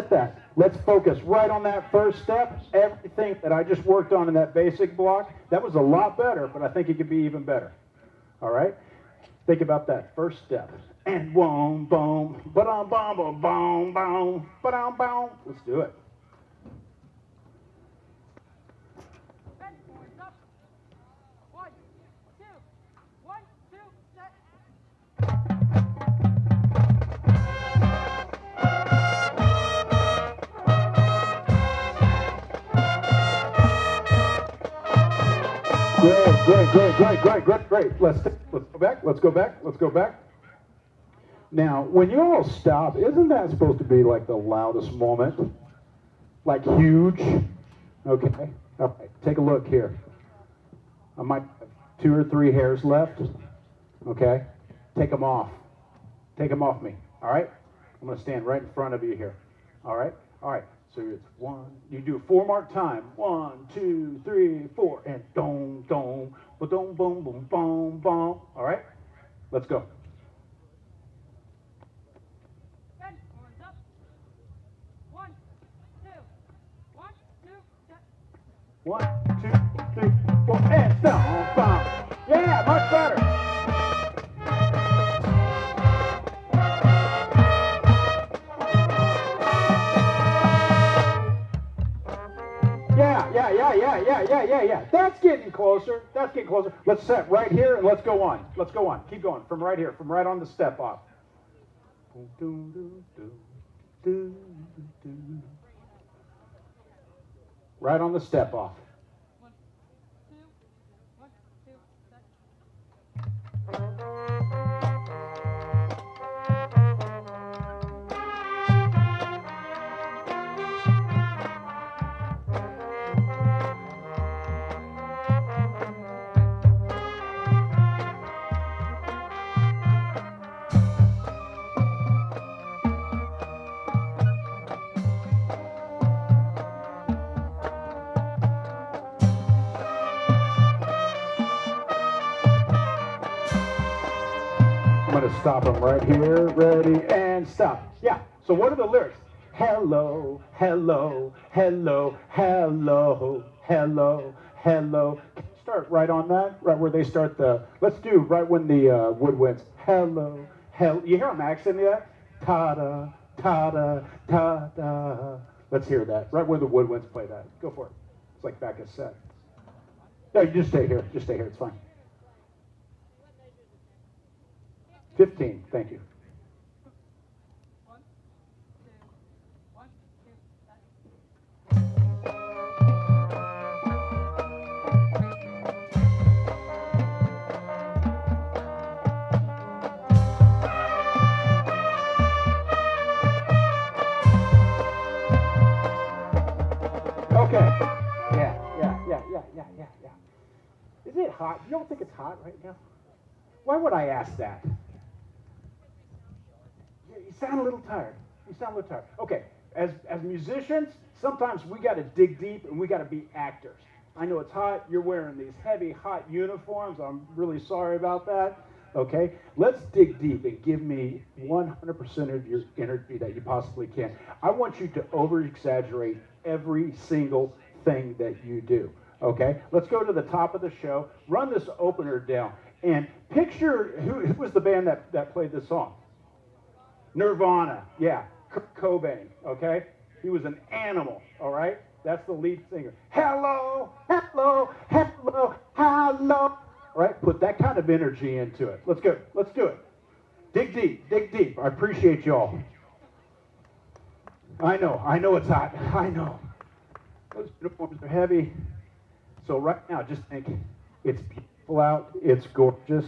that. Let's focus right on that first step. Everything that I just worked on in that basic block, that was a lot better, but I think it could be even better. All right? Think about that first step. And boom, boom, ba-dum, boom, boom, boom, boom, ba-dum, boom. Let's do it. Then horns up. 1, 2. 1, 2, set. Great. Let's go back. Now, when you all stop, isn't that supposed to be like the loudest moment? Like huge? Okay. All right, take a look here. I might have 2 or 3 hairs left. Okay? Take them off. Take them off me. All right? I'm going to stand right in front of you here. All right? All right. So it's 1. You do 4 mark time. 1, 2, 3, 4, and dong, dong, ba dong, boom, boom, boom, boom. All right? Let's go. Then horns up. 1, 2. 1, 2, set. 1, 2, 3, 4, and down, boom. Yeah, much better. Yeah. That's getting closer. Let's set right here and let's go on. Keep going from right here, from right on the step off. Right on the step off. 1, 2. 1, 2, set. I'm going to stop them right here. Ready, and stop. Yeah, so what are the lyrics? Hello, hello, hello, hello, hello, hello. Start right on that, right where they start the, let's do right when the woodwinds. Hello, hello. You hear them accenting that? Ta-da, ta-da, ta-da. Let's hear that, right where the woodwinds play that. Go for it. It's like back a set. No, you just stay here. It's fine. 15, thank you. 1, 2. 1, 2, set. Okay. Yeah. Is it hot? You don't think it's hot right now? Why would I ask that? You sound a little tired. Okay, as musicians, sometimes we got to dig deep and we got to be actors. I know it's hot. You're wearing these heavy, hot uniforms. I'm really sorry about that. Okay, let's dig deep and give me 100% of your energy that you possibly can. I want you to over-exaggerate every single thing that you do. Okay, let's go to the top of the show. Run this opener down and picture who was the band that played this song. Nirvana, yeah, Kurt Cobain, okay? He was an animal, all right? That's the lead singer. Hello, hello, hello, hello. All right, put that kind of energy into it. Let's go, let's do it. Dig deep. I appreciate y'all. I know it's hot. I know. Those uniforms are heavy. So right now, just think, it's beautiful out, it's gorgeous.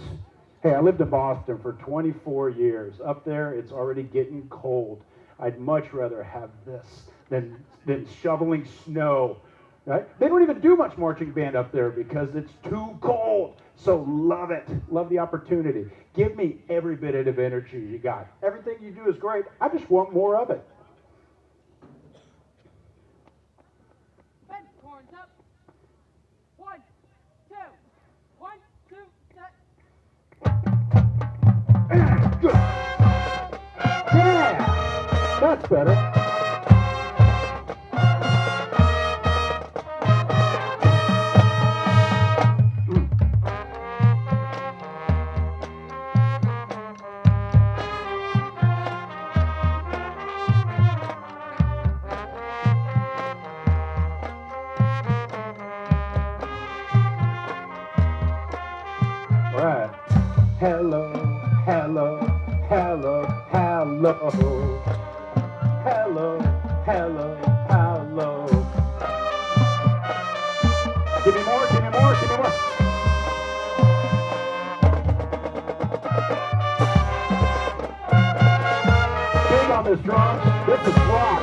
Hey, I lived in Boston for 24 years. Up there, it's already getting cold. I'd much rather have this than shoveling snow. Right? They don't even do much marching band up there because it's too cold. So love it. Love the opportunity. Give me every bit of energy you got. Everything you do is great. I just want more of it. Bend corns up. 1, 2. 1, 2, set. Good. Yeah. That's better. Hello, hello, hello, hello. Hello, hello, hello. Give me more, give me more, give me more. Big on this drum. This is rock.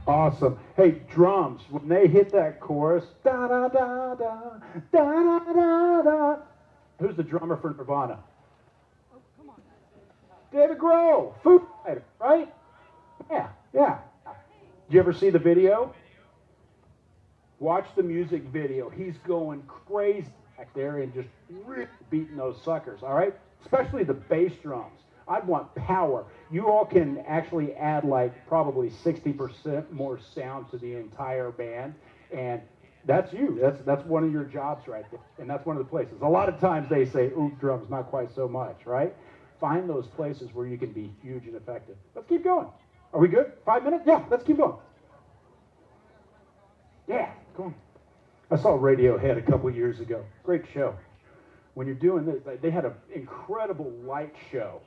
Awesome. Hey, drums, when they hit that chorus, da da da da, da da da da. Who's the drummer for Nirvana? Oh, come on. David Grohl, Foo Fighters, right? Yeah, yeah. Did you ever see the video? Watch the music video. He's going crazy back there and just really beating those suckers, all right? Especially the bass drums. I'd want power. You all can actually add like probably 60% more sound to the entire band, and that's you. That's one of your jobs right there, and that's one of the places. A lot of times they say, ooh, drums, not quite so much, right? Find those places where you can be huge and effective. Let's keep going. Are we good? 5 minutes? Yeah, let's keep going. Yeah, go on. I saw Radiohead a couple years ago. Great show. When you're doing this, they had an incredible light show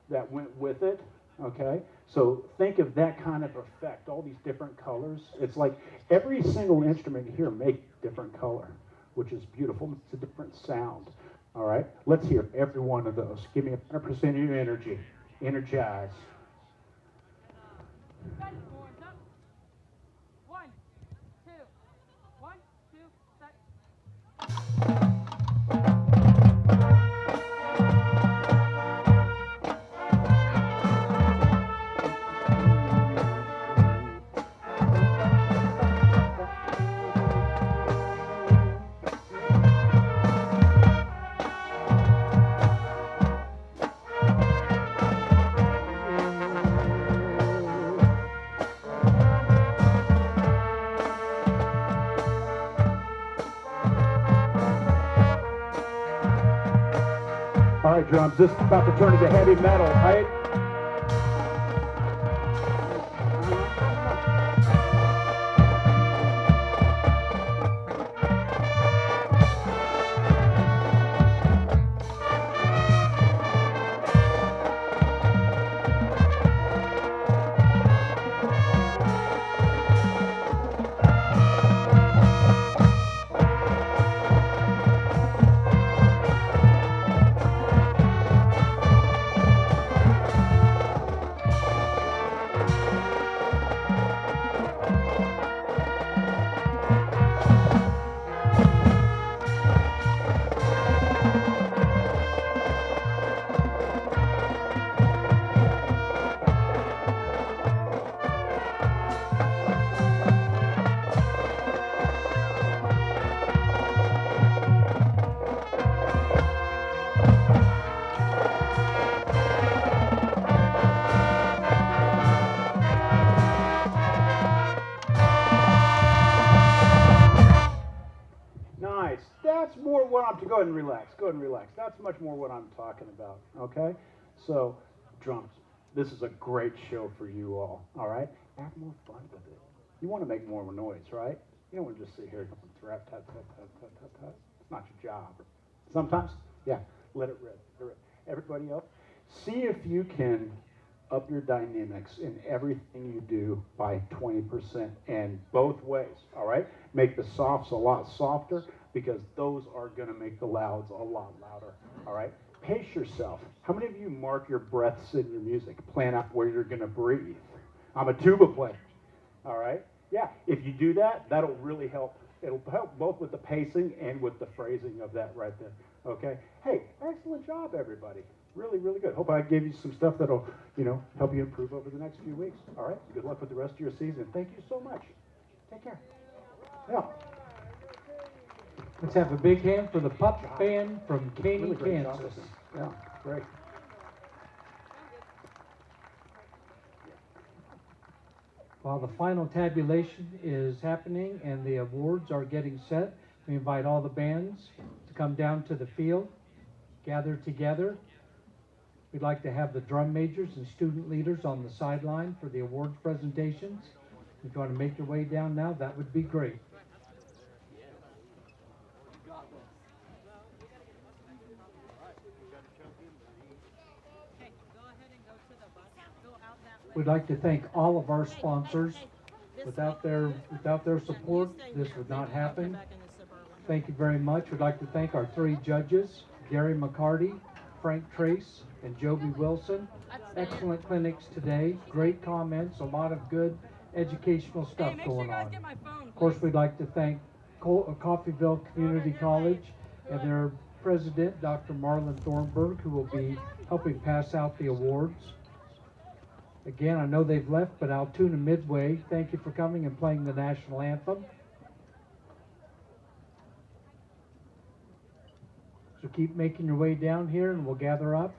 that went with it, okay? So think of that kind of effect, all these different colors. It's like every single instrument here makes a different color, which is beautiful. It's a different sound, all right? Let's hear every one of those. Give me 100% of your energy. Energize. Bend corns up. 1, 2. 1, 2, set. All right, drums, this is about to turn into heavy metal, right? go ahead and relax. Go ahead and relax. That's much more what I'm talking about, okay? So, drums, this is a great show for you all right? Have more fun with it. You want to make more noise, right? You don't want to just sit here and tap, tap, tap, tap, tap, tap, tap. It's not your job. Sometimes, yeah, let it rip. Let it rip. Everybody else, see if you can up your dynamics in everything you do by 20% and both ways, all right? Make the softs a lot softer because those are going to make the louds a lot louder, all right? Pace yourself. How many of you mark your breaths in your music? Plan out where you're going to breathe. I'm a tuba player, all right? Yeah, if you do that, that'll really help. It'll help both with the pacing and with the phrasing of that right there, okay? Hey, excellent job, everybody. Really, really good. Hope I gave you some stuff that'll, help you improve over the next few weeks. All right? Good luck with the rest of your season. Thank you so much. Take care. Yeah. Let's have a big hand for the pup band from Caney, Really great job Kansas. with them. Yeah, great. While the final tabulation is happening and the awards are getting set, we invite all the bands to come down to the field, gather together. We'd like to have the drum majors and student leaders on the sideline for the awards presentations. If you want to make your way down now, that would be great. We'd like to thank all of our sponsors. Without their support, this would not happen. Thank you very much. We'd like to thank our three judges, Gary McCarty, Frank Trace, and Joby Wilson. Excellent clinics today. Great comments. A lot of good educational stuff going on. Of course, we'd like to thank Coffeyville Community College and their president, Dr. Marlon Thornburg, who will be helping pass out the awards. Again, I know they've left, but Altoona Midway, thank you for coming and playing the national anthem. So keep making your way down here and we'll gather up.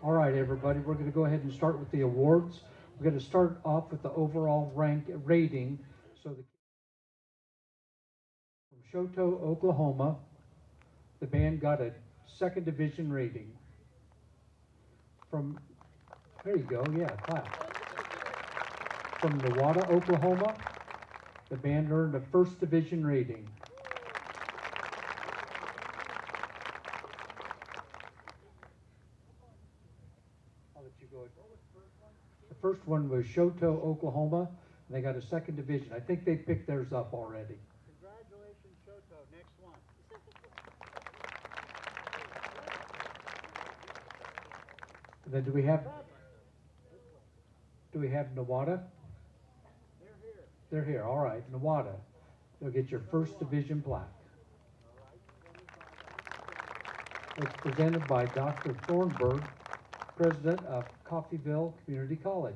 All right, everybody, we're going to go ahead and start with the awards. We're going to start off with the overall rank rating. So from Chouteau, Oklahoma, the band got a 2nd division rating. From, there you go, yeah, clap. From Nowata, Oklahoma, the band earned a 1st division rating. I'll let you go. The first one was Chouteau, Oklahoma, and they got a 2nd division. I think they picked theirs up already. Congratulations, Chouteau. Next one. And then do we have Nowata? They're here. They're here, all right, Nowata. You'll get your 1st division plaque. It's presented by Dr. Thornburg, president of Coffeyville Community College.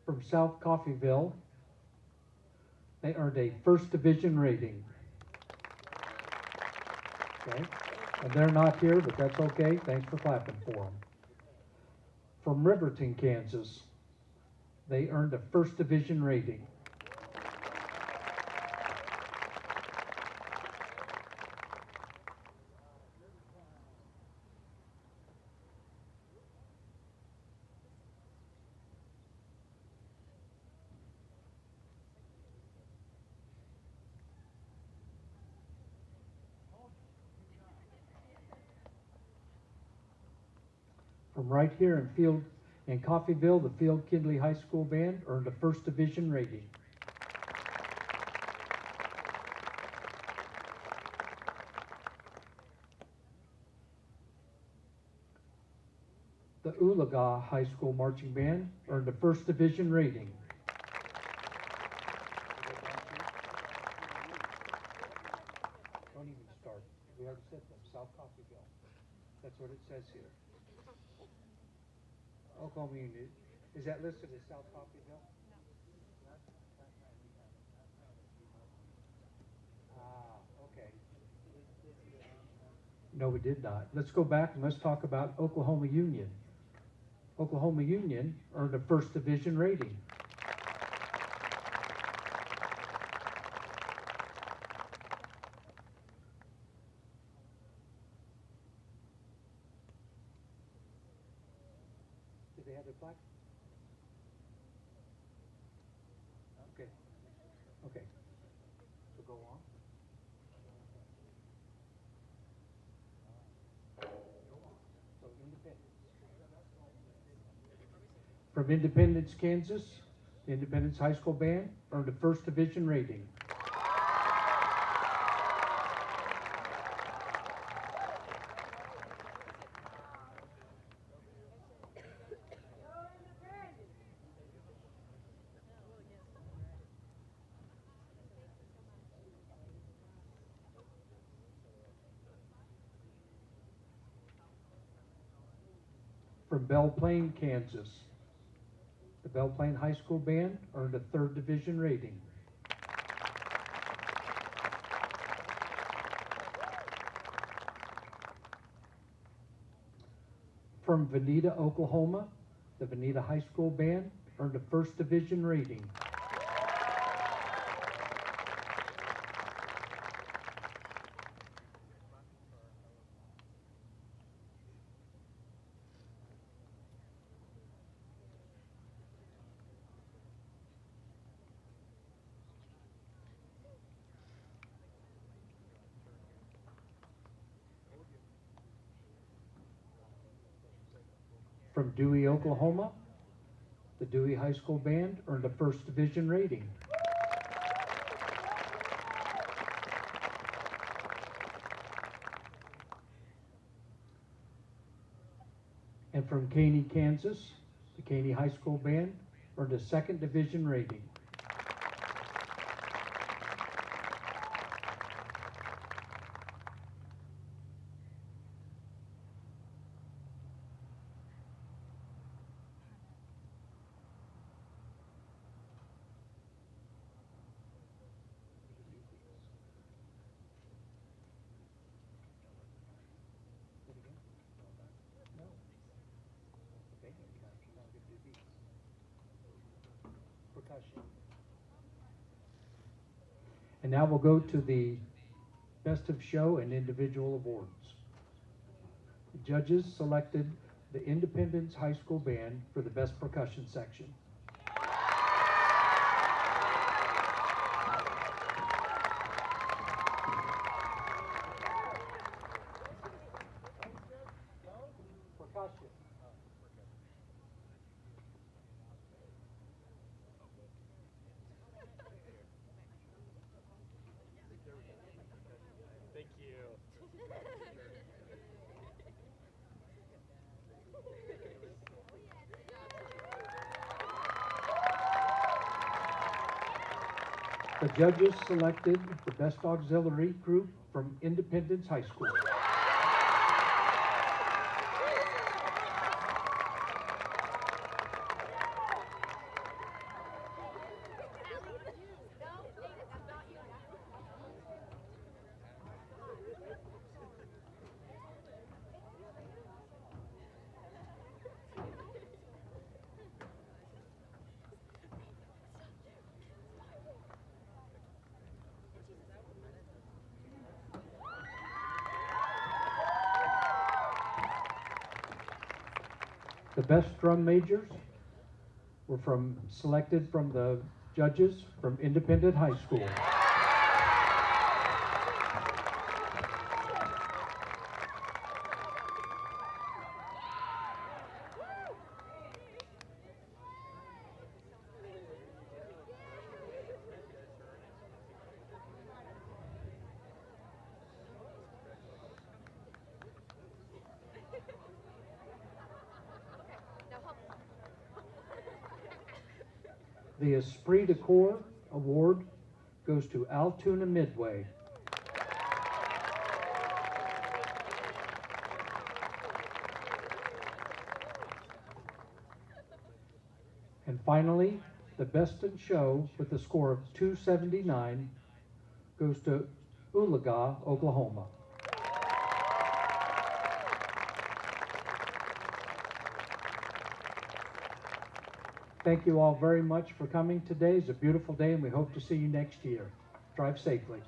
From South Coffeyville, they earned a 1st division rating. Okay, and they're not here, but that's okay. Thanks for clapping for them. From Riverton, Kansas, they earned a 1st division rating. From right here in Coffeyville, the Field Kindley High School band earned a 1st division rating. The Oologah High School marching band earned a 1st division rating. Don't even start. We already said them, South Coffeyville. That's what it says here. Oklahoma Union. Is that listed as South Coffeyville? Ah, okay. No, we did not. Let's go back and let's talk about Oklahoma Union. Oklahoma Union earned a 1st division rating. Did they have their plaque? Okay. Okay. So go on. So Independence. From Independence, Kansas, the Independence High School band earned a 1st division rating. From Belle Plaine, Kansas, the Belle Plaine High School band earned a 3rd division rating. From Vinita, Oklahoma, the Vinita High School band earned a 1st division rating. From Dewey, Oklahoma, the Dewey High School band earned a 1st division rating. And from Caney, Kansas, the Caney High School band earned a 2nd division rating. percussion. And now we'll go to the Best of Show and Individual Awards. The judges selected the Independence High School Band for the Best Percussion Section. Percussion. Thank you. The judges selected the Best Auxiliary Group from Independence High School. The best drum majors were selected from the judges from Independent High School. The Esprit de Corps Award goes to Altoona Midway. And finally, the Best in Show with a score of 279 goes to Oologah, Oklahoma. Thank you all very much for coming today. It's a beautiful day and we hope to see you next year. Drive safely.